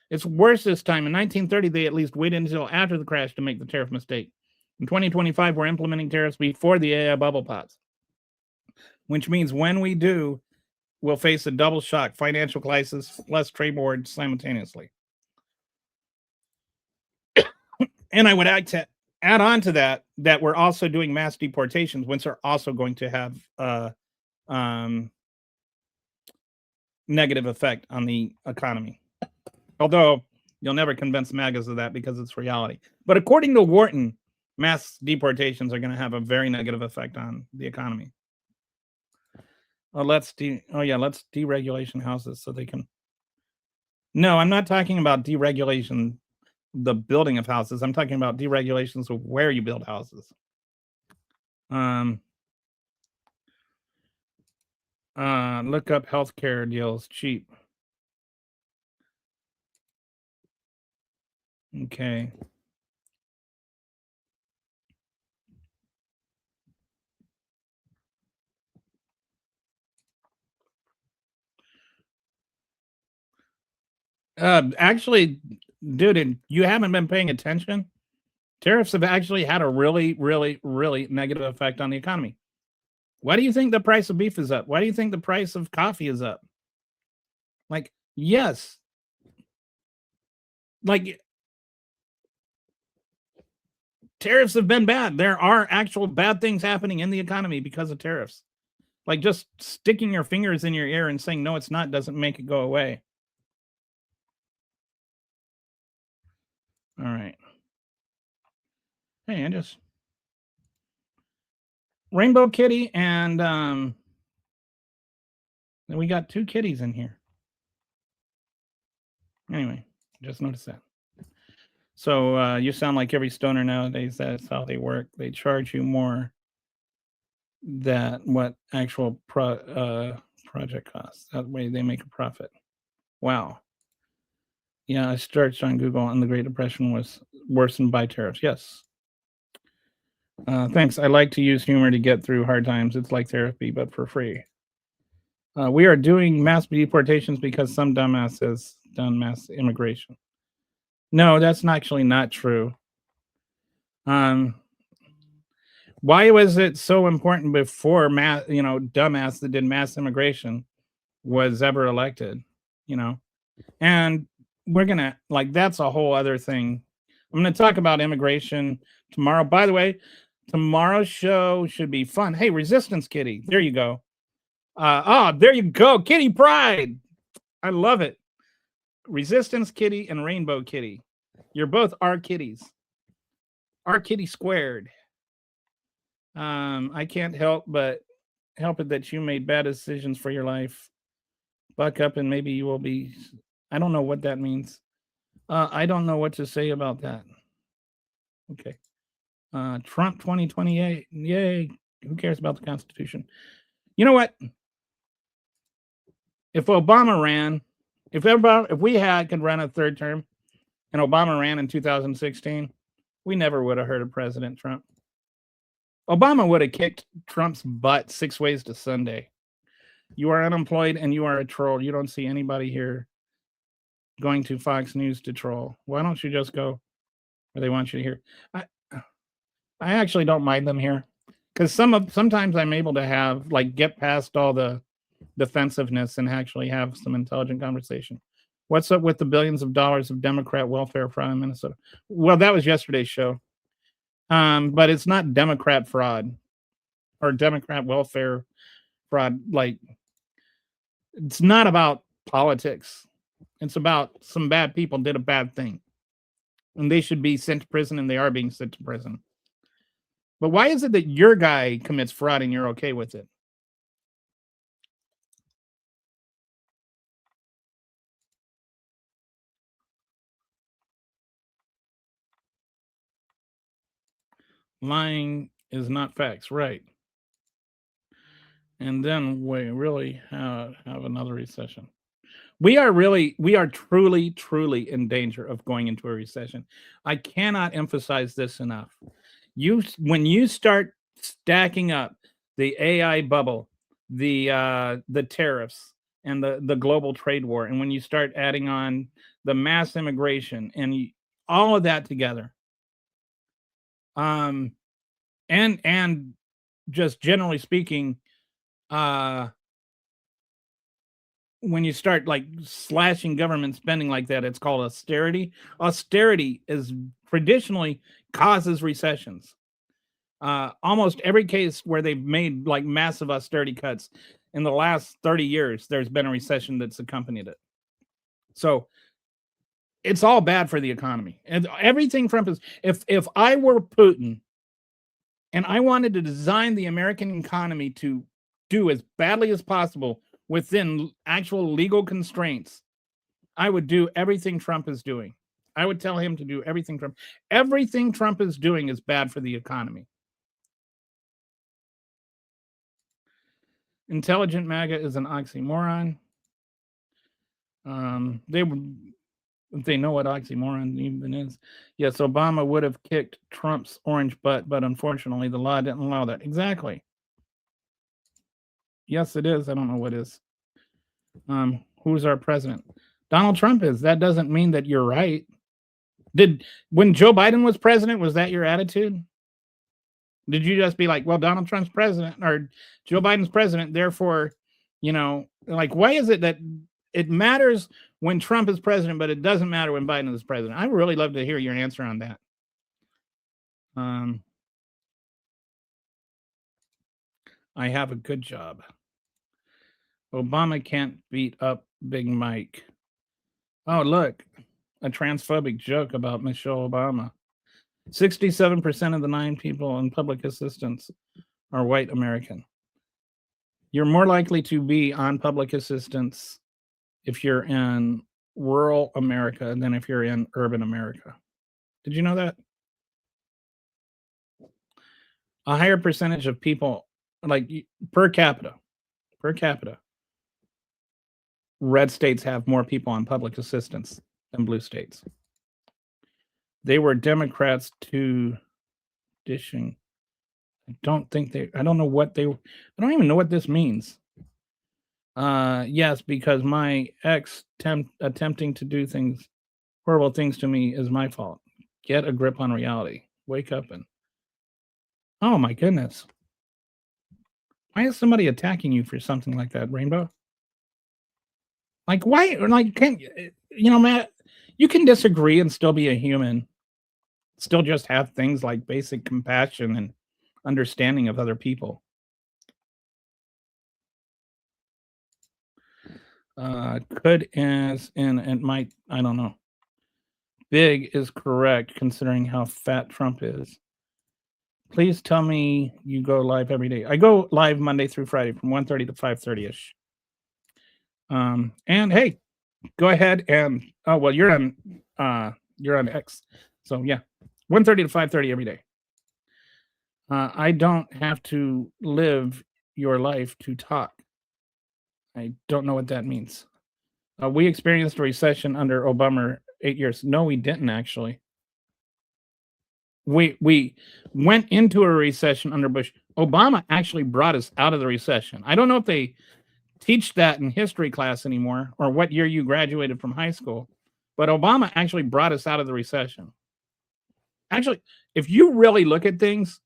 It's worse this time. In 1930, they at least waited until after the crash to make the tariff mistake. In 2025, we're implementing tariffs before the AI bubble pops, which means when we do, we'll face a double shock, financial crisis, plus trade war simultaneously. And I would add on to that we're also doing mass deportations, which are also going to have negative effect on the economy. Although you'll never convince MAGAs of that because it's reality. But according to Wharton, mass deportations are going to have a very negative effect on the economy. Let's deregulation houses so they can. No, I'm not talking about deregulation, the building of houses. I'm talking about deregulations of where you build houses. Look up healthcare deals cheap. Okay. Actually, dude, you haven't been paying attention. Tariffs have actually had a really, really, really negative effect on the economy. Why do you think the price of beef is up? Why do you think the price of coffee is up? Like, yes. Like, tariffs have been bad. There are actual bad things happening in the economy because of tariffs. Like, just sticking your fingers in your ear and saying, no, it's not, doesn't make it go away. All right. Hey, I just... Rainbow Kitty and we got 2 kitties in here. Anyway, just noticed that. So you sound like every stoner nowadays. That's how they work. They charge you more than what actual project costs. That way they make a profit. Wow. Yeah, I searched on Google and the Great Depression was worsened by tariffs. Yes. Thanks. I like to use humor to get through hard times. It's like therapy, but for free. We are doing mass deportations because some dumbass has done mass immigration. No, that's actually not true. Why was it so important before dumbass that did mass immigration was ever elected? And we're gonna that's a whole other thing. I'm gonna talk about immigration tomorrow. By the way, tomorrow's show should be fun. Hey, Resistance Kitty, there you go. There you go, Kitty Pride. I love it. Resistance Kitty and Rainbow Kitty. You're both our kitties. Our kitty squared. I can't help it that you made bad decisions for your life. Buck up and maybe you will be. I don't know what that means. I don't know what to say about that. Okay. Trump 2028. Yay. Who cares about the Constitution? You know what? If Obama ran, if we could run a third term and Obama ran in 2016, we never would have heard of President Trump. Obama would have kicked Trump's butt 6 ways to Sunday. You are unemployed and you are a troll. You don't see anybody here going to Fox News to troll. Why don't you just go where they want you to hear? I actually don't mind them here because sometimes I'm able to get past all the defensiveness and actually have some intelligent conversation. What's up with the billions of dollars of Democrat welfare fraud in Minnesota? Well, that was yesterday's show. But it's not Democrat fraud or Democrat welfare fraud. Like, it's not about politics. It's about some bad people did a bad thing. And they should be sent to prison, and they are being sent to prison. But why is it that your guy commits fraud and you're okay with it? Lying is not facts, right? And then we really have another recession. We are truly, truly in danger of going into a recession. I cannot emphasize this enough. When you start stacking up the AI bubble, the tariffs, and the global trade war, and when you start adding on the mass immigration and all of that together, and just generally speaking, when you start like slashing government spending like that, it's called austerity. Austerity is traditionally causes recessions. Almost every case where they've made like massive austerity cuts in the last 30 years, there's been a recession that's accompanied it. So it's all bad for the economy. And everything Trump is, if I were Putin and I wanted to design the American economy to do as badly as possible within actual legal constraints, I would do everything Trump is doing. I would tell him to do everything Trump is doing is bad for the economy. Intelligent MAGA is an oxymoron. They know what oxymoron even is. Yes, Obama would have kicked Trump's orange butt, but unfortunately the law didn't allow that. Exactly. Yes, it is. I don't know what is. Who's our president? Donald Trump is. That doesn't mean that you're right. When Joe Biden was president, was that your attitude? Did you just be like, well, Donald Trump's president or Joe Biden's president, therefore, like, why is it that it matters when Trump is president, but it doesn't matter when Biden is president? I would really love to hear your answer on that. I have a good job. Obama can't beat up Big Mike. Oh, look, a transphobic joke about Michelle Obama. 67% of the 9 people in public assistance are white American. You're more likely to be on public assistance if you're in rural America than if you're in urban America. Did you know that? A higher percentage of people, like per capita, red states have more people on public assistance than blue states. They were Democrats to dishing. I don't even know what this means. Yes, because my ex attempting to do horrible things to me is my fault. Get a grip on reality. Wake up and. Oh my goodness. Why is somebody attacking you for something like that, Rainbow? Like, why? Like, Matt, you can disagree and still be a human. Still just have things like basic compassion and understanding of other people. Could is and it might, I don't know. Big is correct considering how fat Trump is. Please tell me you go live every day. I go live Monday through Friday from 1:30 to 5:30ish. And hey, go ahead and oh well, you're on X, so yeah, 1:30 to 5:30 every day. I don't have to live your life to talk. I don't know what that means. We experienced a recession under Obama 8 years. No, we didn't actually. We went into a recession under Bush. Obama actually brought us out of the recession. I don't know if they teach that in history class anymore or what year you graduated from high school, but Obama actually brought us out of the recession. Actually, if you really look at things,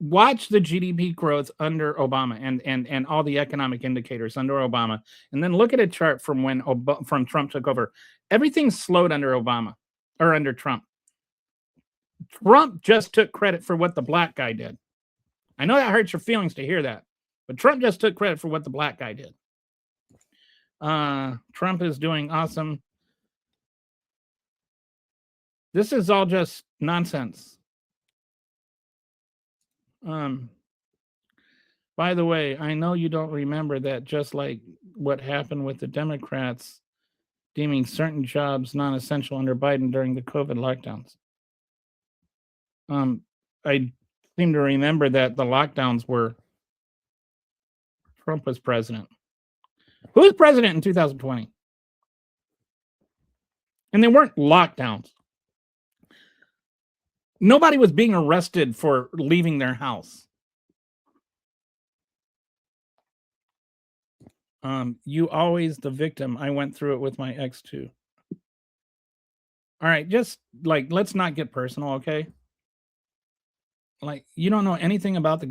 watch the GDP growth under Obama and all the economic indicators under Obama, and then look at a chart from when from Trump took over. Everything slowed under Obama or under Trump. Trump just took credit for what the black guy did. I know that hurts your feelings to hear that, but Trump just took credit for what the black guy did. Trump is doing awesome. This is all just nonsense. By the way, I know you don't remember that, just like what happened with the Democrats deeming certain jobs non-essential under Biden during the COVID lockdowns. I seem to remember that the lockdowns were Trump was president. Who was president in 2020? And they weren't lockdowns. Nobody was being arrested for leaving their house. You always the victim. I went through it with my ex too. All right, just like let's not get personal, okay? Like you don't know anything about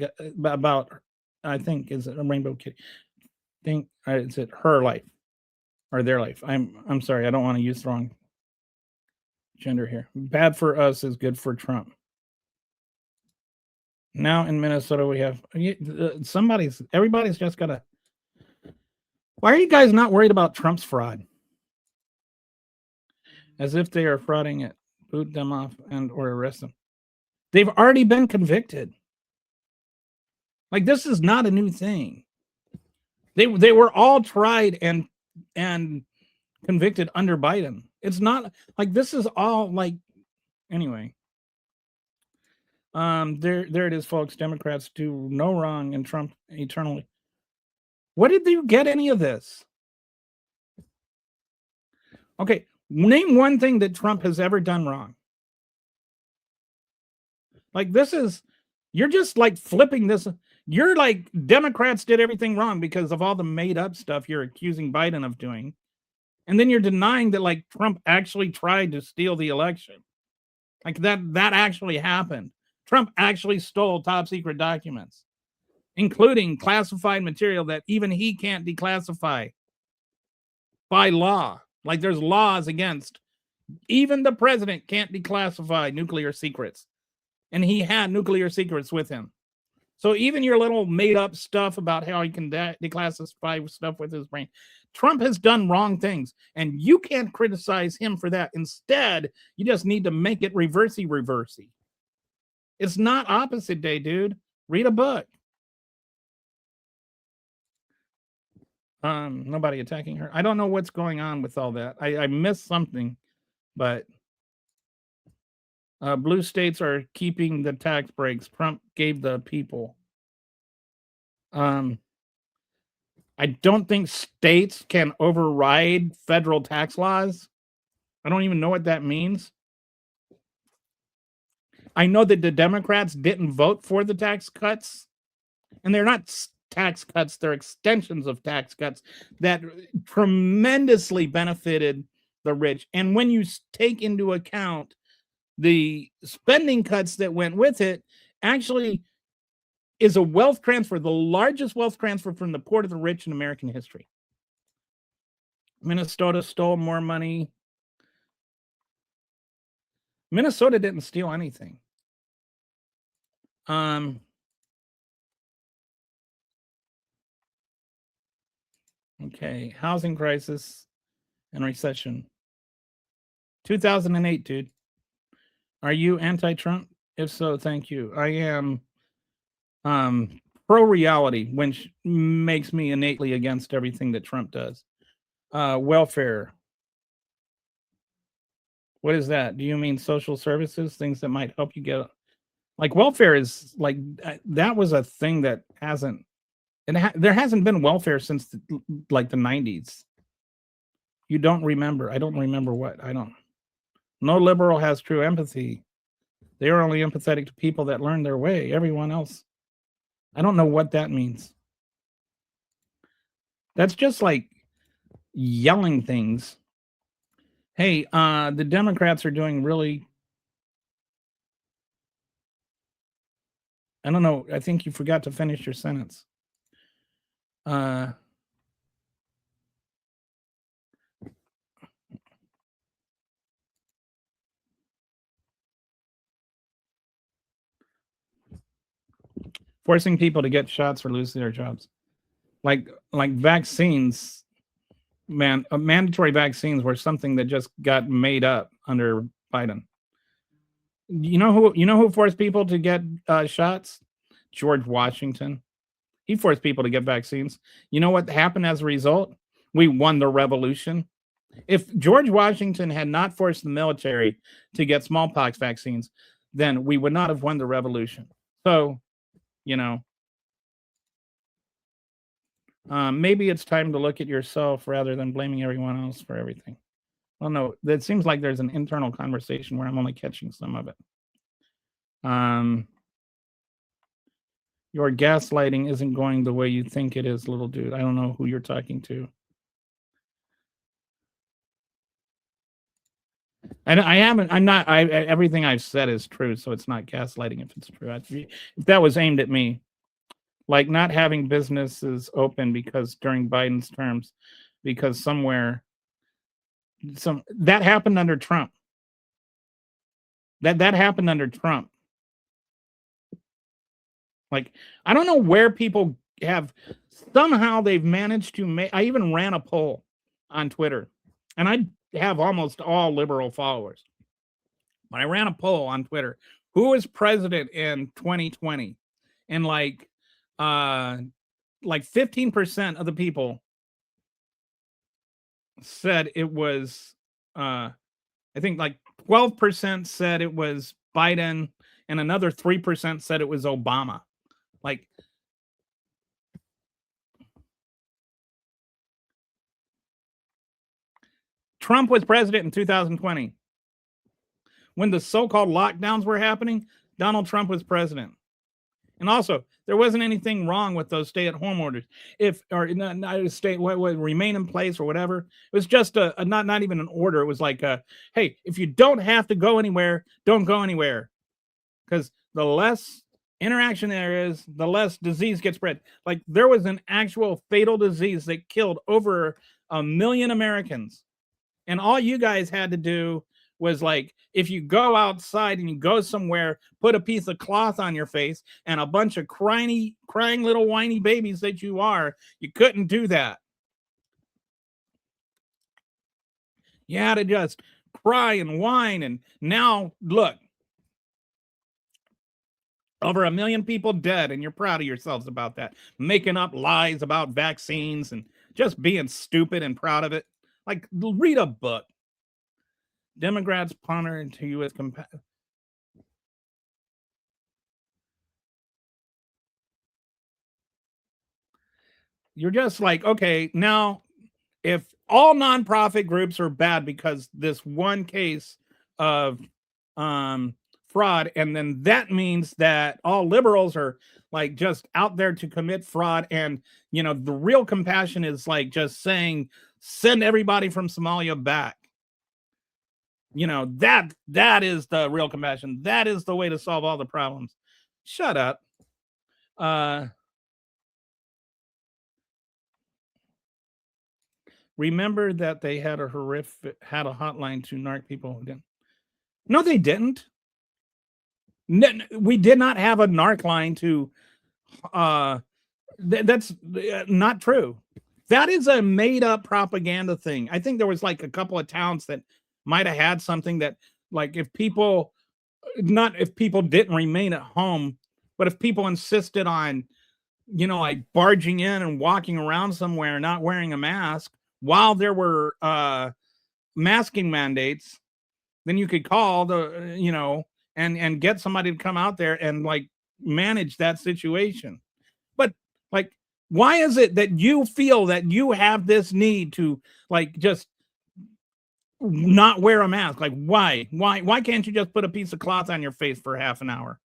about I think is it a Rainbow Kitty? Think is it her life or their life? I'm sorry, I don't want to use the wrong gender here. Bad for us is good for Trump. Now in Minnesota we have everybody's just got to. Why are you guys not worried about Trump's fraud? As if they are frauding it, boot them off and or arrest them. They've already been convicted. Like this is not a new thing. They were all tried and convicted under Biden. It's not like this is all like anyway. There it is, folks. Democrats do no wrong and Trump eternally. What did you get any of this? Okay, name one thing that Trump has ever done wrong. Like this is, you're just like flipping this. You're like Democrats did everything wrong because of all the made up stuff you're accusing Biden of doing. And then you're denying that like Trump actually tried to steal the election. Like that actually happened. Trump actually stole top secret documents, including classified material that even he can't declassify by law. Like there's laws against, even the president can't declassify nuclear secrets. And he had nuclear secrets with him. So even your little made up stuff about how he can declassify stuff with his brain, Trump has done wrong things and you can't criticize him for that. Instead, you just need to make it reversey. It's not opposite day, dude. Read a book. Nobody attacking her. I don't know what's going on with all that. I missed something, but blue states are keeping the tax breaks Trump gave the people. I don't think states can override federal tax laws. I don't even know what that means. I know that the Democrats didn't vote for the tax cuts, and they're not tax cuts, they're extensions of tax cuts that tremendously benefited the rich. And when you take into account the spending cuts that went with it, actually is a wealth transfer, the largest wealth transfer from the poor to the rich in American history. Minnesota stole more money. Minnesota didn't steal anything. Okay, housing crisis and recession. 2008, dude. Are you anti-Trump? If so, thank you. I am pro reality, which makes me innately against everything that Trump does. Welfare. What is that? Do you mean social services, things that might help you get like welfare is like that was a thing that hasn't there hasn't been welfare since like the 90s. You don't remember. I don't remember what. I don't. No liberal has true empathy. They are only empathetic to people that learn their way. Everyone else, I don't know what that means. That's just like yelling things. Hey, the Democrats are doing really. I don't know. I think you forgot to finish your sentence. Forcing people to get shots or lose their jobs, like vaccines. Man, mandatory vaccines were something that just got made up under Biden. You know who forced people to get shots? George Washington. He forced people to get vaccines. You know what happened as a result? We won the revolution. If George Washington had not forced the military to get smallpox vaccines, then we would not have won the revolution. So, you know, maybe it's time to look at yourself rather than blaming everyone else for everything. Well, no, that seems like there's an internal conversation where I'm only catching some of it. Your gaslighting isn't going the way you think it is, little dude. I don't know who you're talking to. And everything I've said is true, so it's not gaslighting if it's true. If that was aimed at me, like not having businesses open because during Biden's terms, because that happened under Trump. That happened under Trump. Like, I don't know where people have somehow they've managed to make. I even ran a poll on Twitter, and I have almost all liberal followers. But I ran a poll on Twitter: who was president in 2020? And like 15% of the people said it was. I think like 12% said it was Biden, and another 3% said it was Obama. Like, Trump was president in 2020. When the so-called lockdowns were happening, Donald Trump was president. And also, there wasn't anything wrong with those stay-at-home orders. Remain in place or whatever. It was just not even an order. It was like, hey, if you don't have to go anywhere, don't go anywhere. Because the less interaction there is, the less disease gets spread. Like, there was an actual fatal disease that killed over 1 million Americans. And all you guys had to do was, like, if you go outside and you go somewhere, put a piece of cloth on your face, and a bunch of crying little whiny babies that you are, you couldn't do that. You had to just cry and whine. And now, look, over 1 million people dead, and you're proud of yourselves about that. Making up lies about vaccines and just being stupid and proud of it. Like, read a book. Democrats ponder to you as compassion. You're just like, okay, now if all nonprofit groups are bad because this one case of fraud, and then that means that all liberals are like just out there to commit fraud, and the real compassion is like just saying send everybody from Somalia back. That is the real compassion. That is the way to solve all the problems. Shut up. Remember that they had a hotline to narc people who didn't. No, they didn't. No, we did not have a narc line to. That's not true. That is a made up propaganda thing. I think there was like a couple of towns that might have had something that, like, if people not if people didn't remain at home, but if people insisted on, like barging in and walking around somewhere not wearing a mask while there were masking mandates, then you could call and get somebody to come out there and like manage that situation. But like, why is it that you feel that you have this need to like just not wear a mask? Like, why can't you just put a piece of cloth on your face for half an hour?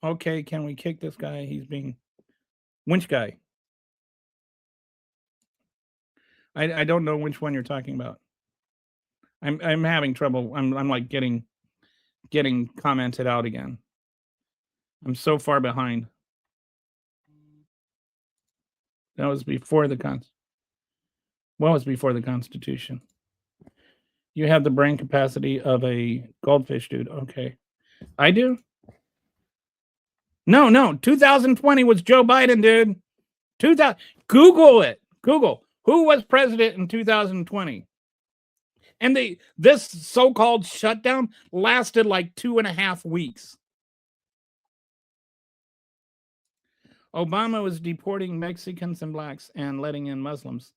Okay, can we kick this guy? He's being winch guy. I don't know which one you're talking about. I'm having trouble. I'm like getting commented out again. I'm so far behind. That was before the what was before the Constitution? You have the brain capacity of a goldfish, dude. Okay. I do? No. 2020 was Joe Biden, dude. Google it. Google who was president in 2020. And this so-called shutdown lasted like 2.5 weeks. Obama was deporting Mexicans and blacks and letting in Muslims.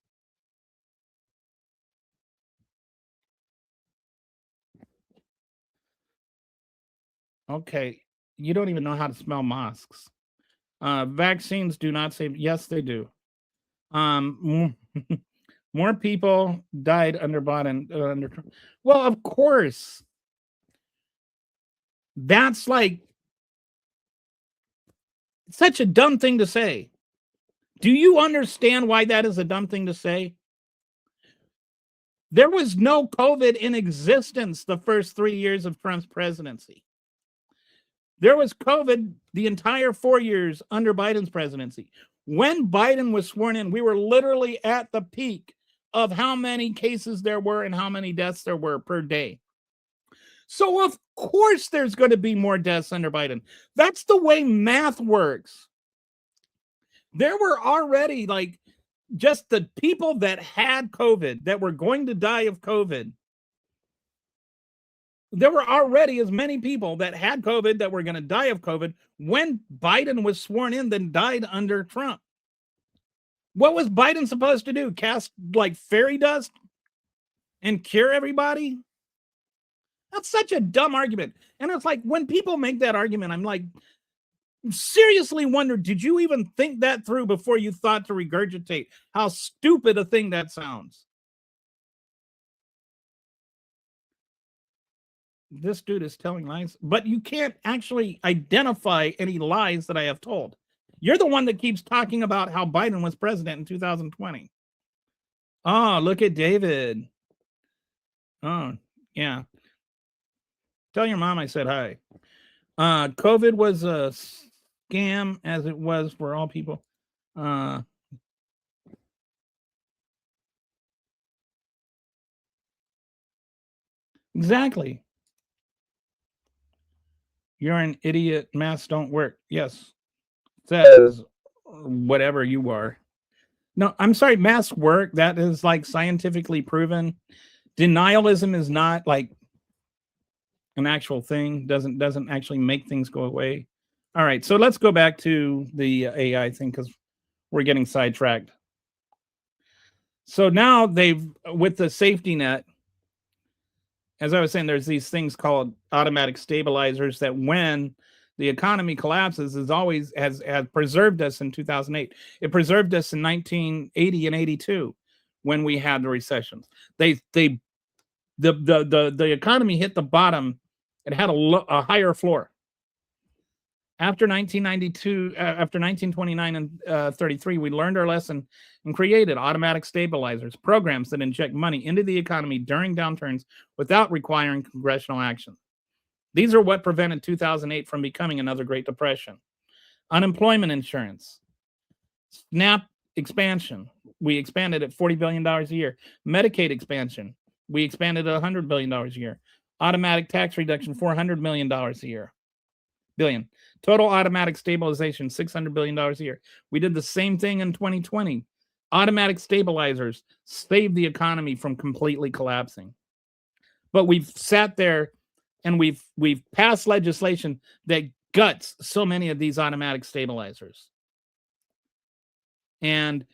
Okay, you don't even know how to smell mosques. Vaccines do not save. Yes, they do. More people died under Biden under Trump. Well, of course. That's like such a dumb thing to say. Do you understand why that is a dumb thing to say? There was no COVID in existence the first 3 years of Trump's presidency. There was COVID the entire 4 years under Biden's presidency. When Biden was sworn in, we were literally at the peak of how many cases there were and how many deaths there were per day. So of course there's going to be more deaths under Biden. That's the way math works. There were already like just the people that had COVID that were going to die of COVID. There were already as many people that had COVID that were going to die of COVID when Biden was sworn in than died under Trump. What was Biden supposed to do? Cast like fairy dust and cure everybody? That's such a dumb argument. And it's like when people make that argument, I'm like, seriously wonder, did you even think that through before you thought to regurgitate how stupid a thing that sounds? This dude is telling lies, but you can't actually identify any lies that I have told. You're the one that keeps talking about how Biden was president in 2020. Oh, look at David. Oh, yeah. Tell your mom I said hi. COVID was a scam as it was for all people. Exactly. You're an idiot. Masks don't work. Yes. Says whatever you are. No, I'm sorry. Masks work. That is like scientifically proven. Denialism is not like an actual thing. Doesn't actually make things go away. All right. So let's go back to the AI thing because we're getting sidetracked. So now with the safety net, as I was saying, there's these things called automatic stabilizers that when the economy collapses has preserved us in 2008. It preserved us in 1980 and 82 when we had the recessions. The economy hit the bottom. It had a higher floor. After 1992, after 1929 and 33, we learned our lesson and created automatic stabilizers, programs that inject money into the economy during downturns without requiring congressional action. These are what prevented 2008 from becoming another Great Depression. Unemployment insurance, SNAP expansion, we expanded at $40 billion a year. Medicaid expansion, we expanded at $100 billion a year. Automatic tax reduction, $400 million a year. Billion. Total automatic stabilization, $600 billion a year. We did the same thing in 2020. Automatic stabilizers saved the economy from completely collapsing. But we've sat there and we've passed legislation that guts so many of these automatic stabilizers. And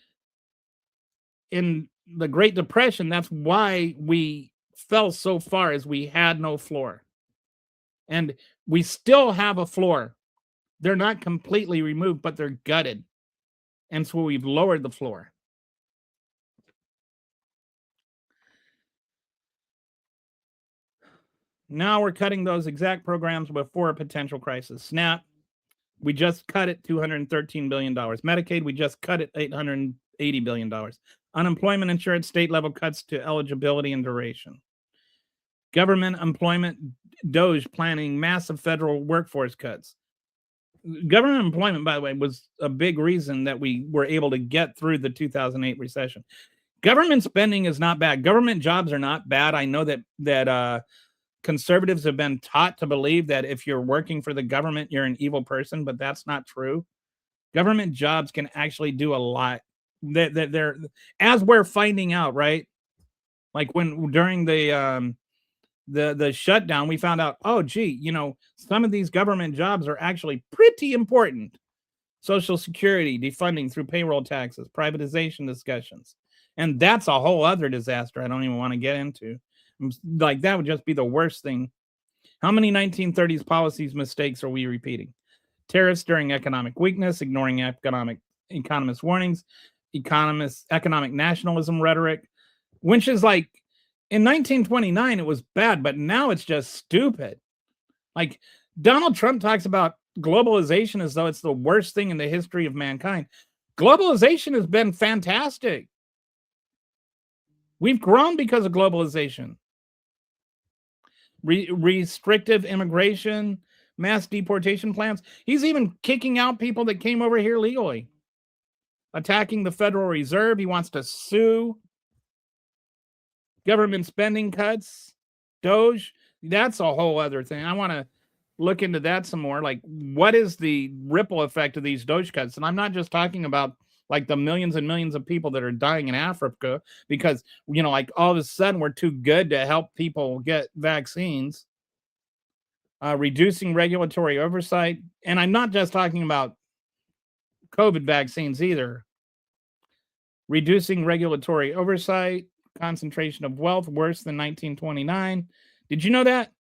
in the Great Depression, that's why we fell so far, as we had no floor. And we still have a floor. They're not completely removed, but they're gutted. And so we've lowered the floor. Now we're cutting those exact programs before a potential crisis. SNAP, we just cut it $213 billion. Medicaid, we just cut it $880 billion. Unemployment insurance, state level cuts to eligibility and duration. Government employment, DOGE planning massive federal workforce cuts. Government employment, by the way, was a big reason that we were able to get through the 2008 recession. Government spending is not bad. Government jobs are not bad. I know that conservatives have been taught to believe that if you're working for the government, you're an evil person, but that's not true. Government jobs can actually do a lot. They're as we're finding out, right? Like when during the shutdown, we found out, oh, gee, some of these government jobs are actually pretty important. Social Security, defunding through payroll taxes, privatization discussions. And that's a whole other disaster I don't even want to get into. Like, that would just be the worst thing. How many 1930s policies mistakes are we repeating? Tariffs during economic weakness, ignoring economist warnings, economic nationalism rhetoric, which is like, in 1929, it was bad, but now it's just stupid. Like, Donald Trump talks about globalization as though it's the worst thing in the history of mankind. Globalization has been fantastic. We've grown because of globalization. Restrictive immigration, mass deportation plans. He's even kicking out people that came over here legally. Attacking the Federal Reserve. He wants to sue. Government spending cuts. DOGE. That's a whole other thing. I want to look into that some more. Like, what is the ripple effect of these DOGE cuts? And I'm not just talking about like the millions and millions of people that are dying in Africa because, like all of a sudden we're too good to help people get vaccines. Reducing regulatory oversight. And I'm not just talking about COVID vaccines either. Reducing regulatory oversight, concentration of wealth worse than 1929. Did you know that?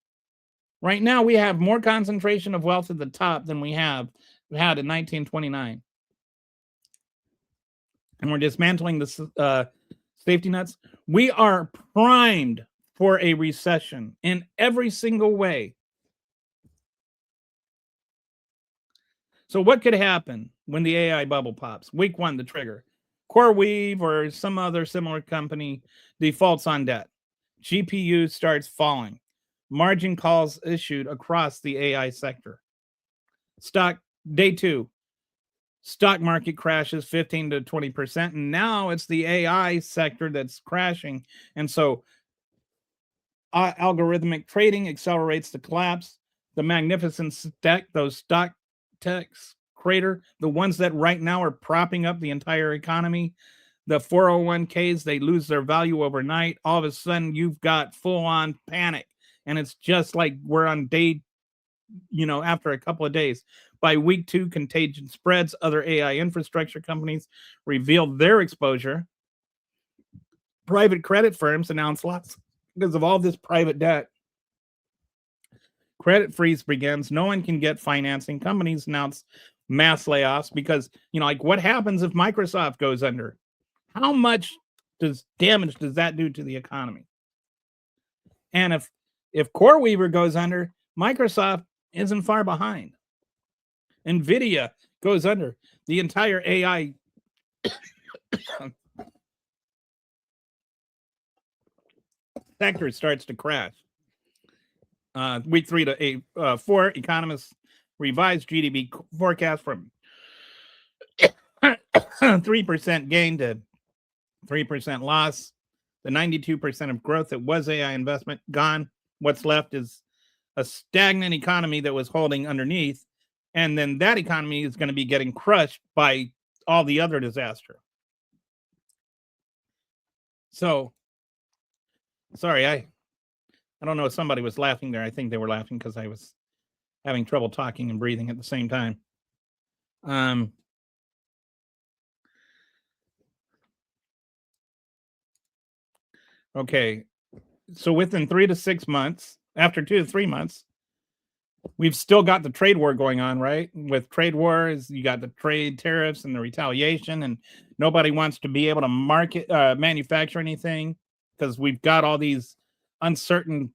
Right now we have more concentration of wealth at the top than we had in 1929. And we're dismantling the safety nets. We are primed for a recession in every single way. So what could happen when the AI bubble pops? Week 1, the trigger. CoreWeave or some other similar company defaults on debt. GPU starts falling. Margin calls issued across the AI sector. Day 2. Stock market crashes 15 to 20%. And now it's the AI sector that's crashing. And so algorithmic trading accelerates the collapse. The magnificent stack, those stock techs crater, the ones that right now are propping up the entire economy. The 401ks, they lose their value overnight. All of a sudden, you've got full-on panic. And it's just like we're on day, after a couple of days. By week 2, contagion spreads. Other AI infrastructure companies reveal their exposure. Private credit firms announce lots because of all this private debt. Credit freeze begins. No one can get financing. Companies announce mass layoffs because, like what happens if Microsoft goes under? How much damage does that do to the economy? And if CoreWeave goes under, Microsoft isn't far behind. NVIDIA goes under. The entire AI sector starts to crash. Week 3 to 4, economists revised GDP forecast from 3% gain to 3% loss. The 92% of growth that was AI investment gone. What's left is a stagnant economy that was holding underneath. And then that economy is going to be getting crushed by all the other disaster. So, sorry, I don't know if somebody was laughing there. I think they were laughing because I was having trouble talking and breathing at the same time. Okay. So within 3 to 6 months, after 2 to 3 months, we've still got the trade war going on, right? With trade wars, you got the trade tariffs and the retaliation, and nobody wants to be able to manufacture anything because we've got all these uncertain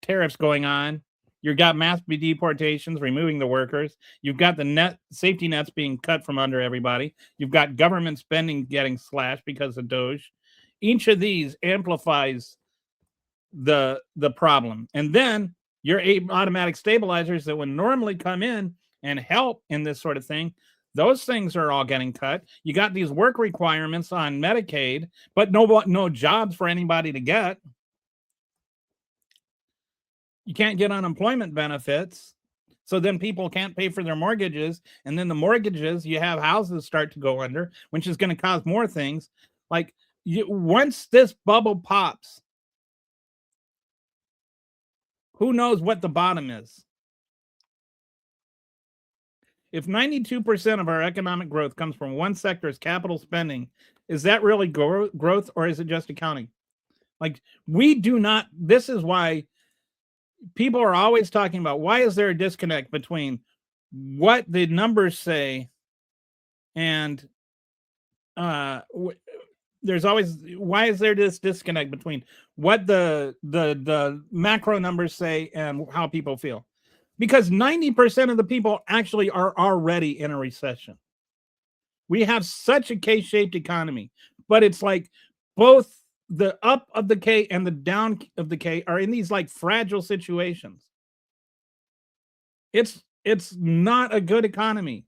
tariffs going on. You've got mass deportations, removing the workers. You've got the safety nets being cut from under everybody. You've got government spending getting slashed because of Doge. Each of these amplifies the problem. And then your automatic stabilizers that would normally come in and help in this sort of thing, those things are all getting cut. You got these work requirements on Medicaid, but no jobs for anybody to get. You can't get unemployment benefits. So then people can't pay for their mortgages. And then the mortgages, you have houses start to go under, which is going to cause more things. Like once this bubble pops, who knows what the bottom is? If 92% of our economic growth comes from one sector's capital spending, is that really growth or is it just accounting? Like we do not, this is why people are always talking about why is there a disconnect between what the numbers say and there's always, why is there this disconnect between what the macro numbers say and how people feel? Because 90% of the people actually are already in a recession. We have such a K-shaped economy, but it's like both the up of the K and the down of the K are in these like fragile situations. It's not a good economy.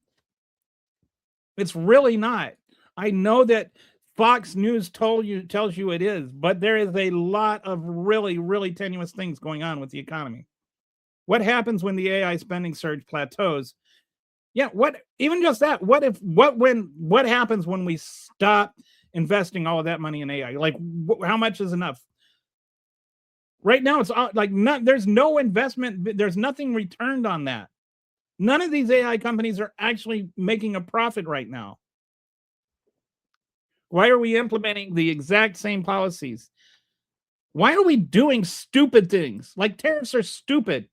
It's really not. I know that Fox News tells you it is, but there is a lot of really, really tenuous things going on with the economy. What happens when the AI spending surge plateaus? Yeah, what happens when we stop investing all of that money in AI? Like how much is enough? Right now it's like there's no investment, there's nothing returned on that. None of these AI companies are actually making a profit right now. Why are we implementing the exact same policies? Why are we doing stupid things? Like tariffs are stupid.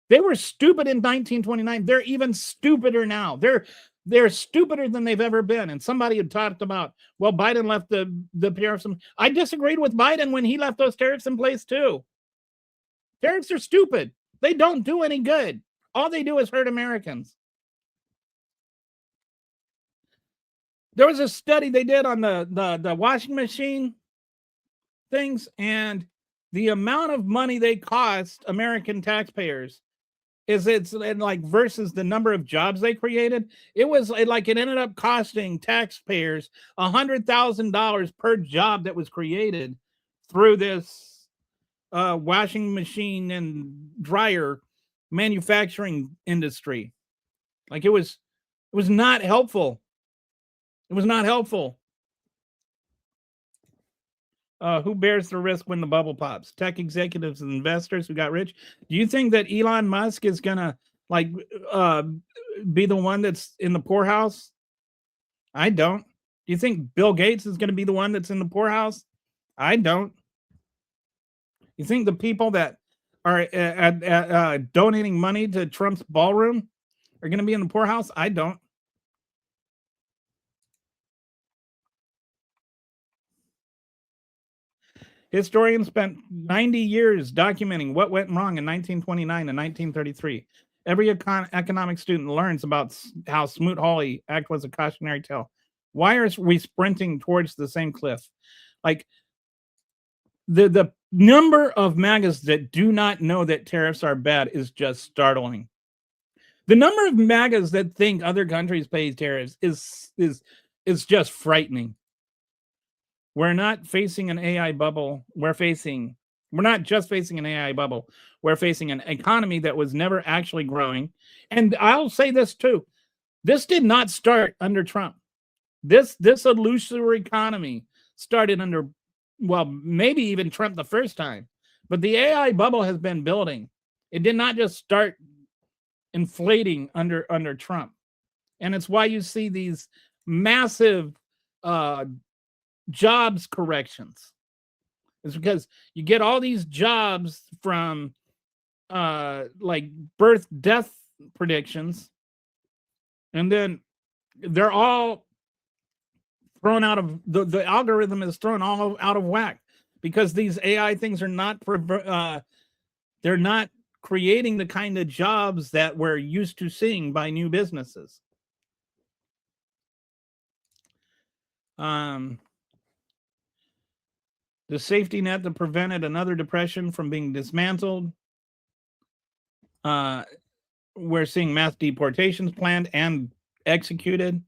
They were stupid in 1929. They're even stupider now. They're stupider than they've ever been. And somebody had talked about, well, Biden left the tariffs. I disagreed with Biden when he left those tariffs in place too. Tariffs are stupid. They don't do any good. All they do is hurt Americans. There was a study they did on the washing machine things, and the amount of money they cost American taxpayers it's like versus the number of jobs they created. It was like it ended up costing taxpayers $100,000 per job that was created through this washing machine and dryer manufacturing industry. Like it was not helpful. It was not helpful. Who bears the risk when the bubble pops? Tech executives and investors who got rich. Do you think that Elon Musk is gonna like be the one that's in the poorhouse? I don't. Do you think Bill Gates is gonna be the one that's in the poorhouse? I don't. You think the people that are donating money to Trump's ballroom are gonna be in the poorhouse? I don't. Historians spent 90 years documenting what went wrong in 1929 and 1933. Every economic student learns about how Smoot-Hawley Act was a cautionary tale. Why are we sprinting towards the same cliff? Like the number of MAGAs that do not know that tariffs are bad is just startling. The number of MAGAs that think other countries pay tariffs is just frightening. We're not facing an AI bubble. We're not just facing an AI bubble. We're facing an economy that was never actually growing. And I'll say this too. This did not start under Trump. This illusory economy started under, well, maybe even Trump the first time. But the AI bubble has been building. It did not just start inflating under Trump. And it's why you see these massive jobs corrections. It's because you get all these jobs from like birth death predictions, and then they're all thrown out of the algorithm is thrown all out of whack because these AI things are not they're not creating the kind of jobs that we're used to seeing by new businesses. The safety net that prevented another depression from being dismantled. We're seeing mass deportations planned and executed.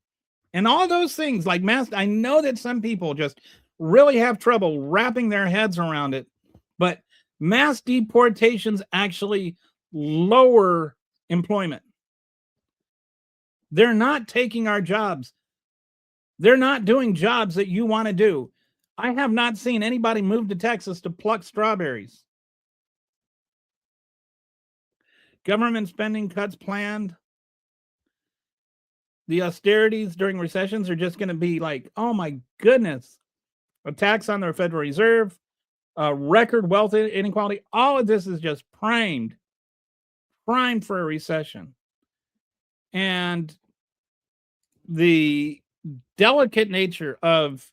And all those things like mass, I know that some people just really have trouble wrapping their heads around it, but mass deportations actually lower employment. They're not taking our jobs. They're not doing jobs that you want to do. I have not seen anybody move to Texas to pluck strawberries. Government spending cuts planned. The austerities during recessions are just going to be like, oh my goodness, a tax on the Federal Reserve, record wealth inequality. All of this is just primed for a recession. And the delicate nature of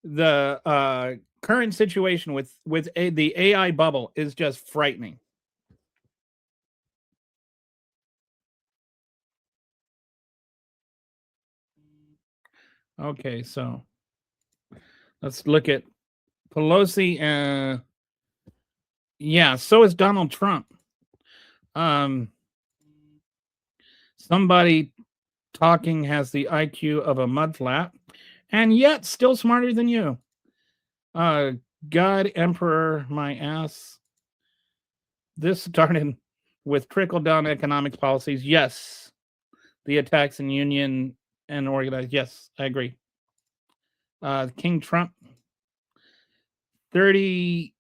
the current situation with the AI bubble is just frightening. Okay, so let's look at Pelosi. Yeah, so is Donald Trump. Somebody talking has the IQ of a mudflat, and yet still smarter than you. God, Emperor, my ass. This started with trickle-down economics policies. Yes. The attacks in union and organized. Yes, I agree. King Trump. 30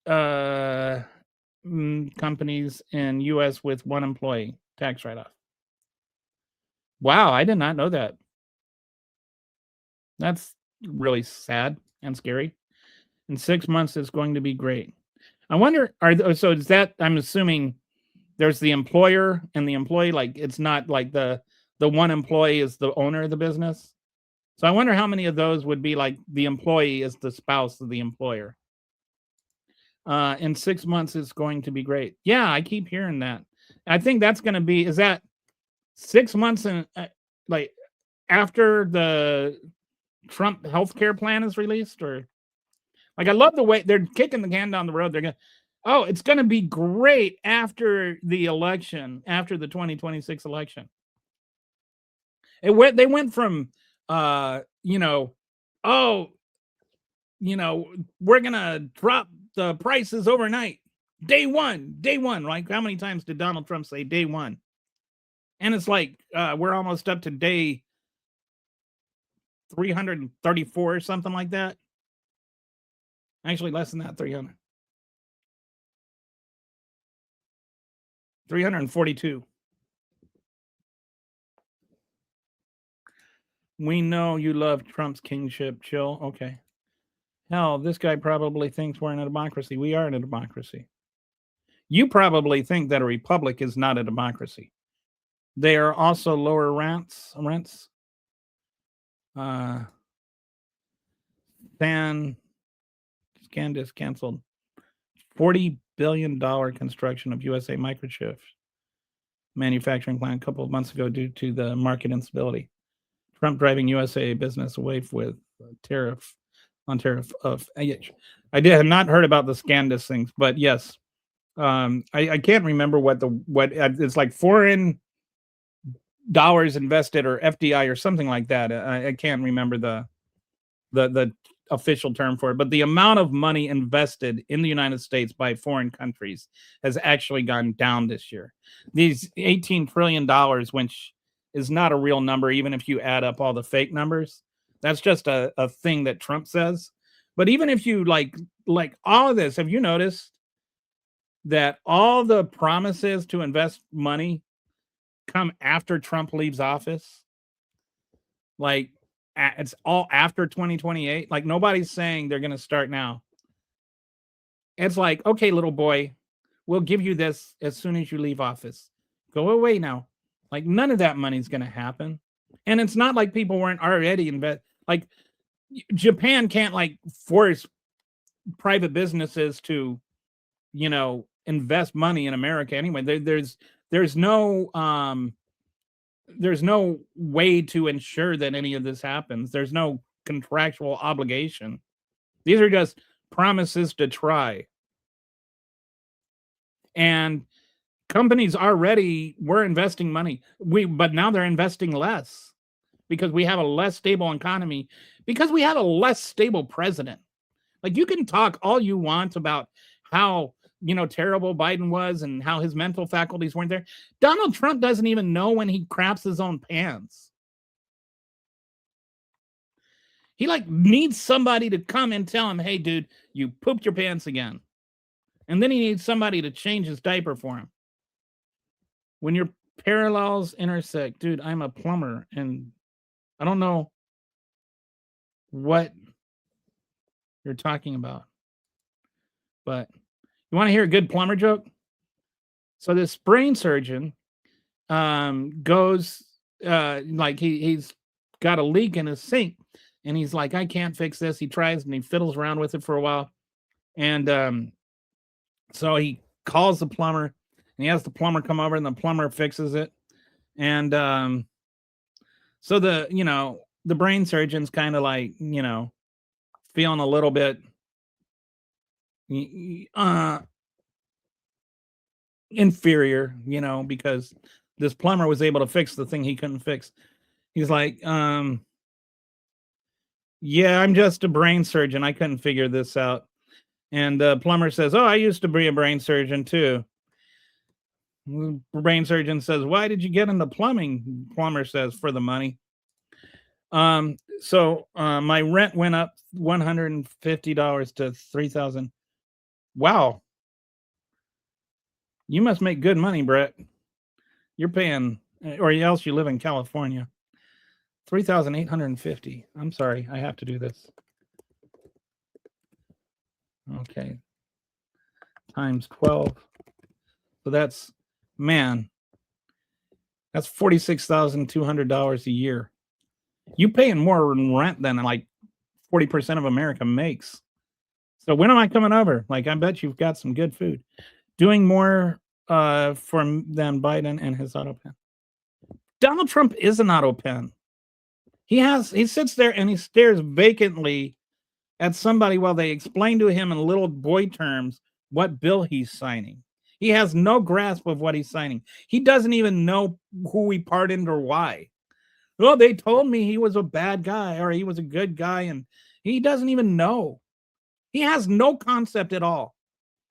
companies in U.S. with one employee tax write-off. Wow, I did not know that. That's really sad and scary. In 6 months, it's going to be great. I wonder, so is that, I'm assuming there's the employer and the employee, like it's not like the one employee is the owner of the business. So I wonder how many of those would be like the employee is the spouse of the employer. In 6 months, it's going to be great. Yeah, I keep hearing that. I think that's going to be, is that 6 months and like after the Trump healthcare plan is released, or like, I love the way they're kicking the can down the road. They're going, oh, it's going to be great after the election, after the 2026 election. They went from, oh, we're going to drop the prices overnight. Day one. Like, how many times did Donald Trump say day one? And it's like, we're almost up to day 334 or something like that. Actually, less than that, 300. 342. We know you love Trump's kingship. Chill. Okay. Hell, this guy probably thinks we're in a democracy. We are in a democracy. You probably think that a republic is not a democracy. They are also lower rents. Scandis canceled $40 billion construction of USA microchip manufacturing plant a couple of months ago due to the market instability. Trump driving USA business away with tariff of. I have not heard about the Scandis things, but yes, I can't remember what it's like, foreign dollars invested or FDI or something like that. I can't remember the official term for it, but the amount of money invested in the United States by foreign countries has actually gone down this year. These $18 trillion, which is not a real number, even if you add up all the fake numbers. That's just a thing that Trump says. But even if you like all of this, have you noticed that all the promises to invest money come after Trump leaves office. Like it's all after 2028. Like nobody's saying they're going to start now. It's like, okay, little boy, we'll give you this as soon as you leave office. Go away now. Like none of that money's going to happen. And it's not like people weren't already like Japan can't like force private businesses to, invest money in America anyway. There's no way to ensure that any of this happens. There's no contractual obligation. These are just promises to try. And companies already were investing money. But now they're investing less because we have a less stable economy, because we have a less stable president. Like you can talk all you want about how, terrible Biden was and how his mental faculties weren't there. Donald Trump doesn't even know when he craps his own pants. He needs somebody to come and tell him, hey, dude, you pooped your pants again. And then he needs somebody to change his diaper for him. When your parallels intersect, dude, I'm a plumber and I don't know what you're talking about. But you want to hear a good plumber joke? So this brain surgeon goes he's got a leak in his sink and he's like, I can't fix this. He tries and he fiddles around with it for a while. And so he calls the plumber and he has the plumber come over and the plumber fixes it. And so the brain surgeon's kind of like, feeling a little bit inferior, because this plumber was able to fix the thing he couldn't fix. He's like, yeah, I'm just a brain surgeon. I couldn't figure this out. And the plumber says, oh, I used to be a brain surgeon too. The brain surgeon says, why did you get into plumbing? Plumber says, for the money. So my rent went up $150 to $3,000. Wow. You must make good money, Brett. You're paying, or else you live in California. $3,850. I'm sorry, I have to do this. Okay. Times 12. So that's $46,200 a year. You paying more in rent than like 40% of America makes. So when am I coming over? Like, I bet you've got some good food. Doing more than Biden and his auto pen. Donald Trump is an auto pen. He sits there and he stares vacantly at somebody while they explain to him in little boy terms what bill he's signing. He has no grasp of what he's signing. He doesn't even know who he pardoned or why. Well, they told me he was a bad guy or he was a good guy, and he doesn't even know. He has no concept at all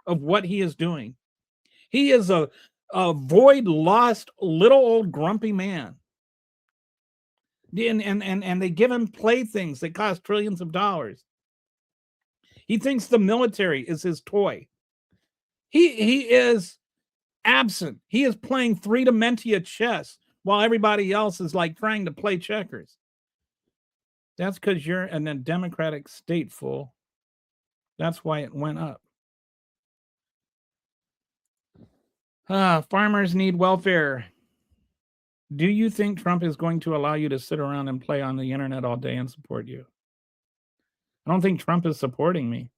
of what he is doing. He is a void, lost, little old grumpy man. And they give him playthings that cost trillions of dollars. He thinks the military is his toy. He is absent. He is playing three Dementia chess while everybody else is like trying to play checkers. That's because you're in a democratic state, fool. That's why it went up. Farmers need welfare. Do you think Trump is going to allow you to sit around and play on the internet all day and support you? I don't think Trump is supporting me.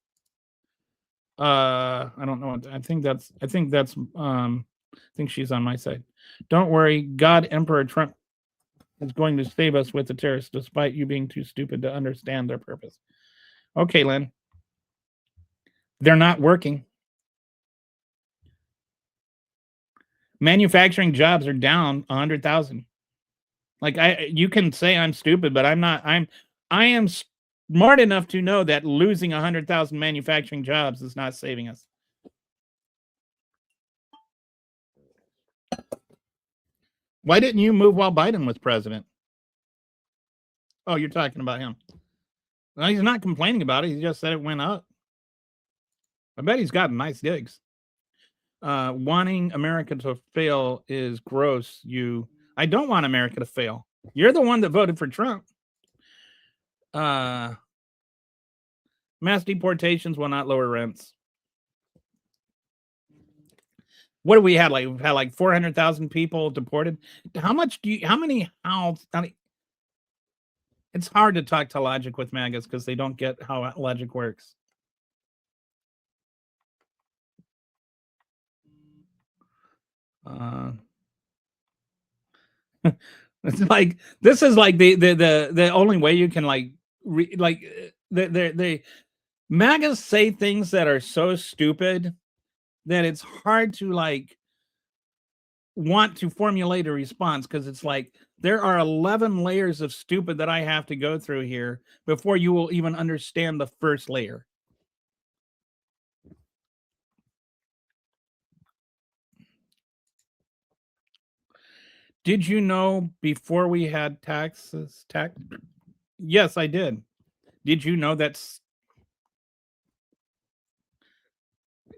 I don't know. I think she's on my side. Don't worry. God, Emperor Trump is going to save us with the terrorists, despite you being too stupid to understand their purpose. Okay, Lynn. They're not working. Manufacturing jobs are down 100,000. Like you can say I'm stupid, but I'm not. I am smart enough to know that losing 100,000 manufacturing jobs is not saving us. Why didn't you move while Biden was president? Oh, you're talking about him. Well, he's not complaining about it. He just said it went up. I bet he's got nice digs. wanting America to fail is gross. I don't want America to fail. You're the one that voted for Trump. Mass deportations will not lower rents. What do we have? Like we've had like 400,000 people deported. How many houses? It's hard to talk to logic with MAGAs because they don't get how logic works. It's like this is like the only way you can like the MAGAs say things that are so stupid that it's hard to like want to formulate a response because it's like there are 11 layers of stupid that I have to go through here before you will even understand the first layer. Did you know before we had taxes? Yes, I did. Did you know that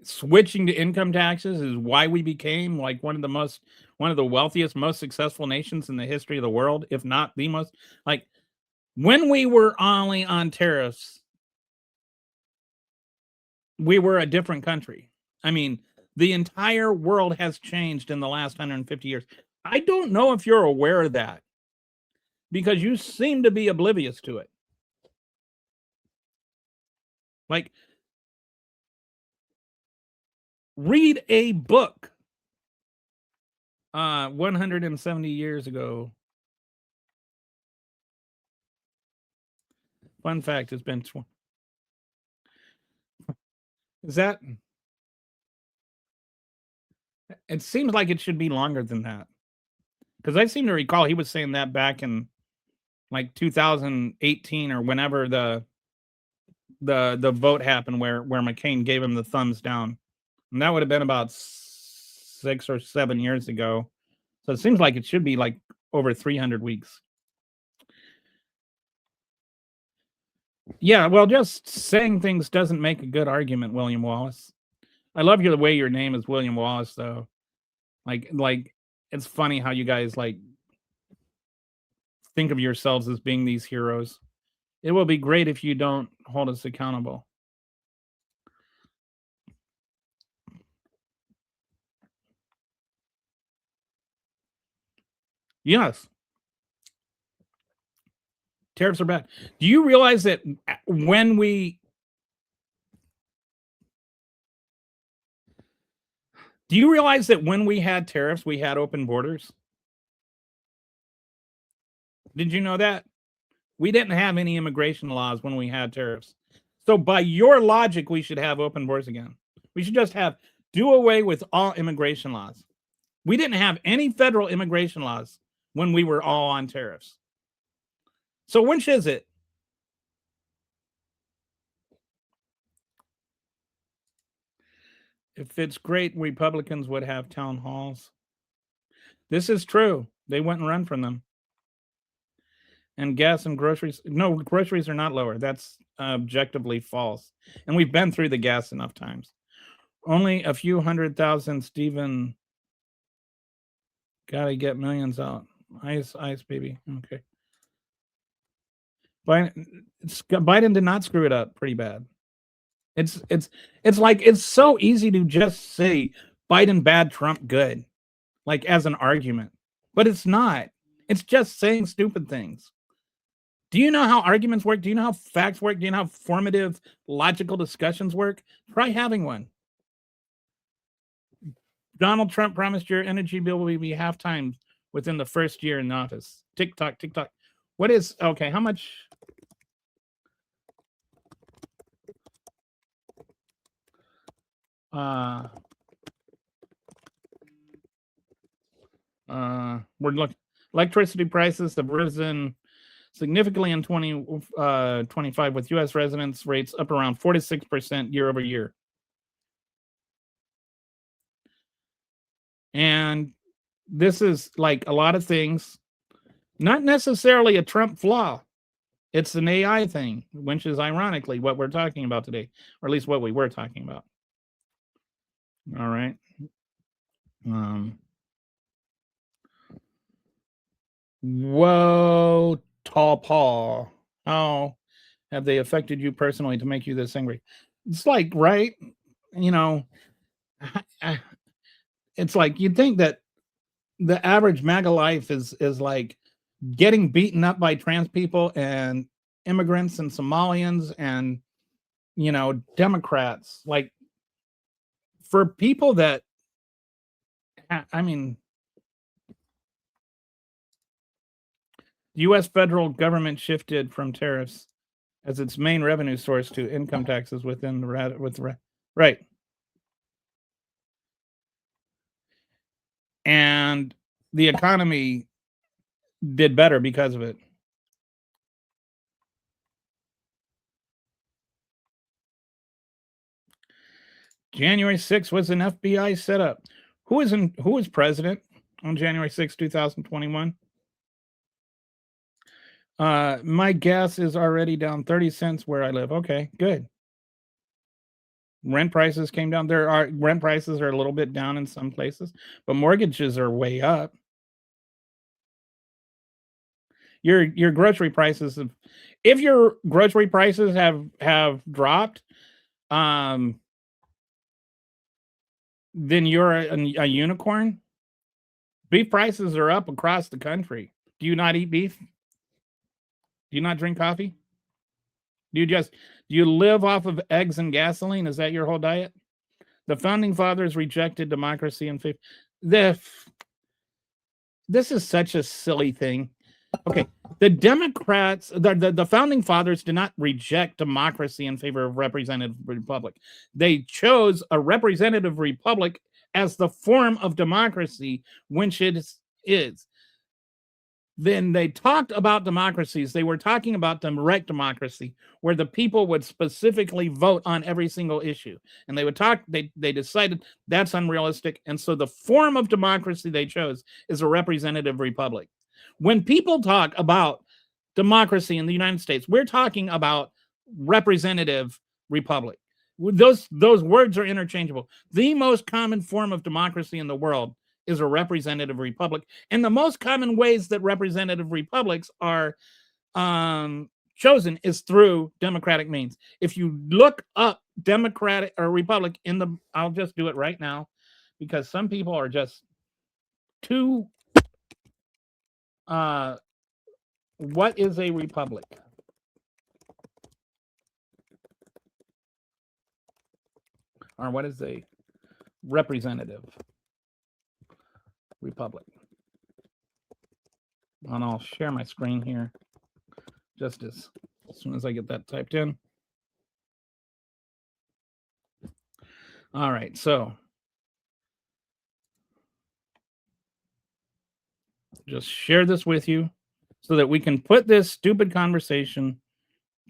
switching to income taxes is why we became like one of the wealthiest, most successful nations in the history of the world, if not the most? Like when we were only on tariffs, we were a different country. I mean, the entire world has changed in the last 150 years. I don't know if you're aware of that because you seem to be oblivious to it. Like, read a book 170 years ago. Fun fact, it's been is that it seems like it should be longer than that. Because I seem to recall he was saying that back in like 2018 or whenever the vote happened where McCain gave him the thumbs down. And that would have been about 6 or 7 years ago. So it seems like it should be like over 300 weeks. Yeah, well, just saying things doesn't make a good argument, William Wallace. I love the way your name is William Wallace, though. Like it's funny how you guys like think of yourselves as being these heroes. It will be great if you don't hold us accountable. Yes. Tariffs are bad. Do you realize that when we had tariffs, we had open borders? Did you know that? We didn't have any immigration laws when we had tariffs. So by your logic, we should have open borders again. We should just do away with all immigration laws. We didn't have any federal immigration laws when we were all on tariffs. So which is it? If it's great, Republicans would have town halls. This is true. They wouldn't run from them. And gas and groceries. No, groceries are not lower. That's objectively false. And we've been through the gas enough times. Only a few 100,000, Stephen. Gotta get millions out. Ice, baby. Okay. Biden did not screw it up pretty bad. It's like it's so easy to just say Biden bad, Trump good, like as an argument, but it's not. It's just saying stupid things. Do you know how arguments work? Do you know how facts work? Do you know how formative, logical discussions work? Try having one. Donald Trump promised your energy bill will be half time within the first year in office. TikTok. What is okay? How much? We're looking. Electricity prices have risen significantly in 2025, with U.S. residents rates up around 46% year over year. And this is like a lot of things, not necessarily a Trump flaw. It's an AI thing, which is ironically what we're talking about today, or at least what we were talking about. All right. Whoa, Tall Paul. How have they affected you personally to make you this angry? It's like, right? You know, it's like you'd think that the average MAGA life is like getting beaten up by trans people and immigrants and Somalians and Democrats. Like for people that, I mean, the U.S. federal government shifted from tariffs as its main revenue source to income taxes within the right. And the economy did better because of it. January 6th was an FBI setup. Who is president on January 6th, 2021? My gas is already down 30 cents where I live. Okay, good. Rent prices came down. Rent prices are a little bit down in some places, but mortgages are way up. Your grocery prices if your grocery prices have dropped, then you're a unicorn. Beef prices are up across the country. Do you not eat beef? Do you not drink coffee? Do you live off of eggs and gasoline? Is that your whole diet? The founding fathers rejected democracy and faith. This is such a silly thing. Okay, the Democrats, the founding fathers did not reject democracy in favor of representative republic. They chose a representative republic as the form of democracy, which it is. Then they talked about democracies. They were talking about direct democracy, where the people would specifically vote on every single issue. And they would talk, they decided that's unrealistic. And so the form of democracy they chose is a representative republic. When people talk about democracy in the United States, we're talking about representative republic. Those words are interchangeable. The most common form of democracy in the world is a representative republic. And the most common ways that representative republics are chosen is through democratic means. If you look up democratic or republic I'll just do it right now because some people are just too what is a republic? Or what is a representative republic? And I'll share my screen here just as soon as I get that typed in. All right, so just share this with you so that we can put this stupid conversation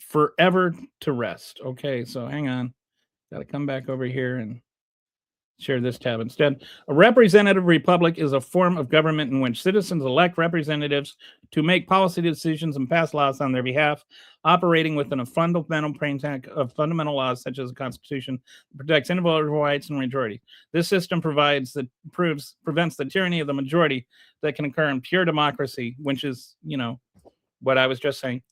forever to rest. Okay, so hang on. Got to come back over here and share this tab instead. A representative republic is a form of government in which citizens elect representatives to make policy decisions and pass laws on their behalf, operating within a fundamental framework of fundamental laws such as the Constitution, protects individual rights and majority. This system prevents the tyranny of the majority that can occur in pure democracy, which is, what I was just saying.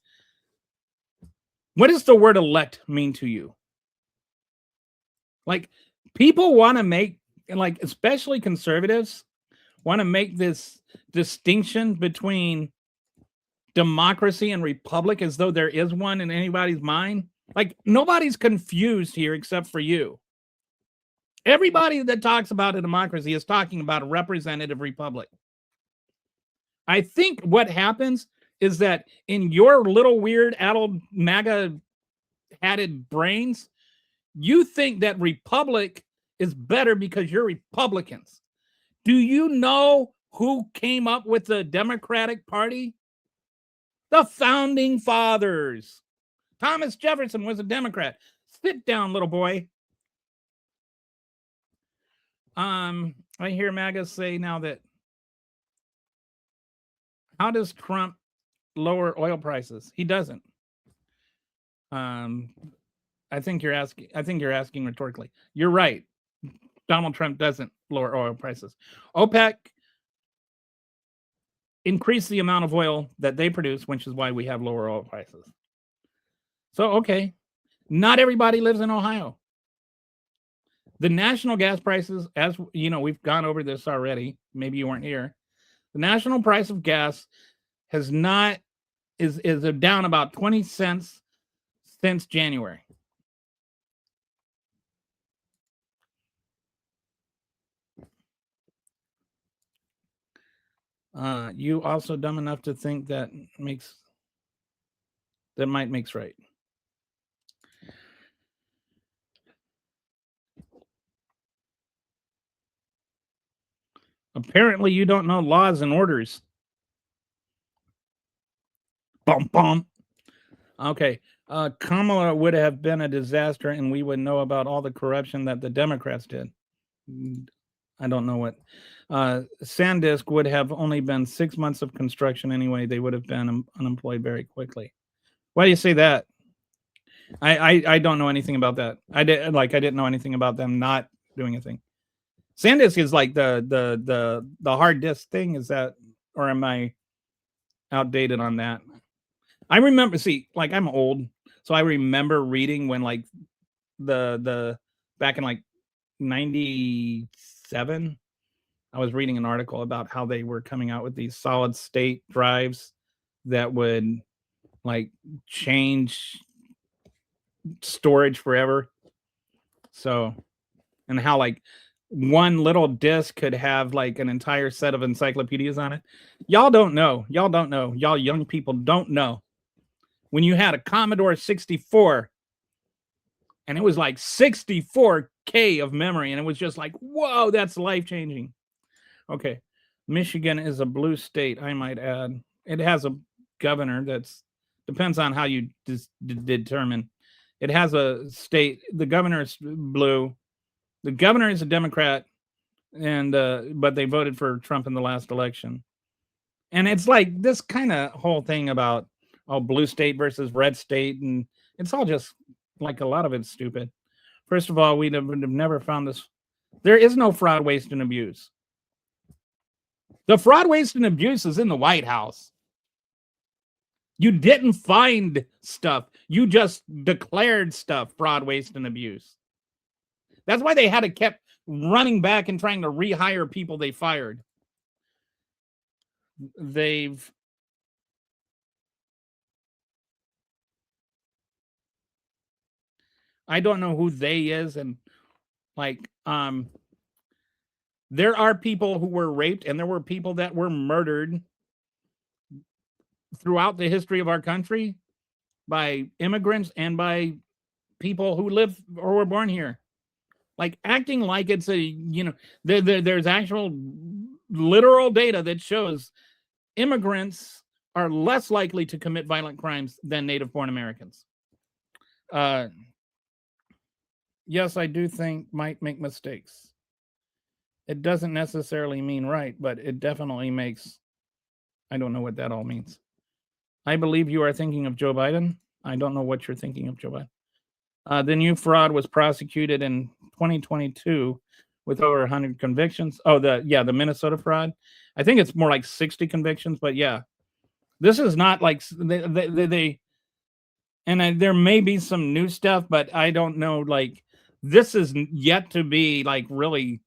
What does the word elect mean to you? Like, people want to make, especially conservatives, want to make this distinction between democracy and republic as though there is one in anybody's mind. Like, nobody's confused here except for you. Everybody that talks about a democracy is talking about a representative republic. I think what happens is that in your little weird adult MAGA hatted brains, you think that republic is better because you're Republicans. Do you know who came up with the Democratic Party? The founding fathers. Thomas Jefferson was a Democrat. Sit down, little boy. I hear MAGA say now that, how does Trump lower oil prices? He doesn't. I think you're asking rhetorically. You're right. Donald Trump doesn't lower oil prices. OPEC increase the amount of oil that they produce, which is why we have lower oil prices. So, okay, not everybody lives in Ohio. The national gas prices, as you know, we've gone over this already. Maybe you weren't here. The national price of gas is down about 20 cents since January. You also dumb enough to think that might makes right. Apparently, you don't know laws and orders. Bum bum. Okay. Kamala would have been a disaster, and we would know about all the corruption that the Democrats did. I don't know what. Sandisk would have only been 6 months of construction anyway. They would have been unemployed very quickly. Why do you say that? I don't know anything about that. I didn't know anything about them not doing a thing. SanDisk is like the hard disk thing. Is that, or am I outdated on that? I remember, like I'm old, so I remember reading when like the back in like 97, I was reading an article about how they were coming out with these solid state drives that would like change storage forever. So, and how like one little disc could have like an entire set of encyclopedias on it. Y'all don't know. Y'all young people don't know. When you had a Commodore 64 and it was like 64K of memory, and it was just like, whoa, that's life-changing. Okay. Michigan is a blue state, I might add. It has a governor that's depends on how you determine. It has a state, the governor is blue. The governor is a Democrat, and but they voted for Trump in the last election. And it's like this kind of whole thing about blue state versus red state, and it's all just like a lot of it's stupid. First of all, we would have never found this. There is no fraud, waste, and abuse. The fraud, waste, and abuse is in the White House. You didn't find stuff. You just declared stuff, fraud, waste, and abuse. That's why they had to keep running back and trying to rehire people they fired. I don't know who they is, and like there are people who were raped, and there were people that were murdered throughout the history of our country by immigrants and by people who live or were born here. Like acting like it's there's actual literal data that shows immigrants are less likely to commit violent crimes than native-born Americans. Yes, I do think might make mistakes. It doesn't necessarily mean right, but it definitely makes, I don't know what that all means. I believe you are thinking of Joe Biden. I don't know what you're thinking of Joe Biden. The new fraud was prosecuted in 2022 with over 100 convictions. Oh, the Minnesota fraud. I think it's more like 60 convictions, but yeah, this is not like they and there may be some new stuff, but I don't know. Like this is yet to be like really.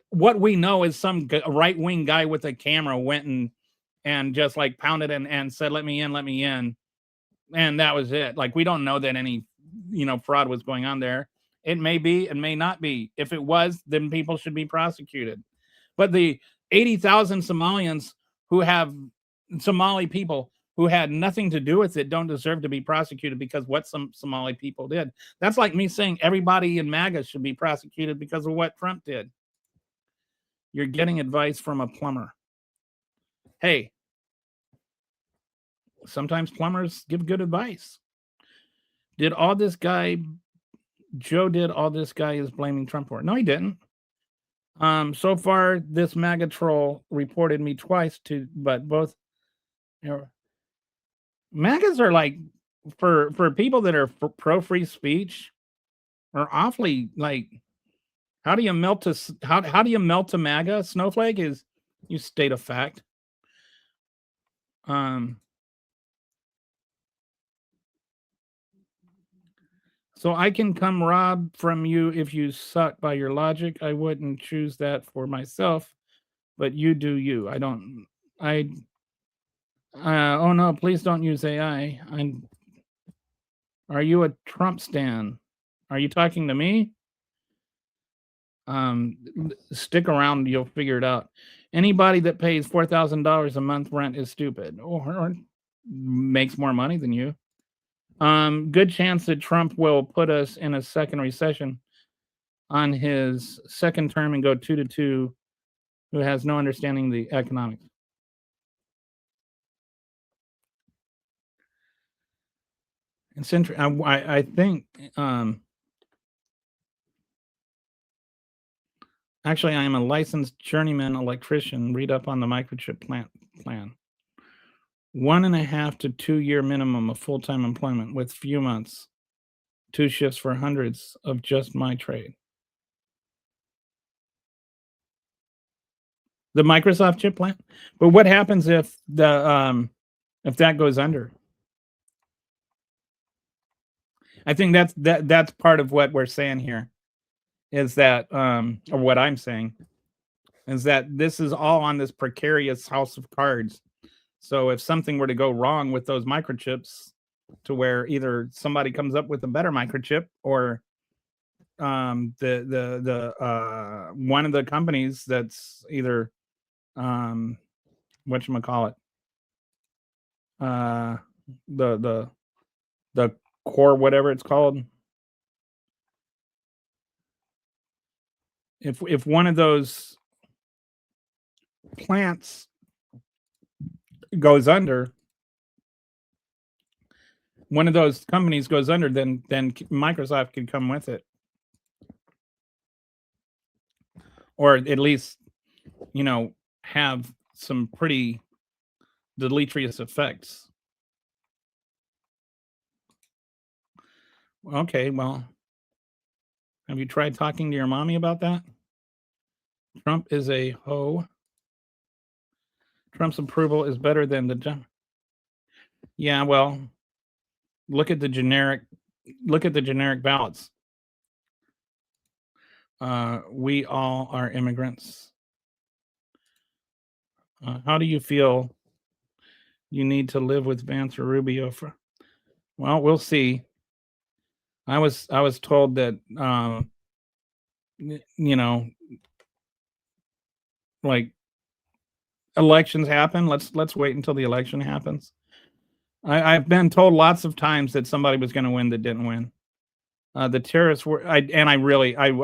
What we know is some right-wing guy with a camera went and just like pounded and said, let me in. And that was it. Like, we don't know that any, fraud was going on there. It may be, it may not be. If it was, then people should be prosecuted. But the 80,000 Somali people who had nothing to do with it don't deserve to be prosecuted because what some Somali people did. That's like me saying everybody in MAGA should be prosecuted because of what Trump did. You're getting advice from a plumber. Hey, sometimes plumbers give good advice. Joe did all this guy is blaming Trump for it. No, he didn't. So far, this MAGA troll reported me twice but both, MAGAs are like, for people that are pro free speech, are awfully like, How do you melt how do you melt a MAGA snowflake? Is you state a fact. So I can come rob from you if you suck by your logic. I wouldn't choose that for myself, but you do you. I don't. I. Oh no! Please don't use AI. Are you a Trump stan? Are you talking to me? Stick around, you'll figure it out. Anybody that pays $4,000 a month rent is stupid or makes more money than you. Good chance that Trump will put us in a second recession on his second term and go 2-2, who has no understanding of the economics. It's interesting. I think actually, I am a licensed journeyman electrician. Read up on the microchip plan. 1.5 to 2 year minimum of full-time employment with few months, 2 shifts for hundreds of just my trade. The Microsoft chip plant. But what happens if that goes under? I think that's part of what we're saying here. Is that or what I'm saying is that this is all on this precarious house of cards. So if something were to go wrong with those microchips, to where either somebody comes up with a better microchip or the one of the companies that's either whatchamacallit, the core, whatever it's called. If one of those plants goes under, one of those companies goes under, then Microsoft could come with it, or at least, have some pretty deleterious effects. Okay, well, have you tried talking to your mommy about that? Trump is a hoe. Trump's approval is better than the. Yeah, well, look at the generic ballots. We all are immigrants. How do you feel you need to live with Vance or Rubio for? Well, we'll see. I was told that like elections happen. Let's wait until the election happens. I've been told lots of times that somebody was going to win that didn't win. The terrorists were, I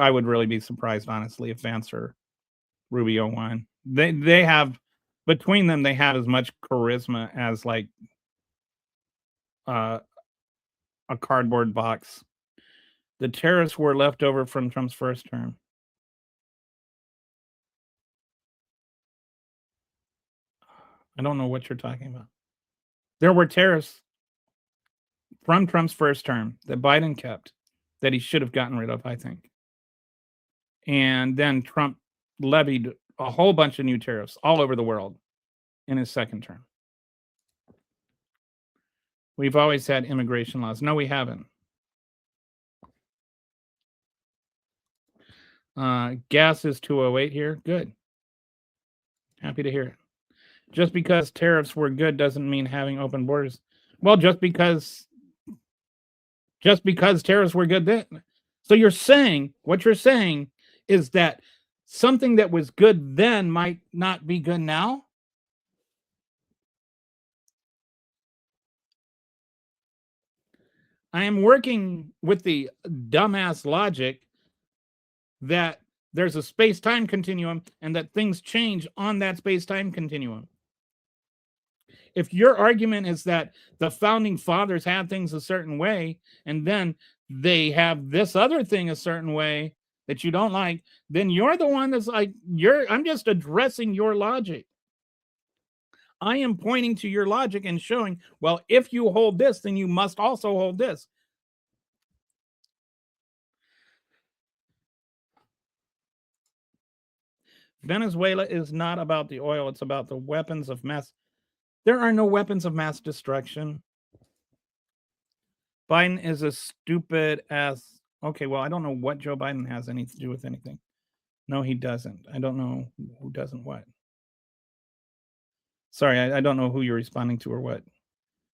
would really be surprised, honestly, if Vance or Rubio won. They have, between them, they have as much charisma as like a cardboard box. The terrorists were left over from Trump's first term. I don't know what you're talking about. There were tariffs from Trump's first term that Biden kept that he should have gotten rid of, I think. And then Trump levied a whole bunch of new tariffs all over the world in his second term. We've always had immigration laws. No, we haven't. Gas is 208 here. Good. Happy to hear it. Just because tariffs were good doesn't mean having open borders. Well, just because tariffs were good then. So what you're saying is that something that was good then might not be good now? I am working with the dumbass logic that there's a space-time continuum and that things change on that space-time continuum. If your argument is that the founding fathers had things a certain way and then they have this other thing a certain way that you don't like, then you're the one that's like, I'm just addressing your logic. I am pointing to your logic and showing, well, if you hold this, then you must also hold this. Venezuela is not about the oil. It's about the weapons of mass. There are no weapons of mass destruction. Biden is a stupid ass. Okay, well, I don't know what Joe Biden has anything to do with anything. No, he doesn't. I don't know who doesn't what. Sorry, I don't know who you're responding to or what.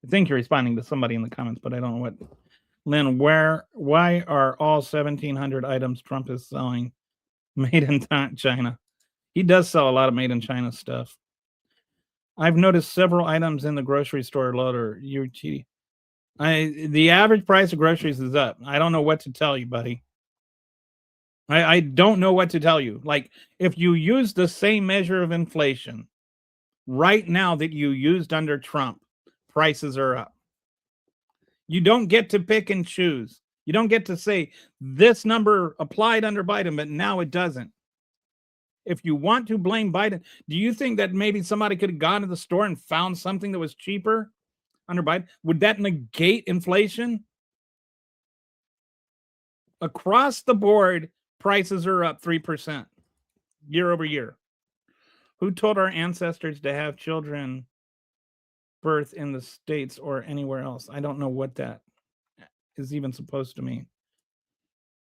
I think you're responding to somebody in the comments, but I don't know what. Lynn, why are all 1,700 items Trump is selling made in China? He does sell a lot of made in China stuff. I've noticed several items in the grocery store loader. The average price of groceries is up. I don't know what to tell you, buddy. I don't know what to tell you. Like, if you use the same measure of inflation right now that you used under Trump, prices are up. You don't get to pick and choose. You don't get to say this number applied under Biden, but now it doesn't. If you want to blame Biden, do you think that maybe somebody could have gone to the store and found something that was cheaper under Biden? Would that negate inflation? Across the board, prices are up 3% year over year. Who told our ancestors to have children birth in the States or anywhere else? I don't know what that is even supposed to mean.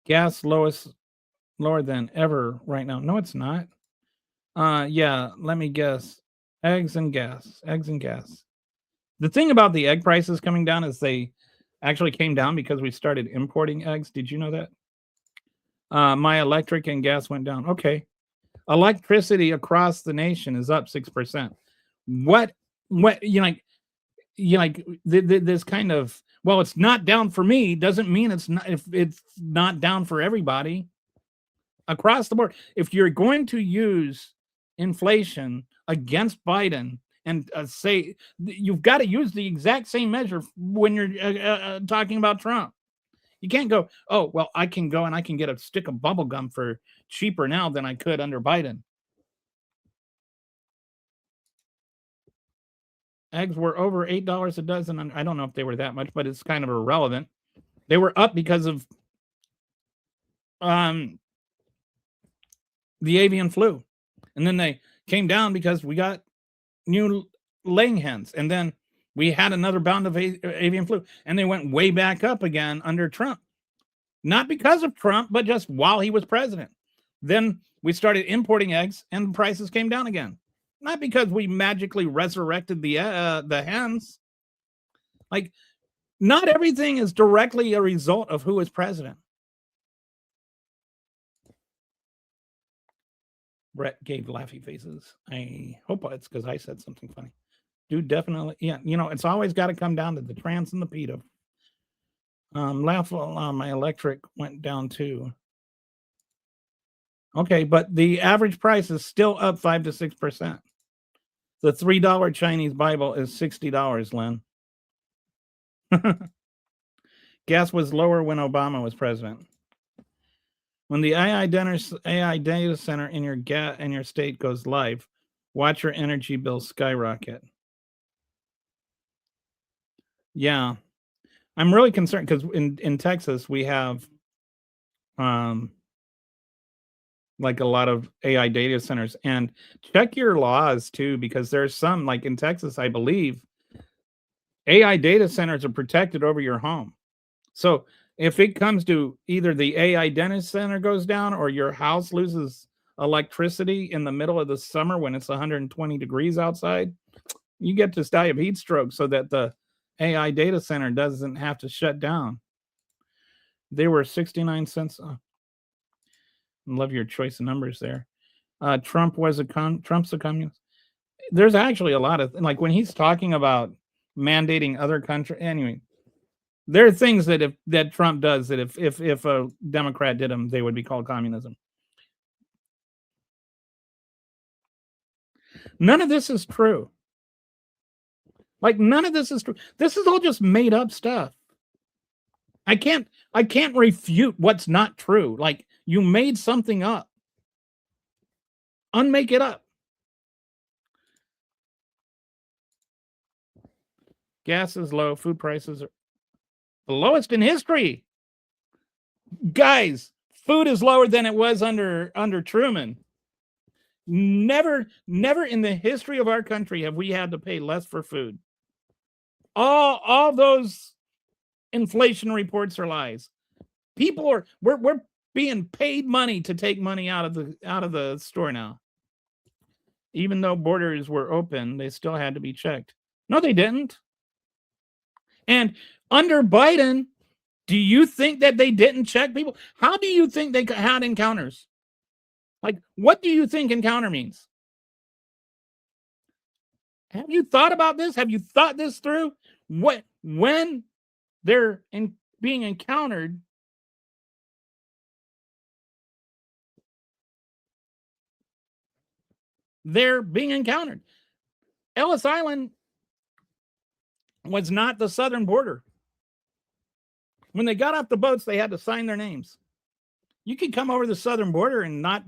Gas lower than ever right now. No, it's not. Yeah, let me guess. Eggs and gas. The thing about the egg prices coming down is they actually came down because we started importing eggs. Did you know that? My electric and gas went down. Okay. Electricity across the nation is up 6%. What this kind of, well, it's not down for me doesn't mean it's not, if it's not down for everybody across the board. If you're going to use inflation against Biden and say you've got to use the exact same measure when you're talking about Trump. You can't go, oh, well, I can go and I can get a stick of bubble gum for cheaper now than I could under Biden. Eggs were over $8 a dozen. I don't know if they were that much, but it's kind of irrelevant. They were up because of the avian flu. And then they came down because we got new laying hens. And then we had another bout of avian flu. And they went way back up again under Trump. Not because of Trump, but just while he was president. Then we started importing eggs and the prices came down again. Not because we magically resurrected the hens. Like, not everything is directly a result of who is president. Brett gave laughy faces. I hope it's because I said something funny. Dude, definitely. Yeah, it's always got to come down to the trans and the pedo. My electric went down too. Okay, but the average price is still up 5 to 6%. The $3 Chinese Bible is $60, Lynn. Gas was lower when Obama was president. When the AI data center in your state goes live, watch your energy bill skyrocket. Yeah. I'm really concerned because in Texas we have like a lot of AI data centers, and check your laws too, because there's some, like in Texas, I believe AI data centers are protected over your home. So if it comes to either the AI data center goes down or your house loses electricity in the middle of the summer when it's 120 degrees outside, you get to die of heat stroke so that the AI data center doesn't have to shut down. They were 69 cents. Love your choice of numbers there. Trump's a communist. There's actually a lot of, like, when he's talking about mandating other countries. Anyway, there are things that Trump does that if a Democrat did them, they would be called communism. None of this is true. Like, none of this is true. This is all just made up stuff. I can't refute what's not true. Like, you made something up. Unmake it up. Gas is low. Food prices are the lowest in history. Guys, food is lower than it was under Truman. Never in the history of our country have we had to pay less for food. All those inflation reports are lies. People are we're being paid money to take money out of the store now. Even though borders were open, they still had to be checked. No, they didn't. And under Biden, do you think that they didn't check people? How do you think they had encounters? Like, what do you think encounter means? Have you thought about this? Have you thought this through? When they're being encountered, they're being encountered. Ellis Island was not the southern border. When they got off the boats, they had to sign their names. You could come over the southern border and not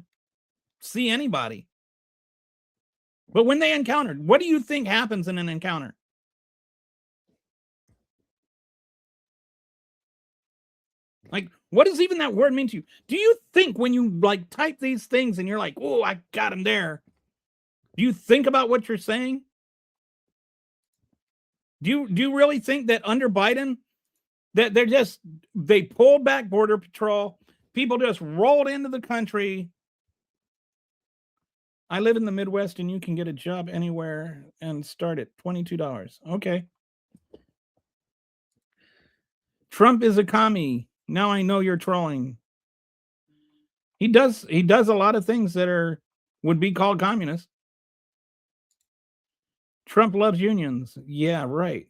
see anybody. But when they encountered, what do you think happens in an encounter? Like, what does even that word mean to you? Do you think when you like type these things and you're like, oh, I got him there, do you think about what you're saying? Do you really think that under Biden that they pulled back border patrol, people just rolled into the country? I live in the Midwest and you can get a job anywhere and start at $22. Okay. Trump is a commie. Now I know you're trolling. He does a lot of things that would be called communist. Trump loves unions. Yeah, right.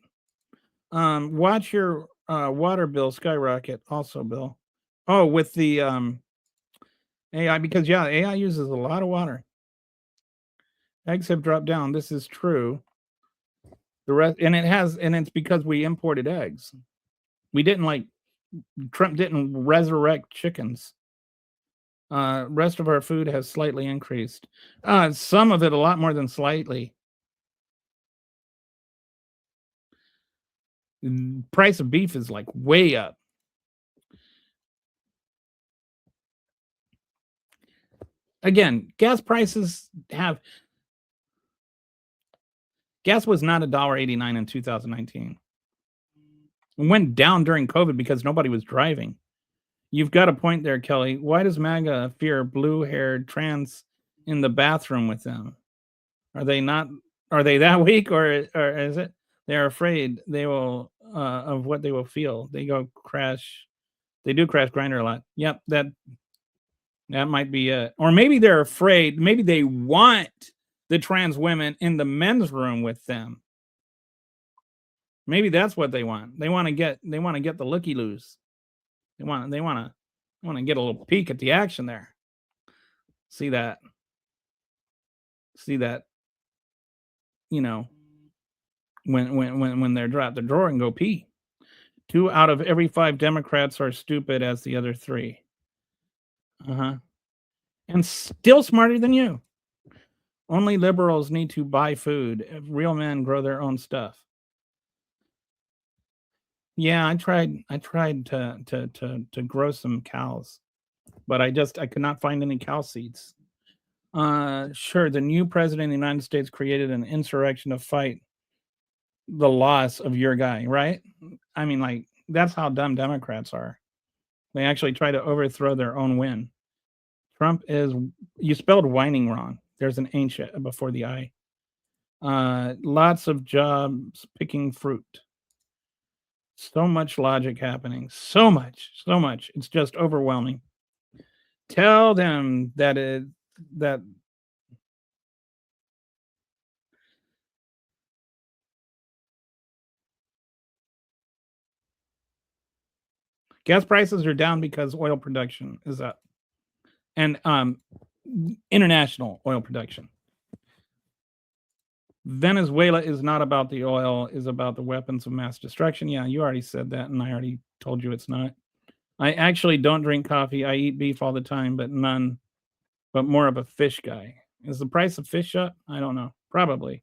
Watch your water bill skyrocket also, Bill. Oh, with the AI, because yeah, AI uses a lot of water. Eggs have dropped down. This is true. The rest, and it's because we imported eggs. We didn't Trump didn't resurrect chickens. Rest of our food has slightly increased. Some of it a lot more than slightly. Price of beef is like way up. Again, gas prices gas was not $1.89 in 2019. It went down during COVID because nobody was driving. You've got a point there, Kelly. Why does MAGA fear blue-haired trans in the bathroom with them? Are they that weak, or is it they're afraid they will of what they will feel? They do crash Grindr a lot. Yep, that might be it. Or maybe they're afraid, maybe they want the trans women in the men's room with them. Maybe that's what they want. They want to get the looky-loos. They want to get a little peek at the action there. See that, you know, when they're dropped the drawer and go pee. 2 out of every 5 Democrats are stupid as the other 3. And still smarter than you. Only liberals need to buy food. Real men grow their own stuff. Yeah, I tried to grow some cows, but I could not find any cow seeds. Sure, the new president of the United States created an insurrection to fight the loss of your guy, right? I mean, like, that's how dumb Democrats are. They actually try to overthrow their own win. Trump is, you spelled whining wrong. There's an ancient before the I. Lots of jobs picking fruit. So much logic happening. So much. It's just overwhelming. Tell them that gas prices are down because oil production is up. And international oil production. Venezuela is not about the oil, is about the weapons of mass destruction. Yeah, you already said that, and I already told you it's not. I actually don't drink coffee. I eat beef all the time, but more of a fish guy. Is the price of fish up? I don't know. Probably.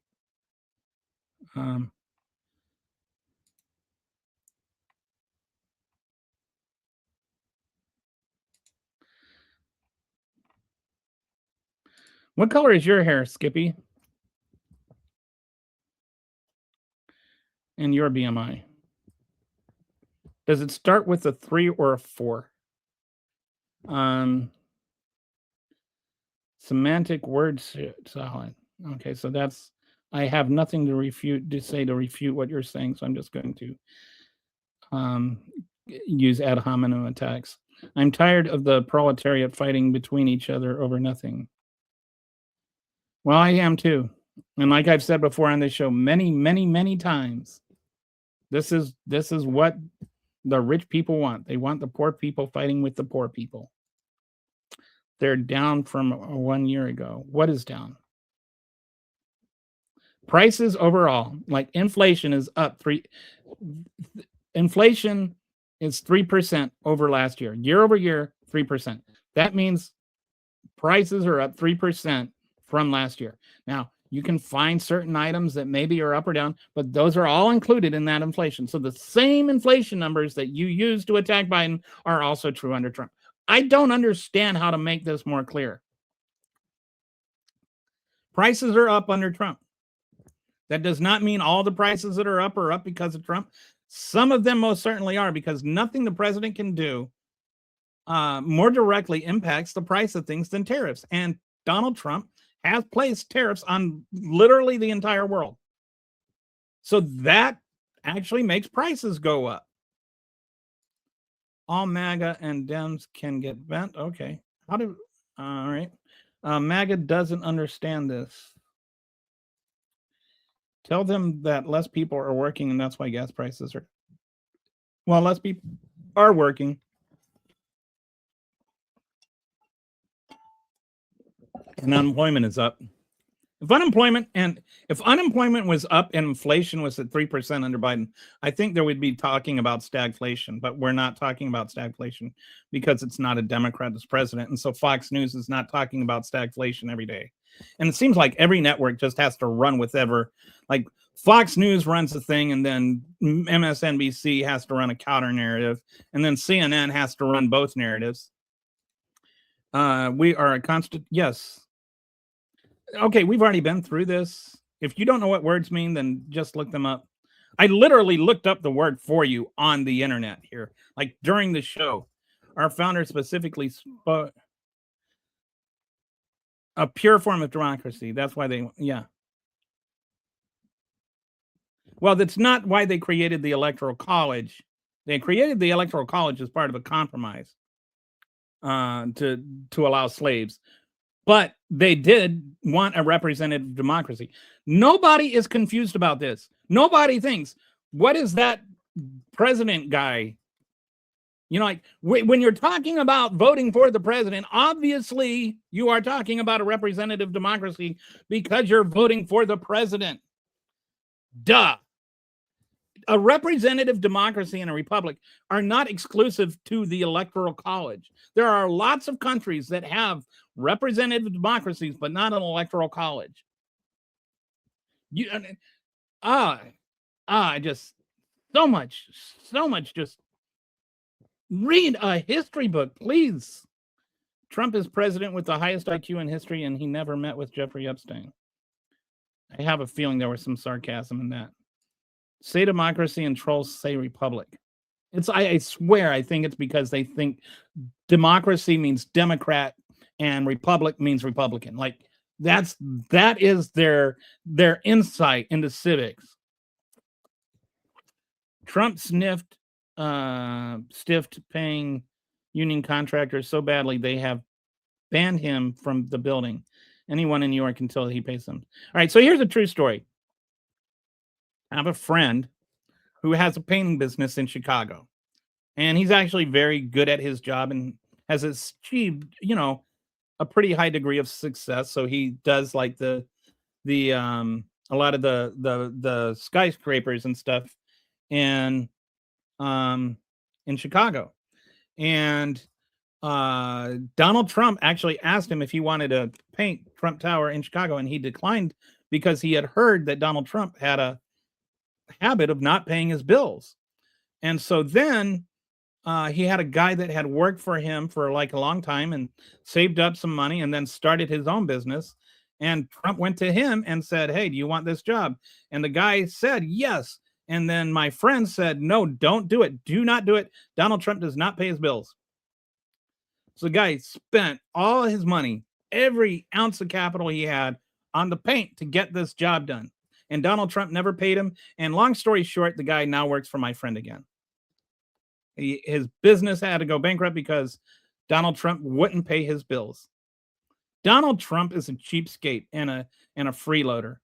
What color is your hair, Skippy? And your BMI? Does it start with a 3 or a 4? Semantic word salad. Okay, so that's, I have nothing to refute what you're saying, so I'm just going to use ad hominem attacks. I'm tired of the proletariat fighting between each other over nothing. Well, I am too. And like I've said before on this show many, many, many times, this is what the rich people want. They want the poor people fighting with the poor people. They're down from 1 year ago. What is down? Prices overall, like inflation is up inflation is 3% over last year. Year over year, 3%. That means prices are up 3% from last year. Now, you can find certain items that maybe are up or down, but those are all included in that inflation. So the same inflation numbers that you use to attack Biden are also true under Trump. I don't understand how to make this more clear. Prices are up under Trump. That does not mean all the prices that are up because of Trump. Some of them most certainly are, because nothing the president can do more directly impacts the price of things than tariffs. And Donald Trump has placed tariffs on literally the entire world. So that actually makes prices go up. All MAGA and Dems can get bent. Okay. All right. MAGA doesn't understand this. Tell them that less people are working and that's why gas prices are. Well, less people are working. And unemployment is up. If unemployment was up and inflation was at 3% under Biden, I think there would be talking about stagflation, but we're not talking about stagflation because it's not a Democrat as president. And so Fox News is not talking about stagflation every day. And it seems like every network just has to run with like Fox News runs a thing, and then MSNBC has to run a counter narrative, and then CNN has to run both narratives. We are a constant, yes. Okay, we've already been through this. If you don't know what words mean, then just look them up. I literally looked up the word for you on the internet here, like during the show. Our founder specifically spoke a pure form of democracy. That's why yeah. Well, that's not why they created the Electoral College. They created the Electoral College as part of a compromise to allow slaves. But they did want a representative democracy. Nobody is confused about this. Nobody thinks, what is that president guy? You know, like when you're talking about voting for the president, obviously you are talking about a representative democracy because you're voting for the president. Duh. A representative democracy and a republic are not exclusive to the Electoral College. There are lots of countries that have representative democracies, but not an Electoral College. Just so much. Just read a history book, please. Trump is president with the highest IQ in history, and he never met with Jeffrey Epstein. I have a feeling there was some sarcasm in that. Say democracy and trolls say republic. I swear, I think it's because they think democracy means Democrat and republic means Republican. Like that is their insight into civics. Trump stiffed paying union contractors so badly they have banned him from the building. Anyone in New York until he pays them. All right, so here's a true story. I have a friend who has a painting business in Chicago, and he's actually very good at his job and has achieved, a pretty high degree of success. So he does like a lot of the skyscrapers and stuff in Chicago. And Donald Trump actually asked him if he wanted to paint Trump Tower in Chicago, and he declined because he had heard that Donald Trump had a habit of not paying his bills. And so then he had a guy that had worked for him for like a long time and saved up some money and then started his own business. And Trump went to him and said, "Hey, do you want this job?" And the guy said, "Yes." And then my friend said, "No, don't do it. Do not do it. Donald Trump does not pay his bills." So the guy spent all his money, every ounce of capital he had, on the paint to get this job done. And Donald Trump never paid him. And long story short, the guy now works for my friend again. His business had to go bankrupt because Donald Trump wouldn't pay his bills. Donald Trump is a cheapskate and a freeloader.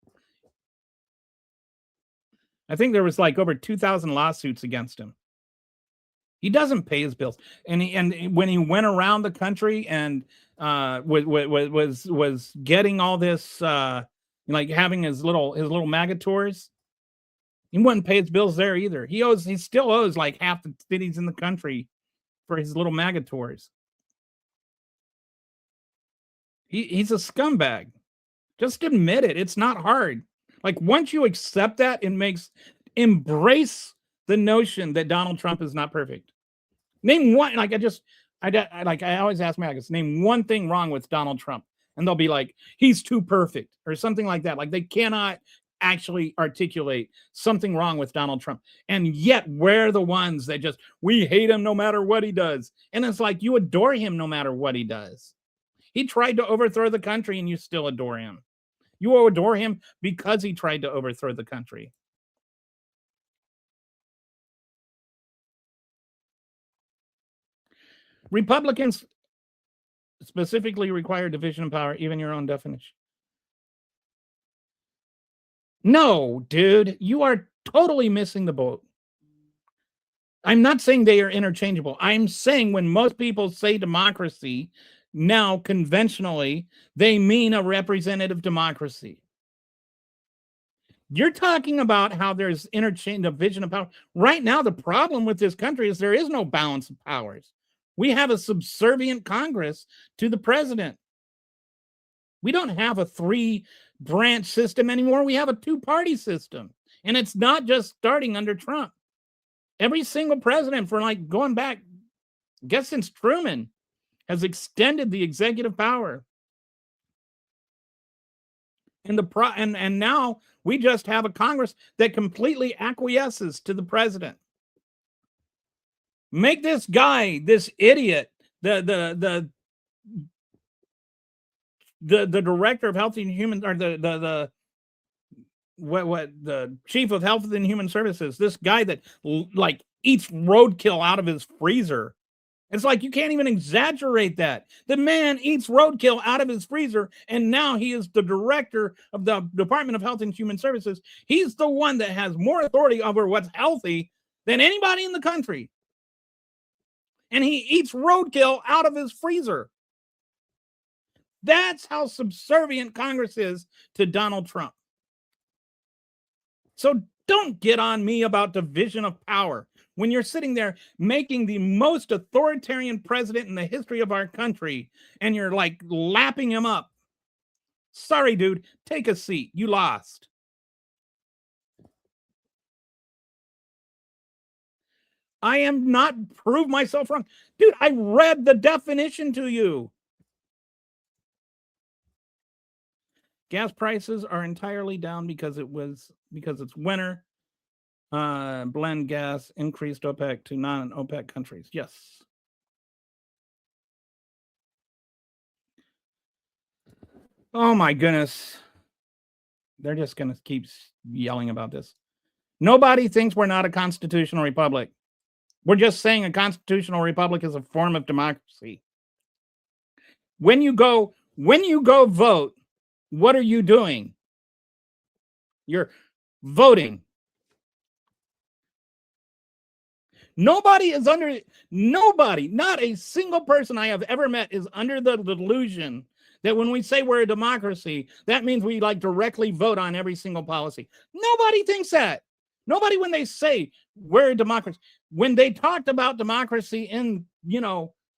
I think there was like over 2,000 lawsuits against him. He doesn't pay his bills, and when he went around the country and was getting all this, like having his little MAGA tours, he wouldn't pay his bills there either. He still owes like half the cities in the country for his little MAGA tours. He's a scumbag. Just admit it. It's not hard. Like once you accept that, embrace the notion that Donald Trump is not perfect. Name one, like I always ask maggots, name one thing wrong with Donald Trump. And they'll be like, he's too perfect or something like that. Like they cannot actually articulate something wrong with Donald Trump. And yet we're the ones that we hate him no matter what he does. And it's like, you adore him no matter what he does. He tried to overthrow the country and you still adore him. You adore him because he tried to overthrow the country. Republicans specifically require division of power, even your own definition. No, dude, you are totally missing the boat. I'm not saying they are interchangeable. I'm saying when most people say democracy, now conventionally, they mean a representative democracy. You're talking about how there's division of power. Right now, the problem with this country is there is no balance of powers. We have a subservient Congress to the president. We don't have a 3-branch system anymore. We have a 2-party system. And it's not just starting under Trump. Every single president for like going back, I guess since Truman, has extended the executive power. And now we just have a Congress that completely acquiesces to the president. Make this guy, this idiot, the director of Health and Human, or the chief of Health and Human Services, this guy that like eats roadkill out of his freezer. It's like you can't even exaggerate that. The man eats roadkill out of his freezer, and now he is the director of the Department of Health and Human Services. He's the one that has more authority over what's healthy than anybody in the country. And he eats roadkill out of his freezer. That's how subservient Congress is to Donald Trump. So don't get on me about division of power when you're sitting there making the most authoritarian president in the history of our country and you're like lapping him up. Sorry, dude, take a seat. You lost. I am not prove myself wrong. Dude, I read the definition to you. Gas prices are entirely down because it's winter. Blend gas increased OPEC to non-OPEC countries. Yes. Oh my goodness. They're just going to keep yelling about this. Nobody thinks we're not a constitutional republic. We're just saying a constitutional republic is a form of democracy. When you go vote, what are you doing? You're voting. Nobody, not a single person I have ever met is under the delusion that when we say we're a democracy, that means we like directly vote on every single policy. Nobody thinks that. Nobody, when they say we're a democracy, when they talked about democracy in,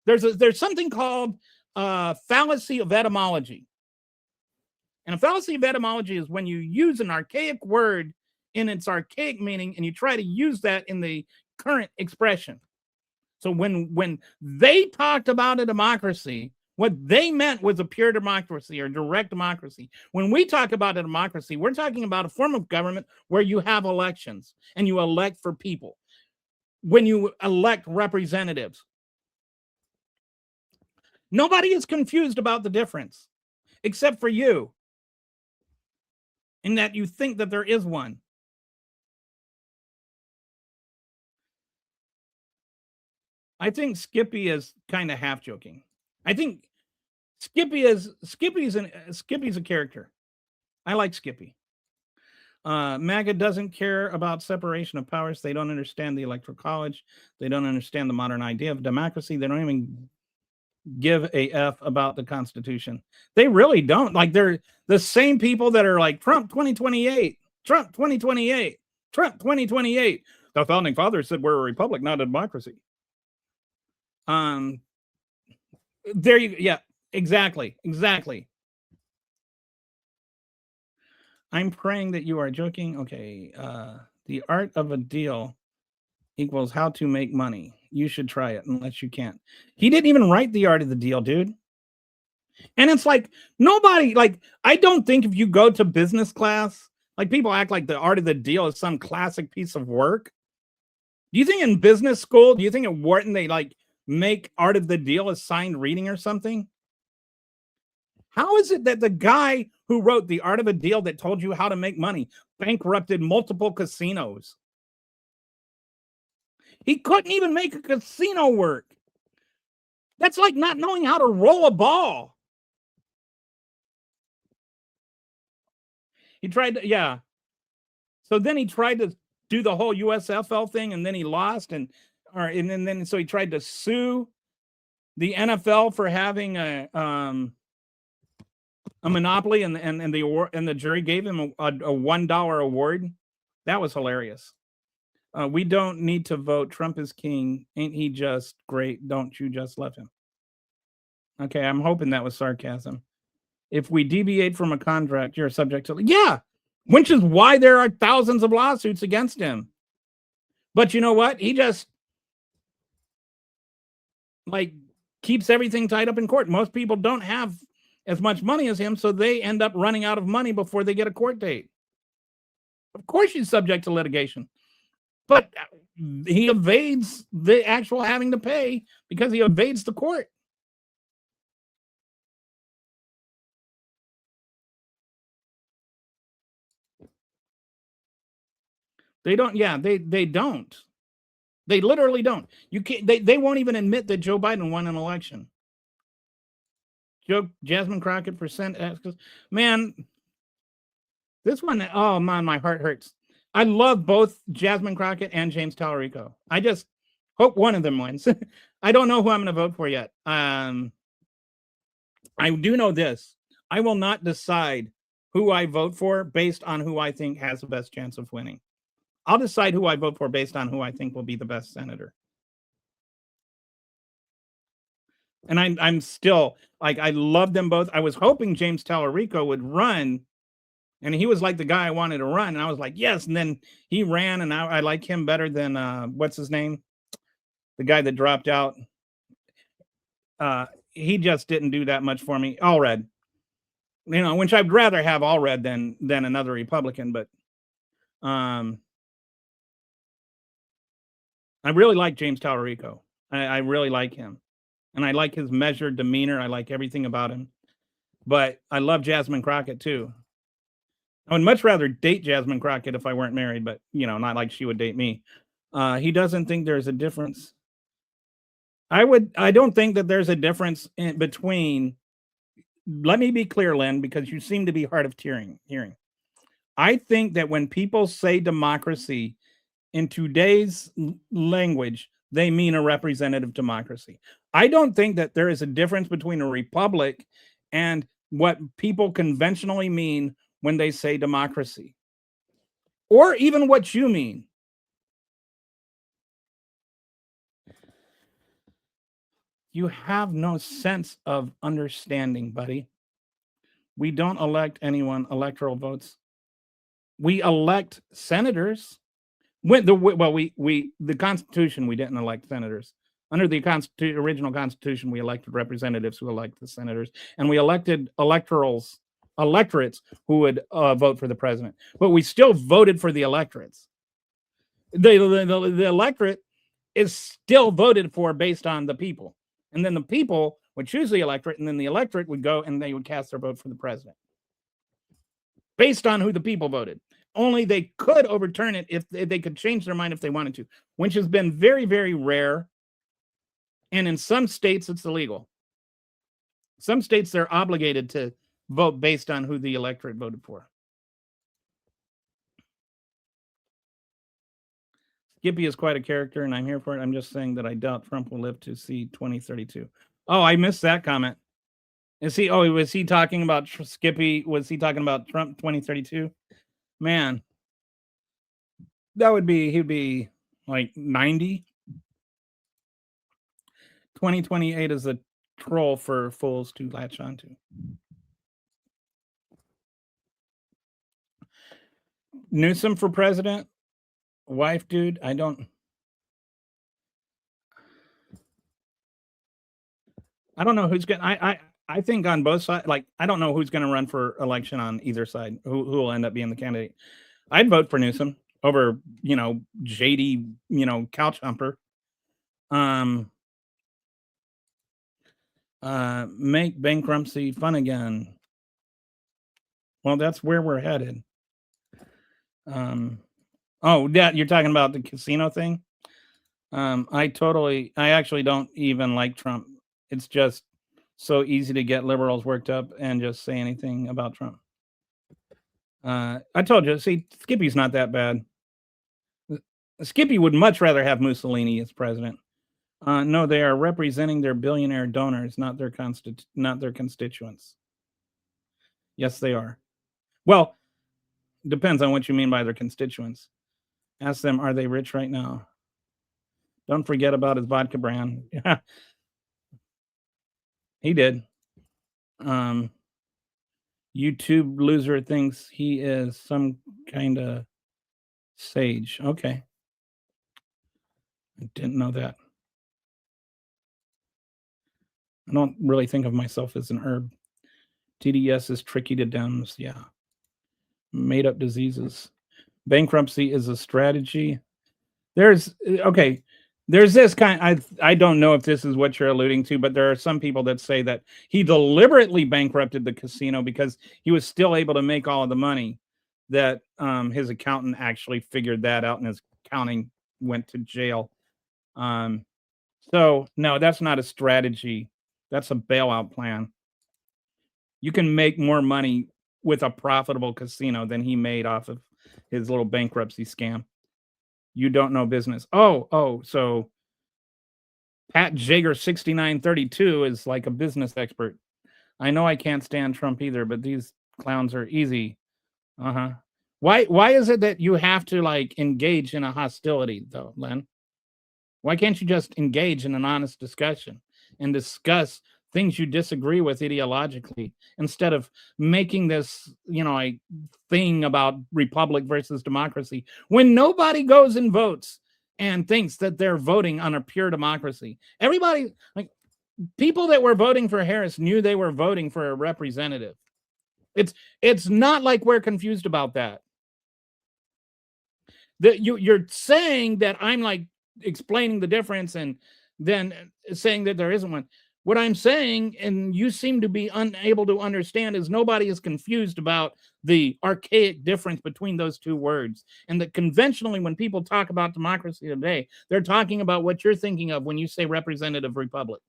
there's something called fallacy of etymology. And a fallacy of etymology is when you use an archaic word in its archaic meaning and you try to use that in the current expression. So when they talked about a democracy, What they meant was a pure democracy or direct democracy. When we talk about a democracy, we're talking about a form of government where you have elections and you elect for people. When you elect representatives, nobody is confused about the difference except for you, in that you think that there is one. I think Skippy is kind of half joking. I think Skippy's a character. I like Skippy. MAGA doesn't care about separation of powers. They don't understand the Electoral College. They don't understand the modern idea of democracy. They don't even give a F about the Constitution. They really don't. Like, they're the same people that are like, Trump 2028, Trump 2028, Trump 2028. The founding fathers said we're a republic, not a democracy. There you go. Yeah, exactly. I'm praying that you are joking. Okay. The art of a deal equals how to make money. You should try it unless you can't. He didn't even write the art of the deal, dude. And it's like, nobody, like, I don't think if you go to business class, like, people act like the art of the deal is some classic piece of work. Do you think in business school, do you think at Wharton they like make art of the deal assigned reading or something? How is it that the guy who wrote the art of a deal that told you how to make money bankrupted multiple casinos? He couldn't even make a casino work. That's like not knowing how to roll a ball. He tried to, yeah. So then he tried to do the whole USFL thing, and then he lost, and then so he tried to sue the NFL for having a monopoly, and the jury gave him a $1 award. That was hilarious. We don't need to vote. Trump is king. Ain't he just great? Don't you just love him? Okay, I'm hoping that was sarcasm. If we deviate from a contract, you're subject to, yeah, which is why there are thousands of lawsuits against him. But you know what? He just like keeps everything tied up in court. Most people don't have as much money as him, so they end up running out of money before they get a court date. Of course, he's subject to litigation, but he evades the actual having to pay because he evades the court. They don't. Yeah, they don't. They literally don't. You can't. They won't even admit that Joe Biden won an election. Jasmine Crockett percent. Man, this one. Oh man, my heart hurts. I love both Jasmine Crockett and James Tallarico. I just hope one of them wins. I don't know who I'm going to vote for yet. I do know this. I will not decide who I vote for based on who I think has the best chance of winning. I'll decide who I vote for based on who I think will be the best senator. And I'm still like, I love them both. I was hoping James Tallarico would run, and he was like the guy I wanted to run, and I was like, yes. And then he ran, and I like him better than what's his name, the guy that dropped out. He just didn't do that much for me. Allred, which I'd rather have Allred than another Republican, but I really like James Tallarico. I really like him. And I like his measured demeanor. I like everything about him. But I love Jasmine Crockett, too. I would much rather date Jasmine Crockett if I weren't married, but, not like she would date me. He doesn't think there's a difference. I don't think that there's a difference between, let me be clear, Len, because you seem to be hard of hearing. I think that when people say democracy, in today's language, they mean a representative democracy. I don't think that there is a difference between a republic and what people conventionally mean when they say democracy, or even what you mean. You have no sense of understanding, buddy. We don't elect anyone electoral votes. We elect senators. The Constitution, we didn't elect senators. Under the original Constitution, we elected representatives who elect the senators, and we elected electorates who would vote for the president. But we still voted for the electorates. The electorate is still voted for based on the people. And then the people would choose the electorate, and then the electorate would go and they would cast their vote for the president based on who the people voted. Only they could overturn it if they could change their mind if they wanted to, which has been very, very rare. And in some states, it's illegal. Some states, they're obligated to vote based on who the electorate voted for. Skippy is quite a character, and I'm here for it. I'm just saying that I doubt Trump will live to see 2032. Oh, I missed that comment. Was he talking about Skippy? Was he talking about Trump 2032? Man, he'd be like 90. 2028 is a troll for fools to latch onto. Newsom for president? Wife, dude, I don't know who's going to, I think on both sides, like, I don't know who's going to run for election on either side, who will end up being the candidate. I'd vote for Newsom over, JD, couch humper. Make bankruptcy fun again. Well, that's where we're headed. Oh, yeah, you're talking about the casino thing? I actually don't even like Trump. It's just so easy to get liberals worked up and just say anything about Trump. I told you, see, Skippy's not that bad. Skippy would much rather have Mussolini as president. No, they are representing their billionaire donors, not their constituents. Yes, they are. Well, depends on what you mean by their constituents. Ask them, are they rich right now? Don't forget about his vodka brand. He did. YouTube loser thinks he is some kind of sage. Okay. I didn't know that. I don't really think of myself as an herb. TDS is tricky to Dems. Yeah. Made up diseases. Bankruptcy is a strategy. There's this kind. I don't know if this is what you're alluding to, but there are some people that say that he deliberately bankrupted the casino because he was still able to make all of the money. That his accountant actually figured that out, and his accounting went to jail. So no, that's not a strategy. That's a bailout plan. You can make more money with a profitable casino than he made off of his little bankruptcy scam. You don't know business. Oh, so Pat Jager 6932 is like a business expert. I know I can't stand Trump either, but these clowns are easy. Why is it that you have to like engage in a hostility though, Len? Why can't you just engage in an honest discussion and discuss things you disagree with ideologically instead of making this, a thing about republic versus democracy when nobody goes and votes and thinks that they're voting on a pure democracy? Everybody, like people that were voting for Harris knew they were voting for a representative. It's not like we're confused about that. That you're saying that I'm like explaining the difference and then saying that there isn't one. What I'm saying, and you seem to be unable to understand, is nobody is confused about the archaic difference between those two words. And that conventionally, when people talk about democracy today, they're talking about what you're thinking of when you say representative republic.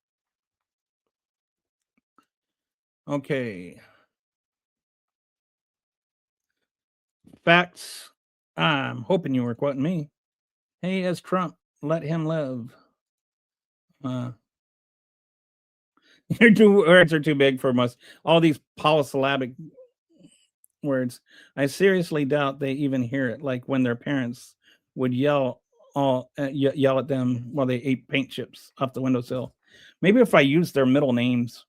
Okay. Facts. I'm hoping you were quoting me. Hey, as Trump, let him live. Your two words are too big for most. All these polysyllabic words. I seriously doubt they even hear it. Like when their parents would yell at them while they ate paint chips off the windowsill. Maybe if I used their middle names.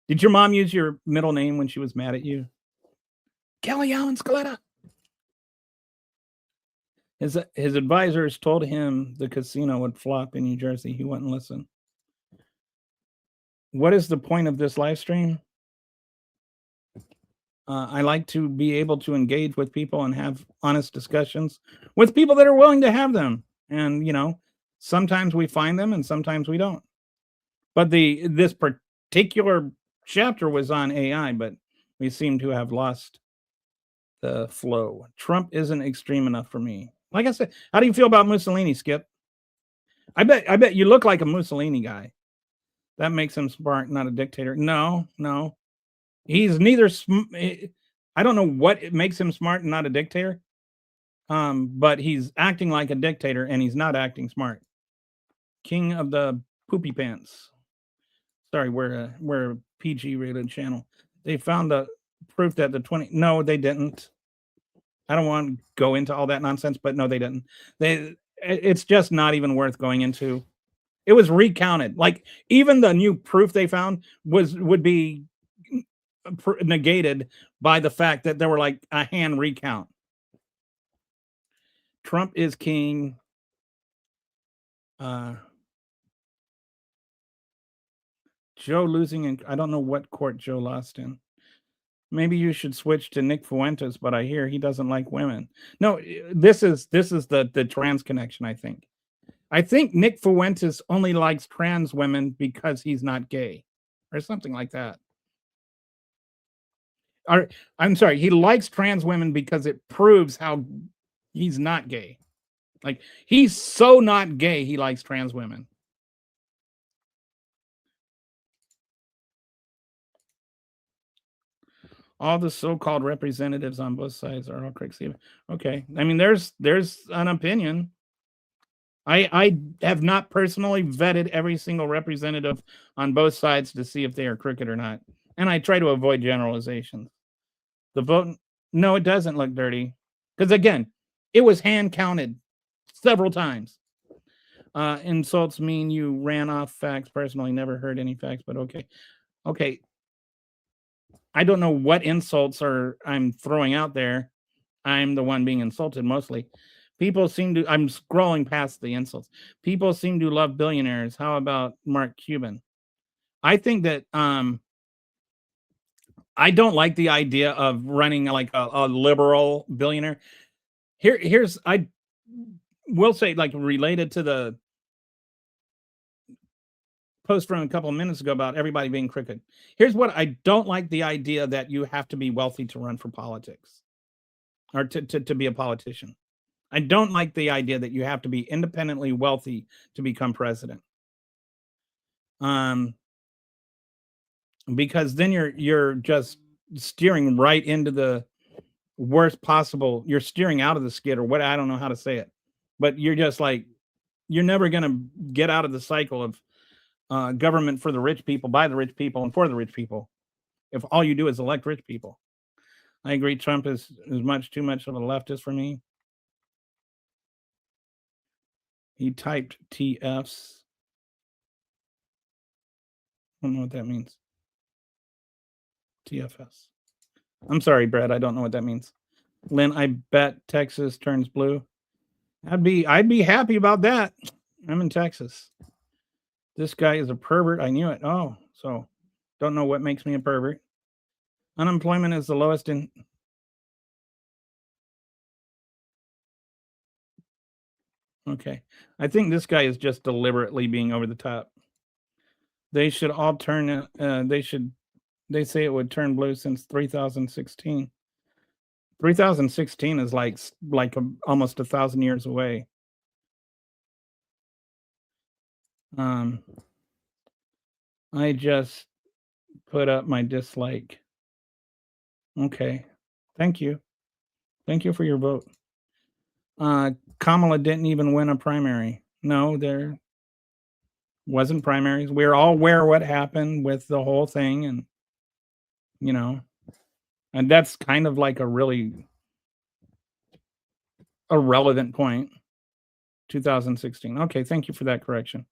Did your mom use your middle name when she was mad at you? Kelly Allen Scaletta. His advisors told him the casino would flop in New Jersey. He wouldn't listen. What is the point of this live stream? I like to be able to engage with people and have honest discussions with people that are willing to have them. And sometimes we find them and sometimes we don't. But this particular chapter was on AI, but we seem to have lost the flow. Trump isn't extreme enough for me. Like I said, how do you feel about Mussolini, Skip? I bet you look like a Mussolini guy. That makes him smart, not a dictator. No. He's neither. I don't know what makes him smart and not a dictator. But he's acting like a dictator and he's not acting smart. King of the poopy pants. Sorry, we're a PG rated channel. They found the proof that the 20. No, they didn't. I don't want to go into all that nonsense, but no, they didn't. It's just not even worth going into. It was recounted. Like even the new proof they found would be negated by the fact that there were like a hand recount. Trump is king. Joe losing in, I don't know what court Joe lost in. Maybe you should switch to Nick Fuentes, but I hear he doesn't like women. No, this is the trans connection, I think. I think Nick Fuentes only likes trans women because he's not gay or something like that. Or I'm sorry, he likes trans women because it proves how he's not gay. Like he's so not gay, he likes trans women. All the so-called representatives on both sides are all critics. Okay, I mean, there's an opinion. I have not personally vetted every single representative on both sides to see if they are crooked or not, and I try to avoid generalizations. The vote, no, it doesn't look dirty, because again, it was hand counted several times. Insults mean you ran off facts. Personally, never heard any facts, but okay. I don't know what insults I'm throwing out there. I'm the one being insulted mostly. People seem to, I'm scrolling past the insults. People seem to love billionaires. How about Mark Cuban? I think that I don't like the idea of running like a liberal billionaire. Here's I will say, like, related to the post from a couple of minutes ago about everybody being crooked. Here's what I don't like: the idea that you have to be wealthy to run for politics or to be a politician. I don't like the idea that you have to be independently wealthy to become president. Because then you're just steering right into the worst possible. You're steering out of the skid, or what, I don't know how to say it, but you're just like, you're never going to get out of the cycle of government for the rich people, by the rich people, and for the rich people, if all you do is elect rich people. I agree. Trump is too much of a leftist for me. He typed TFs. I don't know what that means. TFS. I'm sorry, Brad. I don't know what that means. Lynn, I bet Texas turns blue. I'd be happy about that. I'm in Texas. This guy is a pervert. I knew it. Oh, so don't know what makes me a pervert. Unemployment is the lowest in. Okay. I think this guy is just deliberately being over the top. They should all turn, they say it would turn blue since 3016. 3016 is like almost 1,000 years away. I just put up my dislike. Okay. Thank you. Thank you for your vote. Kamala didn't even win a primary. No, there wasn't primaries. We're all aware what happened with the whole thing, and and that's kind of like a really irrelevant point. 2016. Okay, thank you for that correction.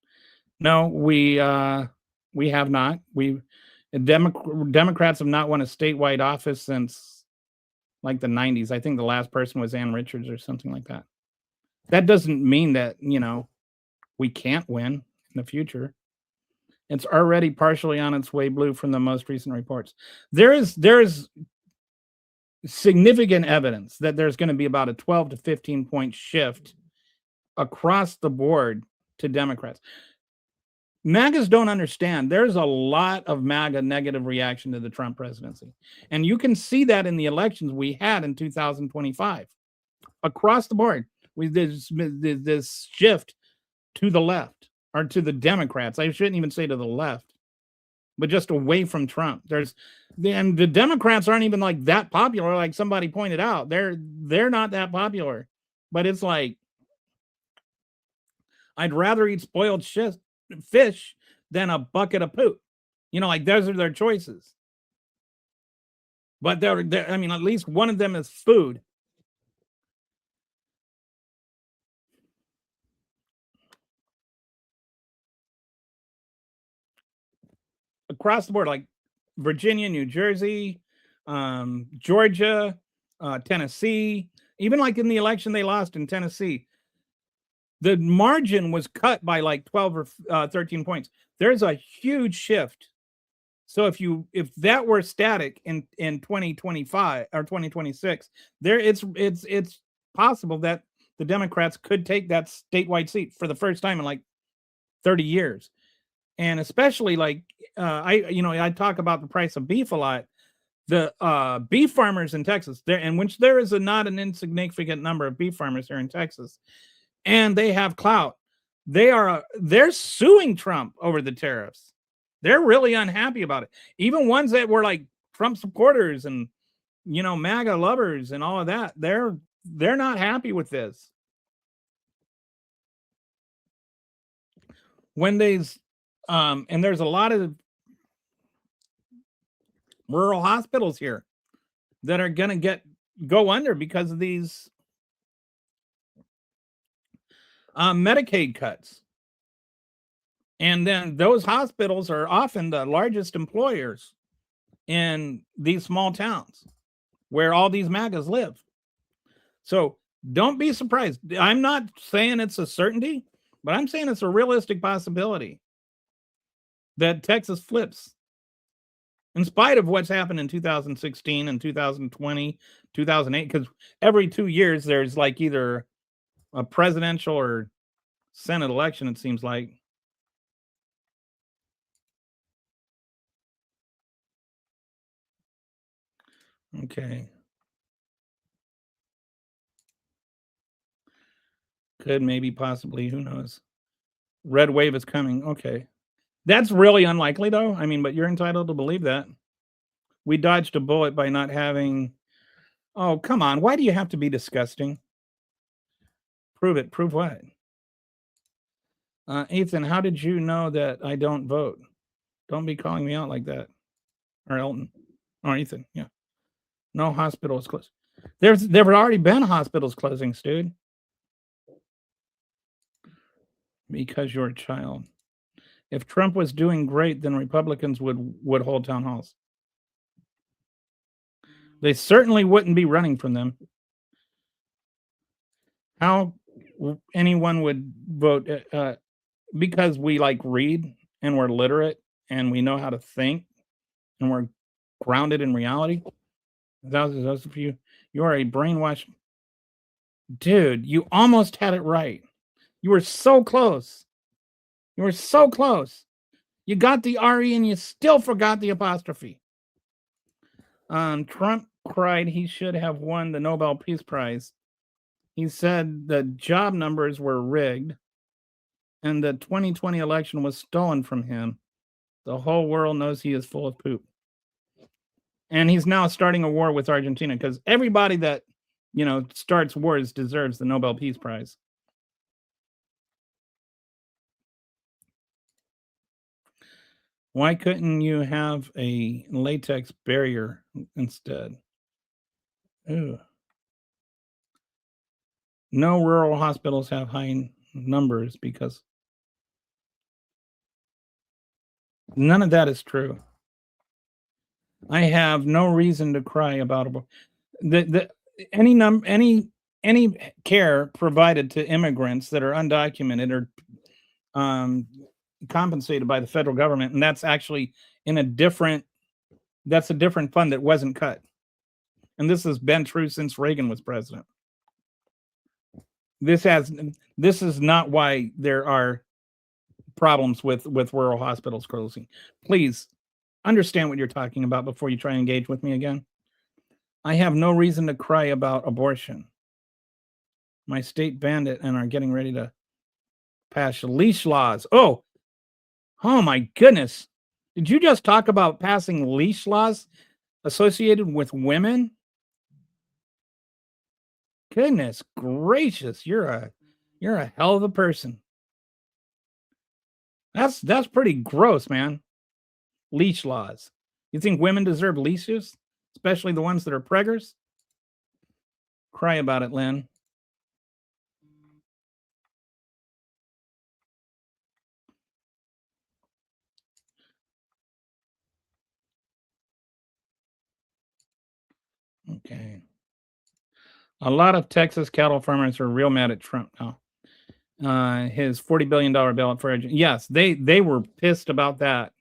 No, we have not. Democrats have not won a statewide office since like the 90s. I think the last person was Ann Richards or something like that. That doesn't mean that, we can't win in the future. It's already partially on its way blue from the most recent reports. There is significant evidence that there's going to be about a 12 to 15 point shift across the board to Democrats. MAGAs don't understand. There's a lot of MAGA negative reaction to the Trump presidency. And you can see that in the elections we had in 2025. Across the board, this shift to the left, or to the Democrats. I shouldn't even say to the left, but just away from Trump. And the Democrats aren't even like that popular, like somebody pointed out. They're not that popular. But it's like, I'd rather eat spoiled fish than a bucket of poop. Like those are their choices. But they're I mean, at least one of them is food. Across the board, like Virginia, New Jersey, Georgia, Tennessee, even like in the election they lost in Tennessee, the margin was cut by like 12 or 13 points. There's a huge shift. So if that were static in 2025 or 2026, it's possible that the Democrats could take that statewide seat for the first time in like 30 years. And especially like I talk about the price of beef a lot. The beef farmers in Texas, there is not an insignificant number of beef farmers here in Texas, and they have clout. They're suing Trump over the tariffs. They're really unhappy about it. Even ones that were like Trump supporters and MAGA lovers and all of that, they're not happy with this. When there's a lot of rural hospitals here that are gonna go under because of these Medicaid cuts. And then those hospitals are often the largest employers in these small towns where all these MAGAs live. So don't be surprised. I'm not saying it's a certainty, but I'm saying it's a realistic possibility that Texas flips. In spite of what's happened in 2016 and 2020, 2008, because every 2 years there's like either a presidential or Senate election, it seems like. Okay. Could, maybe, possibly, who knows? Red wave is coming. Okay. That's really unlikely though. I mean, but you're entitled to believe that. We dodged a bullet by not having. Oh, come on. Why do you have to be disgusting? Prove it. Prove what? Ethan, how did you know that I don't vote? Don't be calling me out like that. Or Elton. Or Ethan. Yeah. No hospitals closed. There have already been hospitals closing, dude. Because you're a child. If Trump was doing great, then Republicans would hold town halls. They certainly wouldn't be running from them. How anyone would vote because we like read and we're literate and we know how to think and we're grounded in reality. Those of you are a brainwashed dude. You almost had it right. You were so close. You were so close. You got the RE and you still forgot the apostrophe. Trump cried he should have won the Nobel Peace Prize. He said the job numbers were rigged and the 2020 election was stolen from him. The whole world knows he is full of poop. And he's now starting a war with Argentina because everybody that, starts wars deserves the Nobel Peace Prize. Why couldn't you have a latex barrier instead? Ooh. No rural hospitals have high numbers because none of that is true. I have no reason to cry about any any care provided to immigrants that are undocumented or compensated by the federal government, and that's actually in a different fund that wasn't cut. And this has been true since Reagan was president. This is not why there are problems with rural hospitals closing. Please understand what you're talking about before you try and engage with me again. I have no reason to cry about abortion. My state banned it and are getting ready to pass leash laws. Oh my goodness. Did you just talk about passing leash laws associated with women? Goodness gracious, you're a hell of a person. That's pretty gross, man. Leash laws. You think women deserve leashes? Especially the ones that are preggers? Cry about it, Lynn. Okay. A lot of Texas cattle farmers are real mad at Trump now. His $40 billion bailout for yes, they were pissed about that.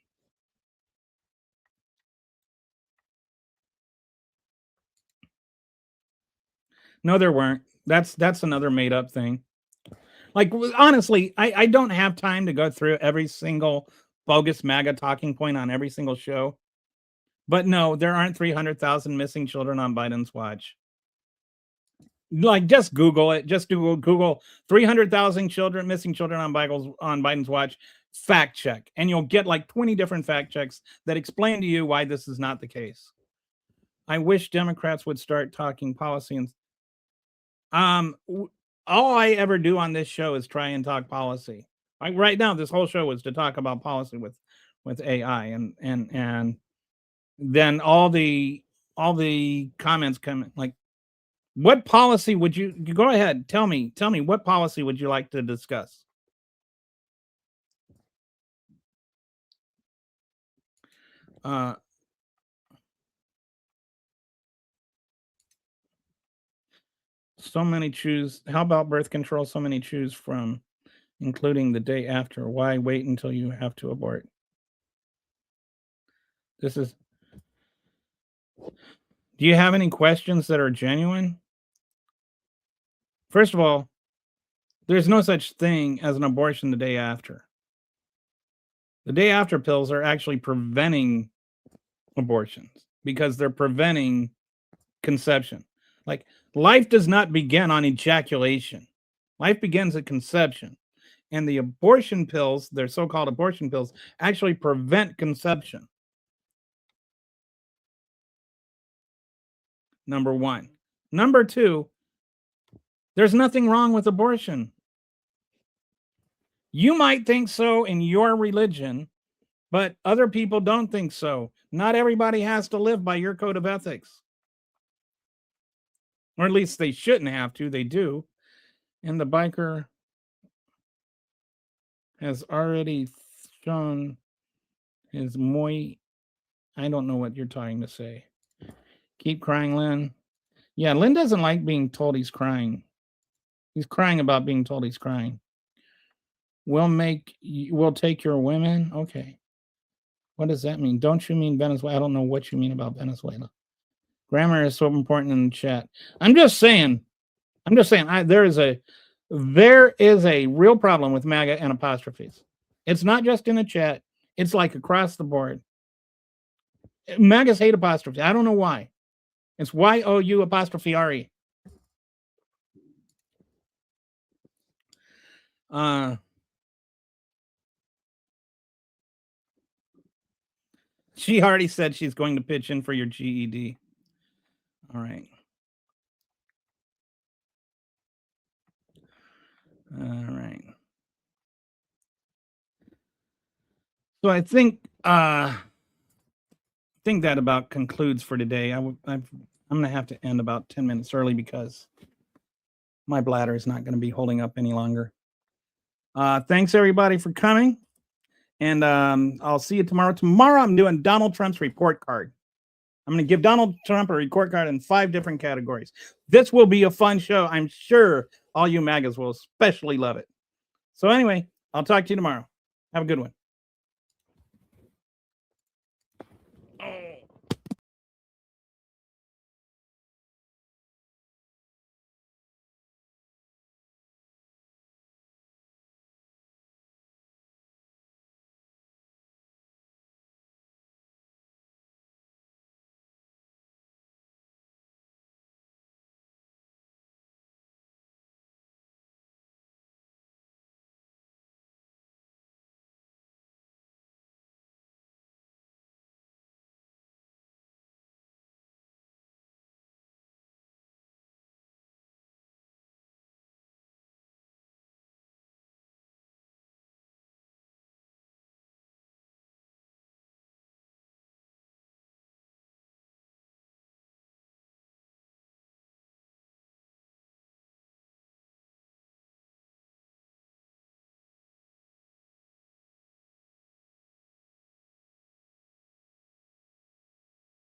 No, there weren't. That's another made up thing. Like, honestly, I don't have time to go through every single bogus MAGA talking point on every single show. But no, there aren't 300,000 missing children on Biden's watch. Like, just Google it. Just Google 300,000 children, missing children on Biden's watch. Fact check. And you'll get like 20 different fact checks that explain to you why this is not the case. I wish Democrats would start talking policy. And all I ever do on this show is try and talk policy. Like right now, this whole show was to talk about policy with AI, and then all the comments come like, what policy would you go ahead? Tell me what policy would you like to discuss? So many choose. How about birth control? So many choose from, including the day after. Why wait until you have to abort? This is. Do you have any questions that are genuine? First of all, there's no such thing as an abortion the day after. The day after pills are actually preventing abortions because they're preventing conception. Like, life does not begin on ejaculation. Life begins at conception. And the abortion pills, their so-called abortion pills, actually prevent conception. Number one. Number two, there's nothing wrong with abortion. You might think so in your religion, but other people don't think so. Not everybody has to live by your code of ethics. Or at least they shouldn't have to. They do. And the biker has already shown his I don't know what you're trying to say. Keep crying, Lynn. Yeah, Lynn doesn't like being told he's crying. He's crying about being told he's crying. We'll take your women. Okay. What does that mean? Don't you mean Venezuela? I don't know what you mean about Venezuela. Grammar is so important in the chat. I'm just saying. There is a real problem with MAGA and apostrophes. It's not just in the chat. It's like across the board. MAGAs hate apostrophes. I don't know why. It's YOU apostrophe RE. She already said she's going to pitch in for your GED. All right. All right. So I think that about concludes for today. I'm going to have to end about 10 minutes early because my bladder is not going to be holding up any longer. Thanks everybody for coming, and I'll see you tomorrow. Tomorrow I'm doing Donald Trump's report card. I'm going to give Donald Trump a report card in 5 different categories. This will be a fun show. I'm sure all you MAGAs will especially love it. So anyway, I'll talk to you tomorrow. Have a good one.